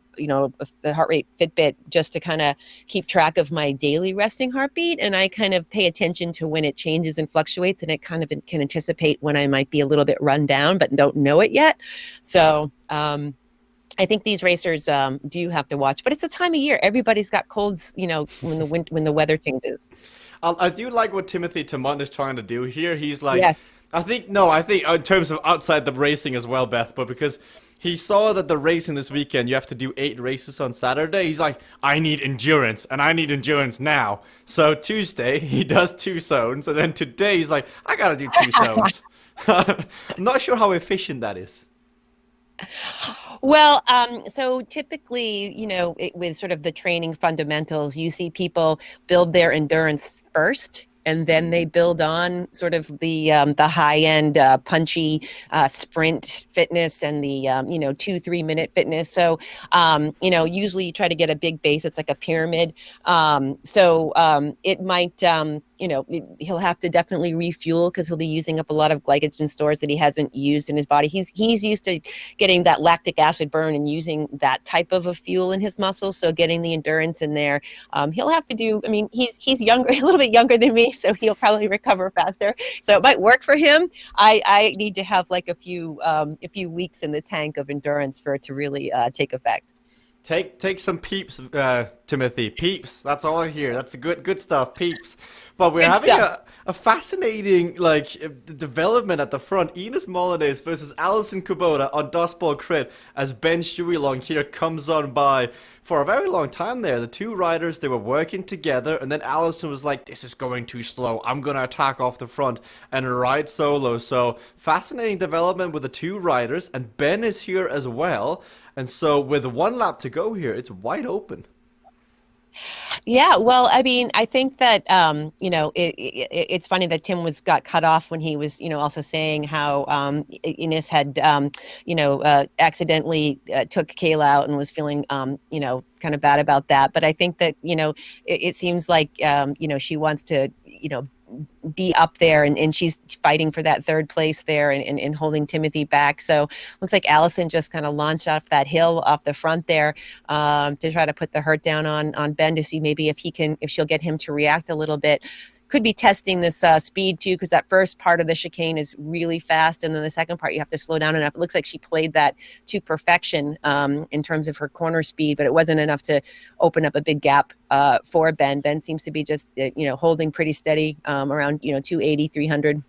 heart rate Fitbit, just to kind of keep track of my daily resting heartbeat. And I kind of pay attention to when it changes and fluctuates, and it kind of can anticipate when I might be a little bit run down, but don't know it yet. So I think these racers do have to watch, but it's a time of year. Everybody's got colds, when the weather changes. I do like what Timothy Tamont is trying to do here. He's like, yes. I think in terms of outside the racing as well, Beth, but because he saw that the racing this weekend, you have to do 8 races on Saturday. He's like, I need endurance, and I need endurance now. So Tuesday, he does 2 zones, and then today he's like, I gotta do 2 zones. I'm not sure how efficient that is. Well, so typically, with sort of the training fundamentals, you see people build their endurance first, and then they build on sort of the high-end punchy sprint fitness and the 2-3 minute fitness. So usually you try to get a big base. It's like a pyramid. It might he'll have to definitely refuel, because he'll be using up a lot of glycogen stores that he hasn't used in his body. He's used to getting that lactic acid burn and using that type of a fuel in his muscles. So getting the endurance in there, he'll have to do. I mean, he's younger, a little bit younger than me, so he'll probably recover faster. So it might work for him. I need to have like a few weeks in the tank of endurance for it to really take effect. Take some peeps, Timothy. Peeps. That's all I hear. That's the good stuff. Peeps. But we're having a fascinating development at the front. Ines Molyneux versus Alison Kubota on Dustball Crit, as Ben Shuilong here comes on by for a very long time there. The 2 riders, they were working together, and then Alison was like, this is going too slow. I'm going to attack off the front and ride solo. So fascinating development with the 2 riders, and Ben is here as well. And so with 1 lap to go here, it's wide open. Yeah, well, I mean, I think that it's funny that Tim got cut off when he was also saying how Ines had accidentally took Kayla out and was feeling kind of bad about that. But I think that it seems like she wants to be up there, and she's fighting for that 3rd place there and holding Timothy back. So looks like Alison just kind of launched off that hill off the front there to try to put the hurt down on Ben, to see maybe if she'll get him to react a little bit. Could be testing this speed too, because that first part of the chicane is really fast, and then the second part you have to slow down enough. It looks like she played that to perfection in terms of her corner speed, but it wasn't enough to open up a big gap for Ben. Ben seems to be just holding pretty steady around 280, 300.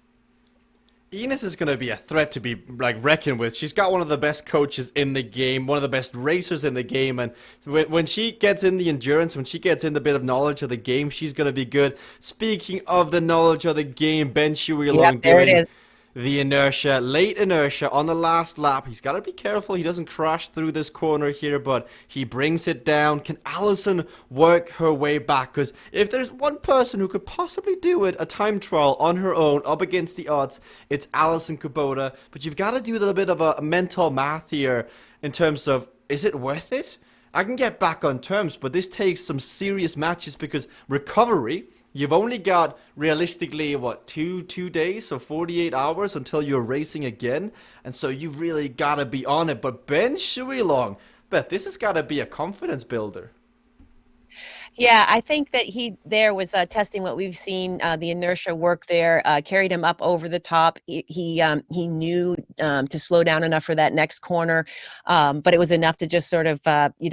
Ines is going to be a threat to be reckoned with. She's got one of the best coaches in the game, one of the best racers in the game, and when she gets in the endurance, when she gets in the bit of knowledge of the game, she's going to be good. Speaking of the knowledge of the game, Ben Shuilong doing the inertia, late inertia on the last lap. He's got to be careful he doesn't crash through this corner here, but he brings it down. Can Alison work her way back? Because if there's one person who could possibly do it, a time trial on her own, up against the odds, it's Alison Kubota. But you've got to do a little bit of a mental math here in terms of, is it worth it? I can get back on terms, but this takes some serious matches, because recovery, you've only got realistically, two days, so 48 hours until you're racing again. And so you really got to be on it. But Ben Shuilong, Beth, this has got to be a confidence builder. Yeah, I think that he there was testing what we've seen. The inertia work there carried him up over the top. He knew to slow down enough for that next corner, but it was enough to just sort of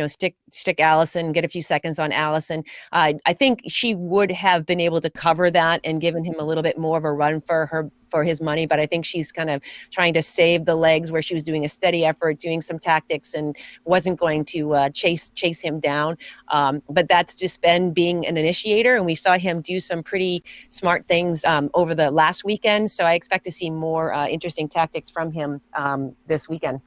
stick Allison, get a few seconds on Allison. I think she would have been able to cover that and given him a little bit more of a run for his money, but I think she's kind of trying to save the legs where she was doing a steady effort, doing some tactics, and wasn't going to chase him down. But that's just Ben being an initiator, and we saw him do some pretty smart things over the last weekend. So I expect to see more interesting tactics from him this weekend.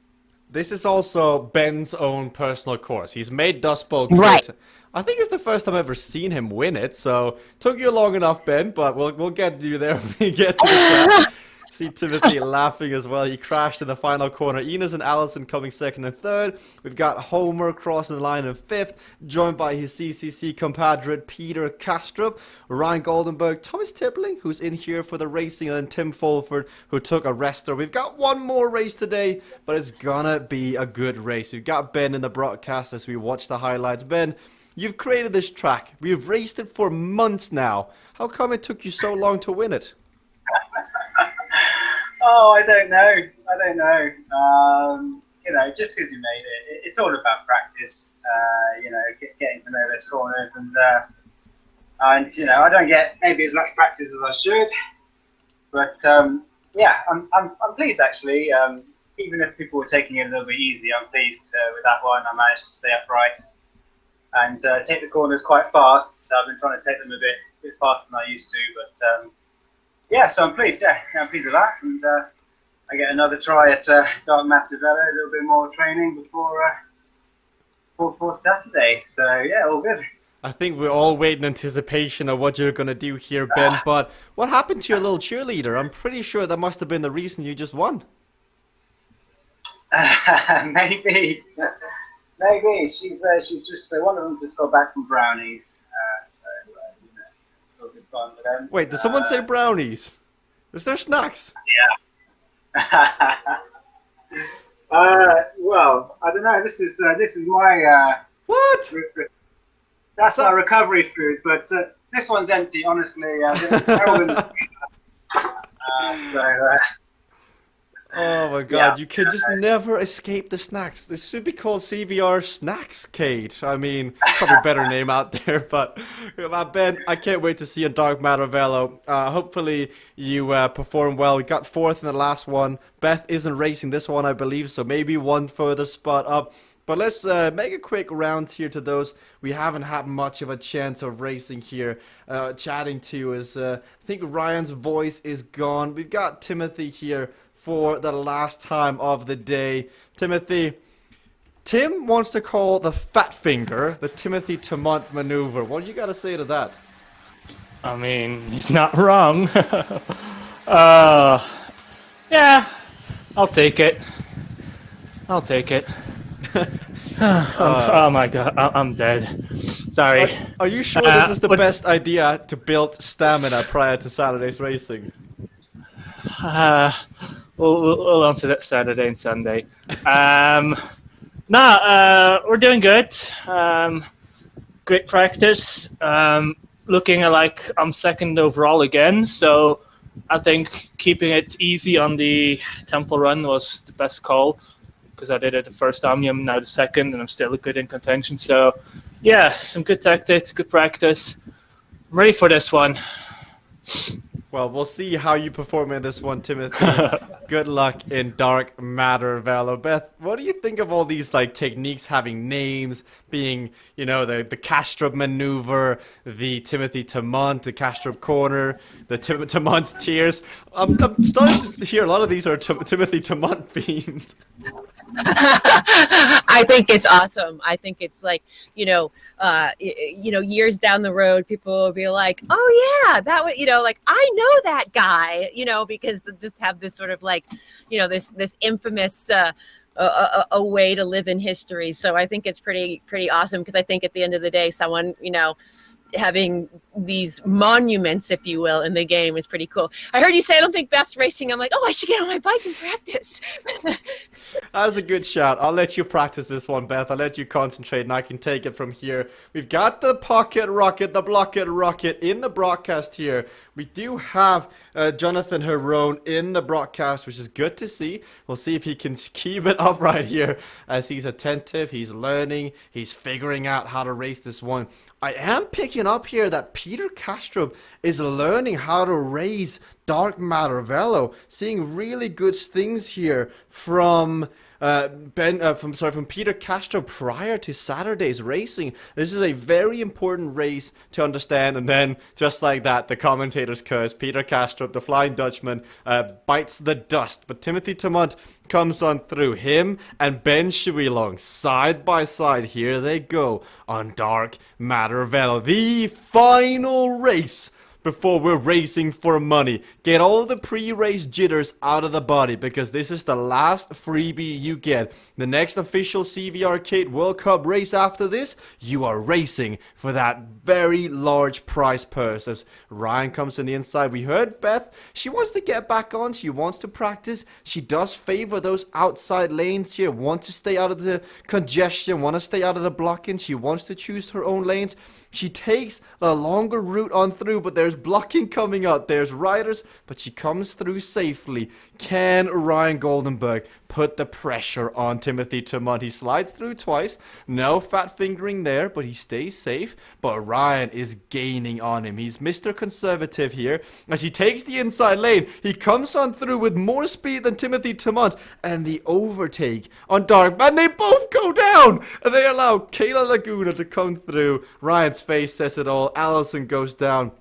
This is also Ben's own personal course. He's made Dust Bowl Right. I think it's the first time I've ever seen him win it, so took you long enough, Ben, but we'll get you there when we get to the track. See Timothy laughing as well. He crashed in the final corner. Enos and Allison coming second and third. We've got Homer crossing the line in fifth, joined by his CCC compadre Peter Kastrup, Ryan Goldenberg, Thomas Tipley, who's in here for the racing, and then Tim Fulford, who took a rester. We've got one more race today, but it's gonna be a good race. We've got Ben in the broadcast as we watch the highlights. Ben, you've created this track. We've raced it for months now. How come it took you so long to win it? Oh, I don't know. Just because you made it, it's all about practice. Getting to know those corners, and I don't get maybe as much practice as I should. But I'm pleased actually. Even if people were taking it a little bit easy, I'm pleased with that one. I managed to stay upright and take the corners quite fast. So I've been trying to take them a bit faster than I used to, but. So I'm pleased. I'm pleased with that, and I get another try at Dark Matter Velo, a little bit more training before Saturday. So all good. I think we're all waiting in anticipation of what you're gonna do here, Ben. But what happened to your little cheerleader? I'm pretty sure that must have been the reason you just won. Maybe. She's just one of them just got back from brownies. Good fun with them. Wait, did someone say brownies? Is there snacks? Yeah. Well, I don't know. This is my what? That's my recovery food, but this one's empty. Honestly, oh my god, you can just never escape the snacks. This should be called CVRcade. I mean, probably a better name out there, but Ben, I can't wait to see you in Dark Matter Velo. Hopefully you perform well. We got fourth in the last one. Beth isn't racing this one, I believe, so maybe one further spot up. But let's make a quick round here to those we haven't had much of a chance of racing here. Chatting to is, I think Ryan's voice is gone. We've got Timothy here for the last time of the day. Timothy, Tim wants to call the fat finger the Timothy Tamont maneuver. What do you got to say to that? I mean, he's not wrong. Yeah, I'll take it. Oh my god, I'm dead. Sorry. Are you sure this was the best idea to build stamina prior to Saturday's racing? We'll answer that Saturday and Sunday. We're doing good. Great practice. Looking like I'm second overall again, so I think keeping it easy on the temple run was the best call, because I did it the first Omnium, now the second, and I'm still good in contention. So, yeah, some good tactics, good practice. I'm ready for this one. Well, we'll see how you perform in this one, Timothy. Good luck in Dark Matter Velo. Beth, what do you think of all these techniques having names, being, the Kastrup maneuver, the Timothy Tamont, the Kastrup corner, the Tamont's tears? I'm starting to hear a lot of these are Timothy Tamont themed. I think it's awesome. I think it's years down the road, people will be like, oh yeah, that was, I know that guy, because they just have this sort of this infamous a way to live in history. So I think it's pretty awesome, because I think at the end of the day, someone, having these monuments, if you will, in the game. It's pretty cool. I heard you say I don't think Beth's racing. I'm like, oh, I should get on my bike and practice. That was a good shout. I'll let you practice this one, Beth. I'll let you concentrate, and I can take it from here. We've got the pocket rocket, the blocket rocket in the broadcast here. We do have Jonathan Herone in the broadcast, which is good to see. We'll see if he can keep it up right here as he's attentive, he's learning, he's figuring out how to race this one. I am picking up here that Peter Castro is learning how to race Dark Matter Velo, seeing really good things here from from Peter Castro prior to Saturday's racing. This is a very important race to understand, and then just like that, the commentator's curse. Peter Castro, the Flying Dutchman, bites the dust, but Timothy Tamont comes on through. Him and Ben Shuilong side by side. Here they go on Dark Matter Velo, the final race before we're racing for money. Get all the pre-race jitters out of the body, because this is the last freebie you get. The next official CVRcade World Cup race after this, you are racing for that very large prize purse. As Ryan comes on the inside, we heard Beth, she wants to get back on, she wants to practice. She does favor those outside lanes here, wants to stay out of the congestion, want to stay out of the blocking. She wants to choose her own lanes. She takes a longer route on through, but there's blocking coming up. There's riders, but she comes through safely. Can Ryan Goldenberg put the pressure on Timothy Tamont? He slides through twice. No fat fingering there, but he stays safe. But Ryan is gaining on him. He's Mr. Conservative here. As he takes the inside lane, he comes on through with more speed than Timothy Tamont. And the overtake on Dark. And they both go down. And they allow Kayla Laguna to come through. Ryan's face says it all. Allison goes down.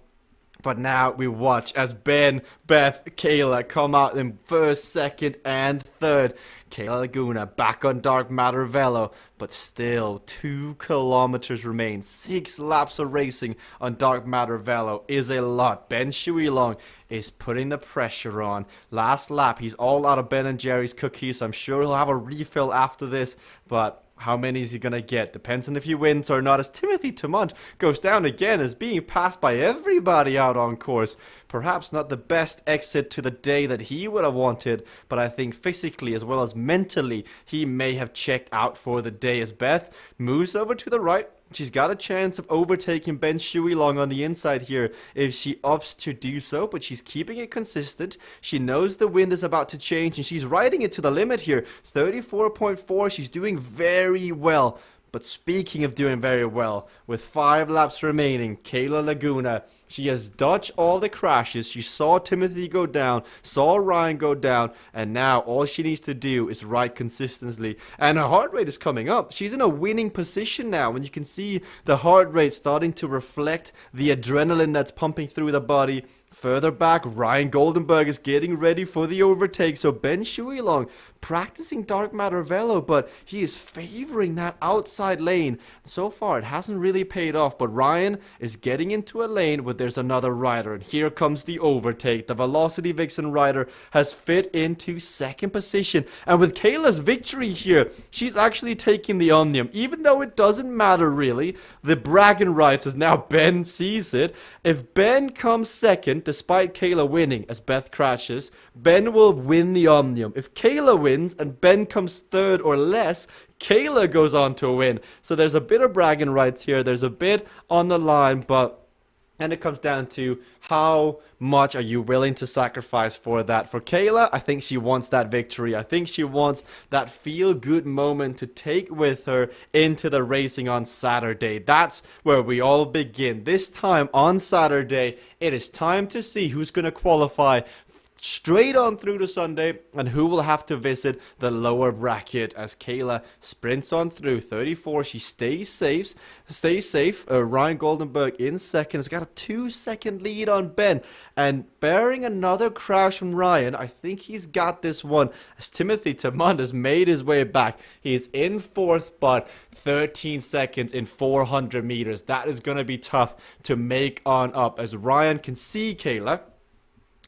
But now we watch as Ben, Beth, Kayla come out in first, second, and third. Kayla Laguna back on Dark Matter Velo, but still 2 kilometers remain. 6 laps of racing on Dark Matter Velo is a lot. Ben Shuilong is putting the pressure on. Last lap, he's all out of Ben and Jerry's cookies. I'm sure he'll have a refill after this, but how many is he going to get? Depends on if he wins or not, as Timothy Tamont goes down again, as being passed by everybody out on course. Perhaps not the best exit to the day that he would have wanted, but I think physically as well as mentally, he may have checked out for the day, as Beth moves over to the right. She's got a chance of overtaking Ben Shuilong on the inside here if she opts to do so, but she's keeping it consistent. She knows the wind is about to change, and she's riding it to the limit here. 34.4, she's doing very well. But speaking of doing very well, with 5 laps remaining, Kayla Laguna, she has dodged all the crashes. She saw Timothy go down, saw Ryan go down, and now all she needs to do is ride consistently. And her heart rate is coming up. She's in a winning position now, and you can see the heart rate starting to reflect the adrenaline that's pumping through the body. Further back, Ryan Goldenberg is getting ready for the overtake. So Ben Shuilong practicing Dark Matter Velo, but he is favoring that outside lane. So far, it hasn't really paid off, but Ryan is getting into a lane where there's another rider. And here comes the overtake. The Velocity Vixen rider has fit into second position. And with Kayla's victory here, she's actually taking the Omnium. Even though it doesn't matter really, the bragging rights as now Ben sees it. If Ben comes second, despite Kayla winning as Beth crashes, Ben will win the Omnium. If Kayla wins and Ben comes third or less, Kayla goes on to win. So there's a bit of bragging rights here. There's a bit on the line, but and it comes down to how much are you willing to sacrifice for that. For Kayla, I think she wants that victory. I think she wants that feel-good moment to take with her into the racing on Saturday. That's where we all begin. This time on Saturday, it is time to see who's going to qualify straight on through to Sunday and who will have to visit the lower bracket as Kayla sprints on through. 34, she stays safe. Ryan Goldenberg in second has got a 2-second lead on Ben, and bearing another crash from Ryan, I think he's got this one as Timothy Tamont has made his way back. He's in fourth, but 13 seconds in 400 meters. That is going to be tough to make on up as Ryan can see Kayla.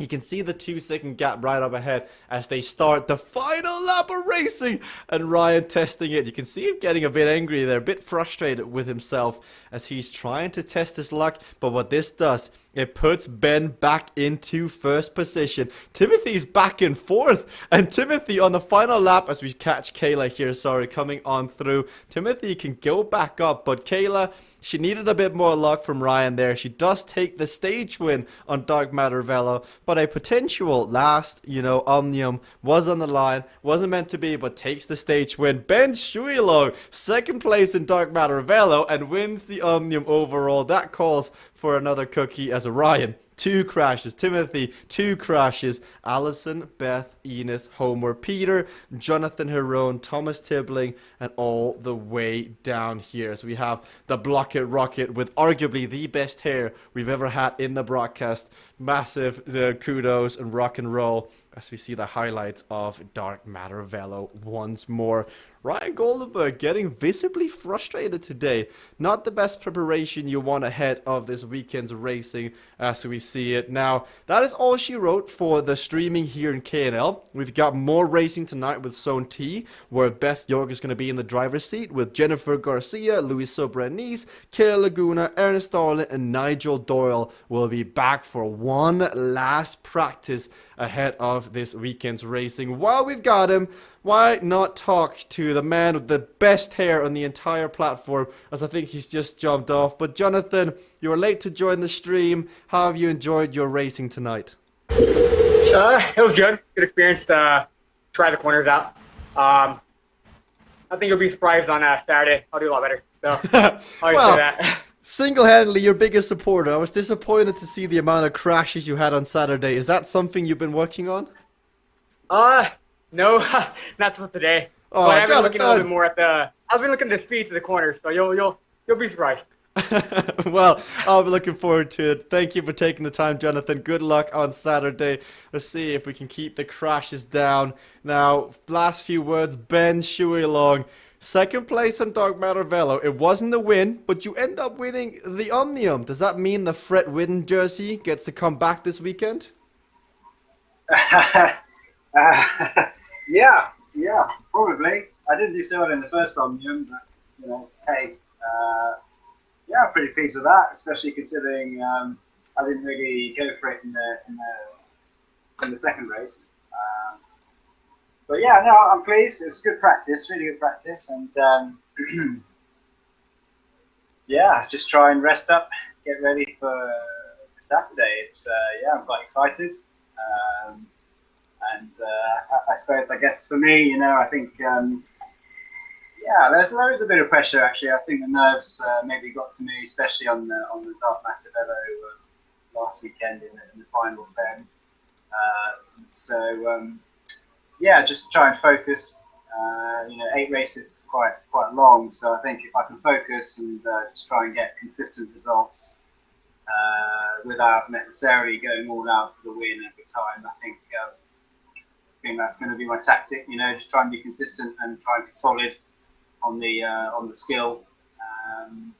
You can see the 2-second gap right up ahead as they start the final lap of racing, and Ryan testing it. You can see him getting a bit angry there, a bit frustrated with himself as he's trying to test his luck. But what this does, it puts Ben back into first position. Timothy's back in fourth, and Timothy on the final lap, as we catch Kayla here, coming on through. Timothy can go back up, but Kayla, she needed a bit more luck from Ryan there. She does take the stage win on Dark Matter Velo, but a potential last, Omnium was on the line. Wasn't meant to be, but takes the stage win. Ben Shuilong, second place in Dark Matter Velo, and wins the Omnium overall. That calls for another cookie as a Ryan. 2 crashes. Timothy, 2 crashes. Allison, Beth, Enos, Homer, Peter, Jonathan Herone, Thomas Tibbling, and all the way down here. So we have the Blocket Rocket with arguably the best hair we've ever had in the broadcast. Massive kudos and rock and roll as we see the highlights of Dark Matter Velo once more. Ryan Goldenberg getting visibly frustrated today. Not the best preparation you want ahead of this weekend's racing as we see it. Now, that is all she wrote for the streaming here in KNL. We've got more racing tonight with Zone T, where Beth York is going to be in the driver's seat with Jennifer Garcia, Luis Sobraniz, Kayla Laguna, Ernest Darlin, and Nigel Doyle will be back for one last practice ahead of this weekend's racing. While we've got him, why not talk to the man with the best hair on the entire platform, as I think he's just jumped off. But Jonathan, you were late to join the stream. How have you enjoyed your racing tonight? It was good. Good experience to try the corners out. I think you'll be surprised on Saturday. I'll do a lot better. So I'll say that. Single-handedly, your biggest supporter. I was disappointed to see the amount of crashes you had on Saturday. Is that something you've been working on? No, not for today. Oh, but I've been looking a little bit more at I've been looking at the speeds of the corners, so you'll be surprised. Well, I'll be looking forward to it. Thank you for taking the time, Jonathan. Good luck on Saturday. Let's see if we can keep the crashes down. Now, last few words, Ben Shuilong. Second place on Dark Matter Velo. It wasn't a win, but you end up winning the Omnium. Does that mean the Fred Whitten jersey gets to come back this weekend? Yeah, probably. I didn't do so well in the first Omnium, but hey, I'm pretty pleased with that, especially considering I didn't really go for it in the second race. But yeah, no, I'm pleased. It was good practice, really good practice, and just try and rest up, get ready for Saturday. It's I'm quite excited. And I guess for me, I think, there is a bit of pressure actually. I think the nerves maybe got to me, especially on the Dark Matter Velo last weekend in the final then. Just try and focus. 8 races is quite long, so I think if I can focus and just try and get consistent results without necessarily going all out for the win every time, I think that's going to be my tactic. Just try and be consistent and try and be solid on the skill, and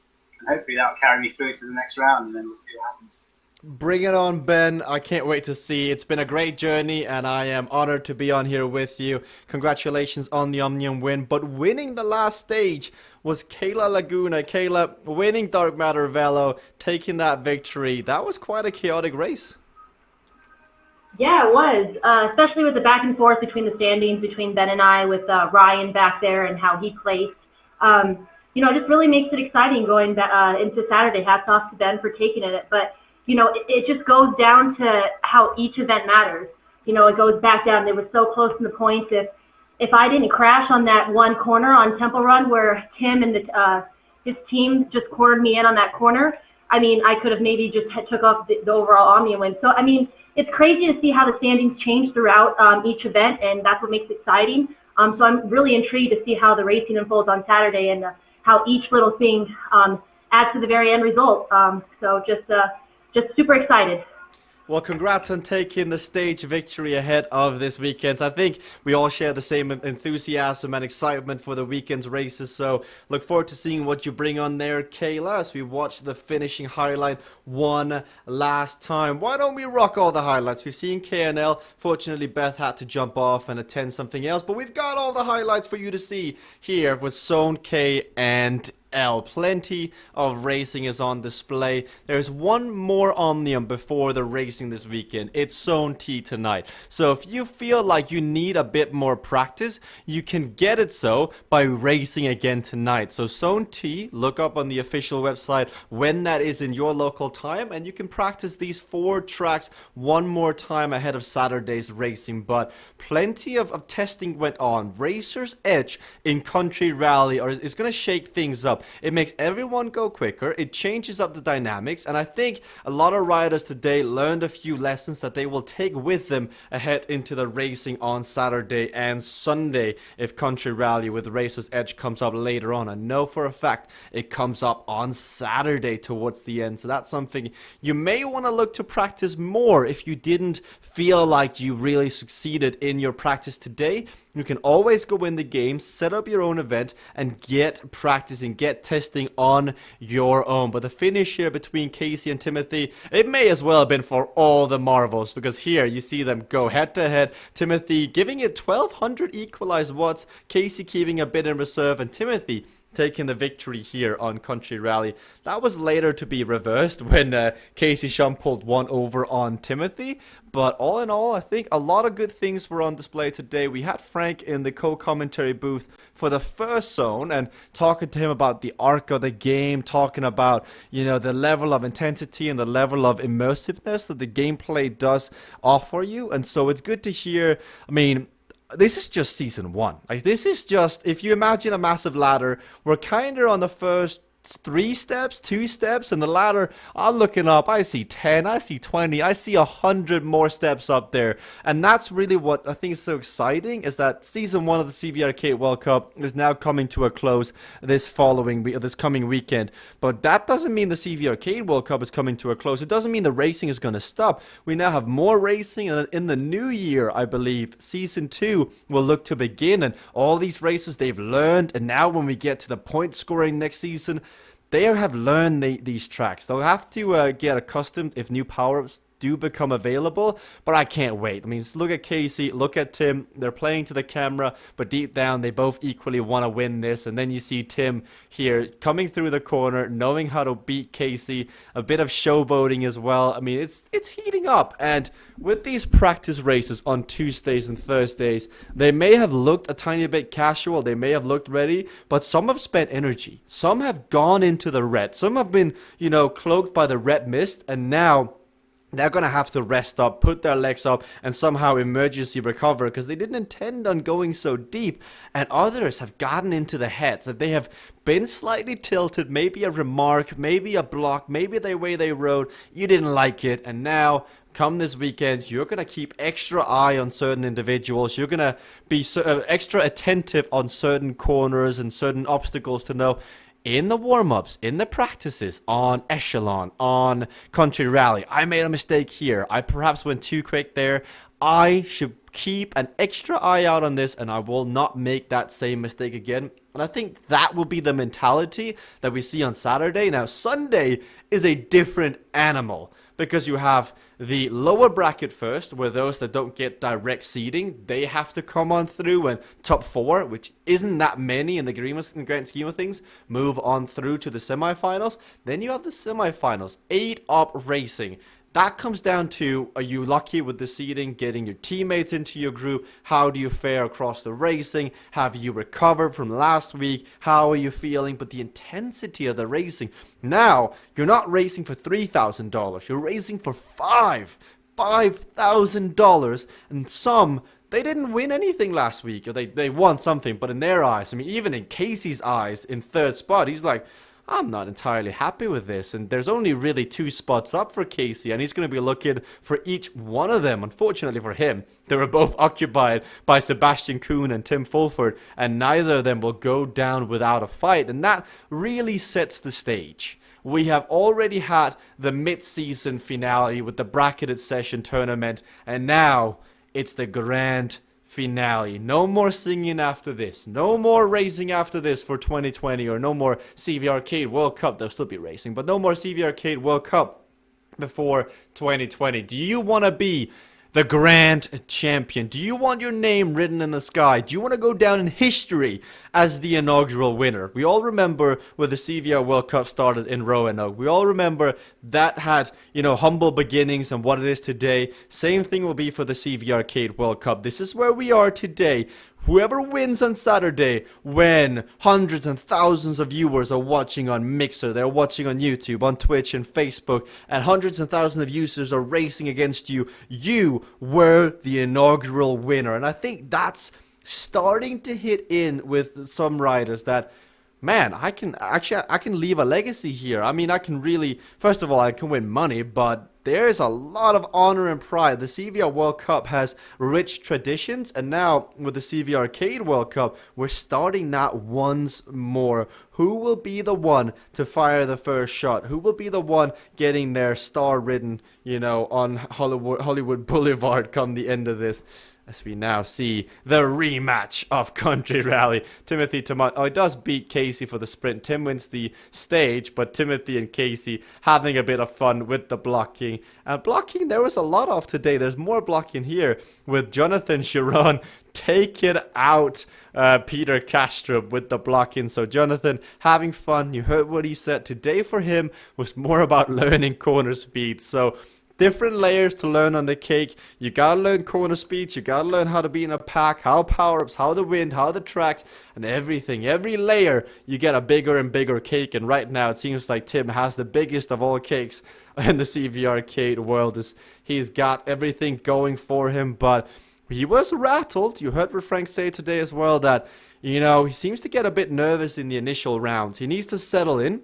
hopefully that'll carry me through to the next round, and then we'll see what happens. Bring it on, Ben. I can't wait to see. It's been a great journey, and I am honored to be on here with you. Congratulations on the Omnium win, but winning the last stage was Kayla Laguna. Kayla, winning Dark Matter Velo, taking that victory. That was quite a chaotic race. Yeah, it was, especially with the back and forth between the standings between Ben and I, with Ryan back there and how he placed. It just really makes it exciting going into Saturday. Hats off to Ben for taking it. But, it just goes down to how each event matters. It goes back down. They were so close in the points. If I didn't crash on that one corner on Temple Run where Tim and his team just cornered me in on that corner, I could have maybe just took off the overall Omnium win. So, it's crazy to see how the standings change throughout each event, and that's what makes it exciting. So I'm really intrigued to see how the racing unfolds on Saturday and how each little thing adds to the very end result. So just super excited. Well, congrats on taking the stage victory ahead of this weekend. I think we all share the same enthusiasm and excitement for the weekend's races, so look forward to seeing what you bring on there, Kayla, as we watch the finishing highlight one last time. Why don't we rock all the highlights? We've seen KNL. Fortunately, Beth had to jump off and attend something else, but we've got all the highlights for you to see here with Zone K and L. Plenty of racing is on display. There's one more Omnium before the racing this weekend. It's Zone T tonight. So if you feel like you need a bit more practice, you can get it so by racing again tonight. So Zone T, look up on the official website when that is in your local time, and you can practice these 4 tracks one more time ahead of Saturday's racing. But plenty of testing went on. Racer's Edge in Country Rally is going to shake things up. It makes everyone go quicker, it changes up the dynamics, and I think a lot of riders today learned a few lessons that they will take with them ahead into the racing on Saturday and Sunday if Country Rally with Racer's Edge comes up later on. I know for a fact it comes up on Saturday towards the end, so that's something you may want to look to practice more if you didn't feel like you really succeeded in your practice today. You can always go in the game, set up your own event, and get practicing, get testing on your own. But the finish here between Casey and Timothy, it may as well have been for all the marvels, because here you see them go head to head. Timothy giving it 1200 equalized watts, Casey keeping a bit in reserve, and Timothy taking the victory here on Country Rally. That was later to be reversed when Casey Shum pulled one over on Timothy. But all in all, I think a lot of good things were on display today. We had Frank in the co-commentary booth for the first zone and talking to him about the arc of the game, talking about, you know, the level of intensity and the level of immersiveness that the gameplay does offer you. And so it's good to hear, I mean, this is just season 1. Like, this is just, if you imagine a massive ladder, we're kind of on the first 3 steps, 2 steps, and the ladder, I'm looking up, I see 10, I see 20, I see 100 more steps up there. And that's really what I think is so exciting, is that season 1 of the CVRcade World Cup is now coming to a close this coming weekend. But that doesn't mean the CVRcade World Cup is coming to a close. It doesn't mean the racing is going to stop. We now have more racing, and in the new year, I believe, season 2 will look to begin, and all these races they've learned, and now when we get to the point scoring next season, they have learned these tracks. They'll have to get accustomed if new power-ups do become available, but I can't wait. I mean, look at Casey, look at Tim. They're playing to the camera, but deep down, they both equally want to win this. And then you see Tim here coming through the corner, knowing how to beat Casey, a bit of showboating as well. I mean, it's heating up. And with these practice races on Tuesdays and Thursdays, they may have looked a tiny bit casual, they may have looked ready, but some have spent energy. Some have gone into the red. Some have been, you know, cloaked by the red mist, and now they're going to have to rest up, put their legs up, and somehow emergency recover, because they didn't intend on going so deep. And others have gotten into the heads, that they have been slightly tilted, maybe a remark, maybe a block, maybe the way they rode, you didn't like it, and now come this weekend, you're going to keep extra eye on certain individuals. You're going to be extra attentive on certain corners and certain obstacles to know, in the warm-ups, in the practices, on Echelon, on Country Rally, I made a mistake here. I perhaps went too quick there. I should keep an extra eye out on this, and I will not make that same mistake again. And I think that will be the mentality that we see on Saturday. Now, Sunday is a different animal, because you have the lower bracket first, where those that don't get direct seeding, they have to come on through, and top 4, which isn't that many in the grand scheme of things, move on through to the semifinals. Then you have the semifinals, 8-up racing. That comes down to, are you lucky with the seeding, getting your teammates into your group? How do you fare across the racing? Have you recovered from last week? How are you feeling? But the intensity of the racing, now you're not racing for $3,000, you're racing for $5,000, and some, they didn't win anything last week, or they won something, but in their eyes, I mean, even in Casey's eyes, in 3rd spot, he's like, I'm not entirely happy with this, and there's only really 2 spots up for Casey, and he's going to be looking for each one of them. Unfortunately for him, they were both occupied by Sebastian Kuhn and Tim Fulford, and neither of them will go down without a fight, and that really sets the stage. we have already had the mid-season finale with the bracketed session tournament, and now it's the grand finale. No more singing after this. No more racing after this for 2020, or no more CVRcade World Cup. There'll still be racing, but no more CVRcade World Cup before 2020. Do you want to be the grand champion? Do you want your name written in the sky? Do you want to go down in history as the inaugural winner? We all remember where the CVR World Cup started in Roanoke. We all remember that had, humble beginnings and what it is today. Same thing will be for the CVRcade World Cup. This is where we are today. Whoever wins on Saturday, when hundreds and thousands of viewers are watching on Mixer, they're watching on YouTube, on Twitch and Facebook, and hundreds and thousands of users are racing against you, you were the inaugural winner. And I think that's starting to hit in with some riders that, man, I can leave a legacy here. I mean, I can really, first of all, I can win money, but there's a lot of honor and pride. The CVR World Cup has rich traditions, and now with the CVRcade World Cup, we're starting that once more. Who will be the one to fire the first shot? Who will be the one getting their star written, on Hollywood Boulevard come the end of this? As we now see the rematch of Country Rally. Timothy it does beat Casey for the sprint. Tim wins the stage, but Timothy and Casey having a bit of fun with the blocking. And blocking, there was a lot of today. There's more blocking here with Jonathan Chiron taking out Peter Kastrup with the blocking. So Jonathan having fun. You heard what he said. Today for him was more about learning corner speed. So different layers to learn on the cake. You gotta learn corner speeds, you gotta learn how to be in a pack, how power-ups, how the wind, how the tracks, and everything. Every layer, you get a bigger and bigger cake, and right now it seems like Tim has the biggest of all cakes in the CVRcade world. He's got everything going for him, but he was rattled. You heard what Frank say today as well, that, he seems to get a bit nervous in the initial rounds. He needs to settle in.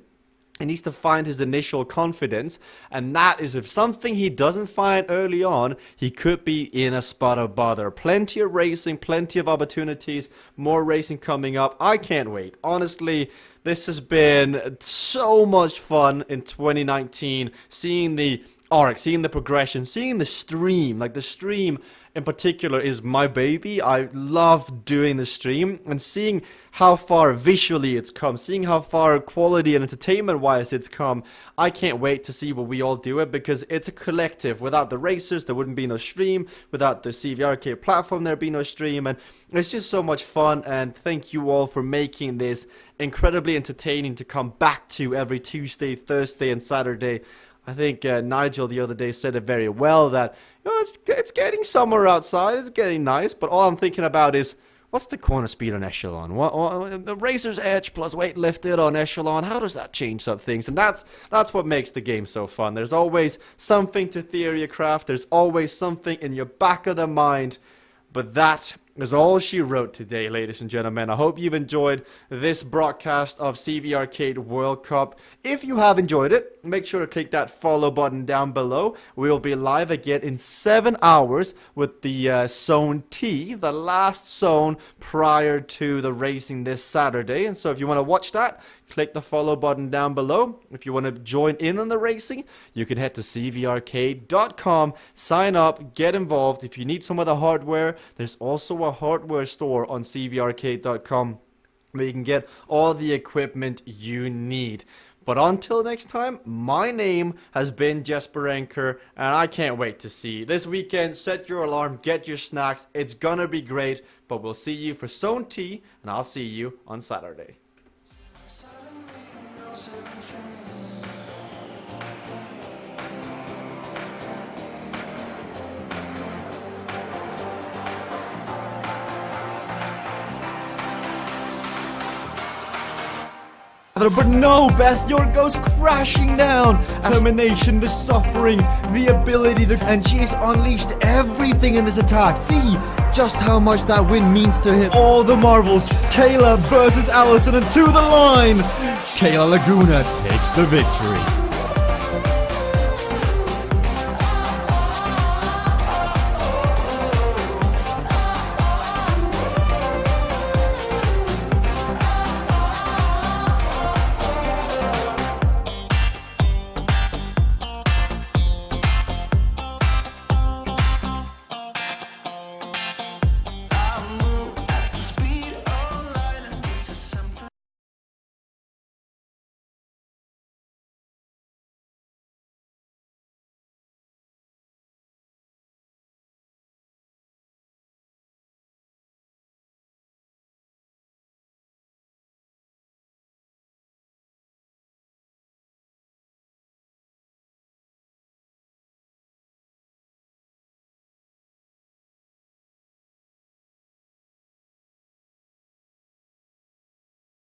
He needs to find his initial confidence, and that is, if something he doesn't find early on, he could be in a spot of bother. Plenty of racing, plenty of opportunities, more racing coming up. I can't wait. Honestly, this has been so much fun in 2019, seeing the arc, seeing the progression, seeing the stream. Like, the stream in particular is my baby. I love doing the stream and seeing how far visually it's come, seeing how far quality and entertainment wise it's come. I can't wait to see what we all do it, because it's a collective. Without the racers, there wouldn't be no stream. Without the CVRcade platform, there'd be no stream. And it's just so much fun, and thank you all for making this incredibly entertaining to come back to every Tuesday, Thursday and Saturday. I think Nigel the other day said it very well, that it's getting summer outside, it's getting nice, but all I'm thinking about is, what's the corner speed on Echelon? What the Razor's Edge plus weight lifted on Echelon, how does that change some things? And that's what makes the game so fun. There's always something to theorycraft, there's always something in your back of the mind, but that is all she wrote today, ladies and gentlemen. I hope you've enjoyed this broadcast of CVRcade World Cup. If you have enjoyed it, make sure to click that follow button down below. We will be live again in 7 hours with the Zone T, the last zone prior to the racing this Saturday. And so if you want to watch that, click the follow button down below. If you want to join in on the racing, you can head to CVRcade.com, sign up, get involved. If you need some of the hardware, there's also a hardware store on CVRcade.com where you can get all the equipment you need. But until next time, my name has been Jesper Anker, and I can't wait to see this weekend. Set your alarm, get your snacks. It's gonna be great, but we'll see you for Zone T, and I'll see you on Saturday. But no, Beth, your goes crashing down. Termination, the suffering, the ability to... And she's unleashed everything in this attack. See just how much that win means to him. All the marvels. Kayla versus Allison, and to the line. Kayla Laguna takes the victory.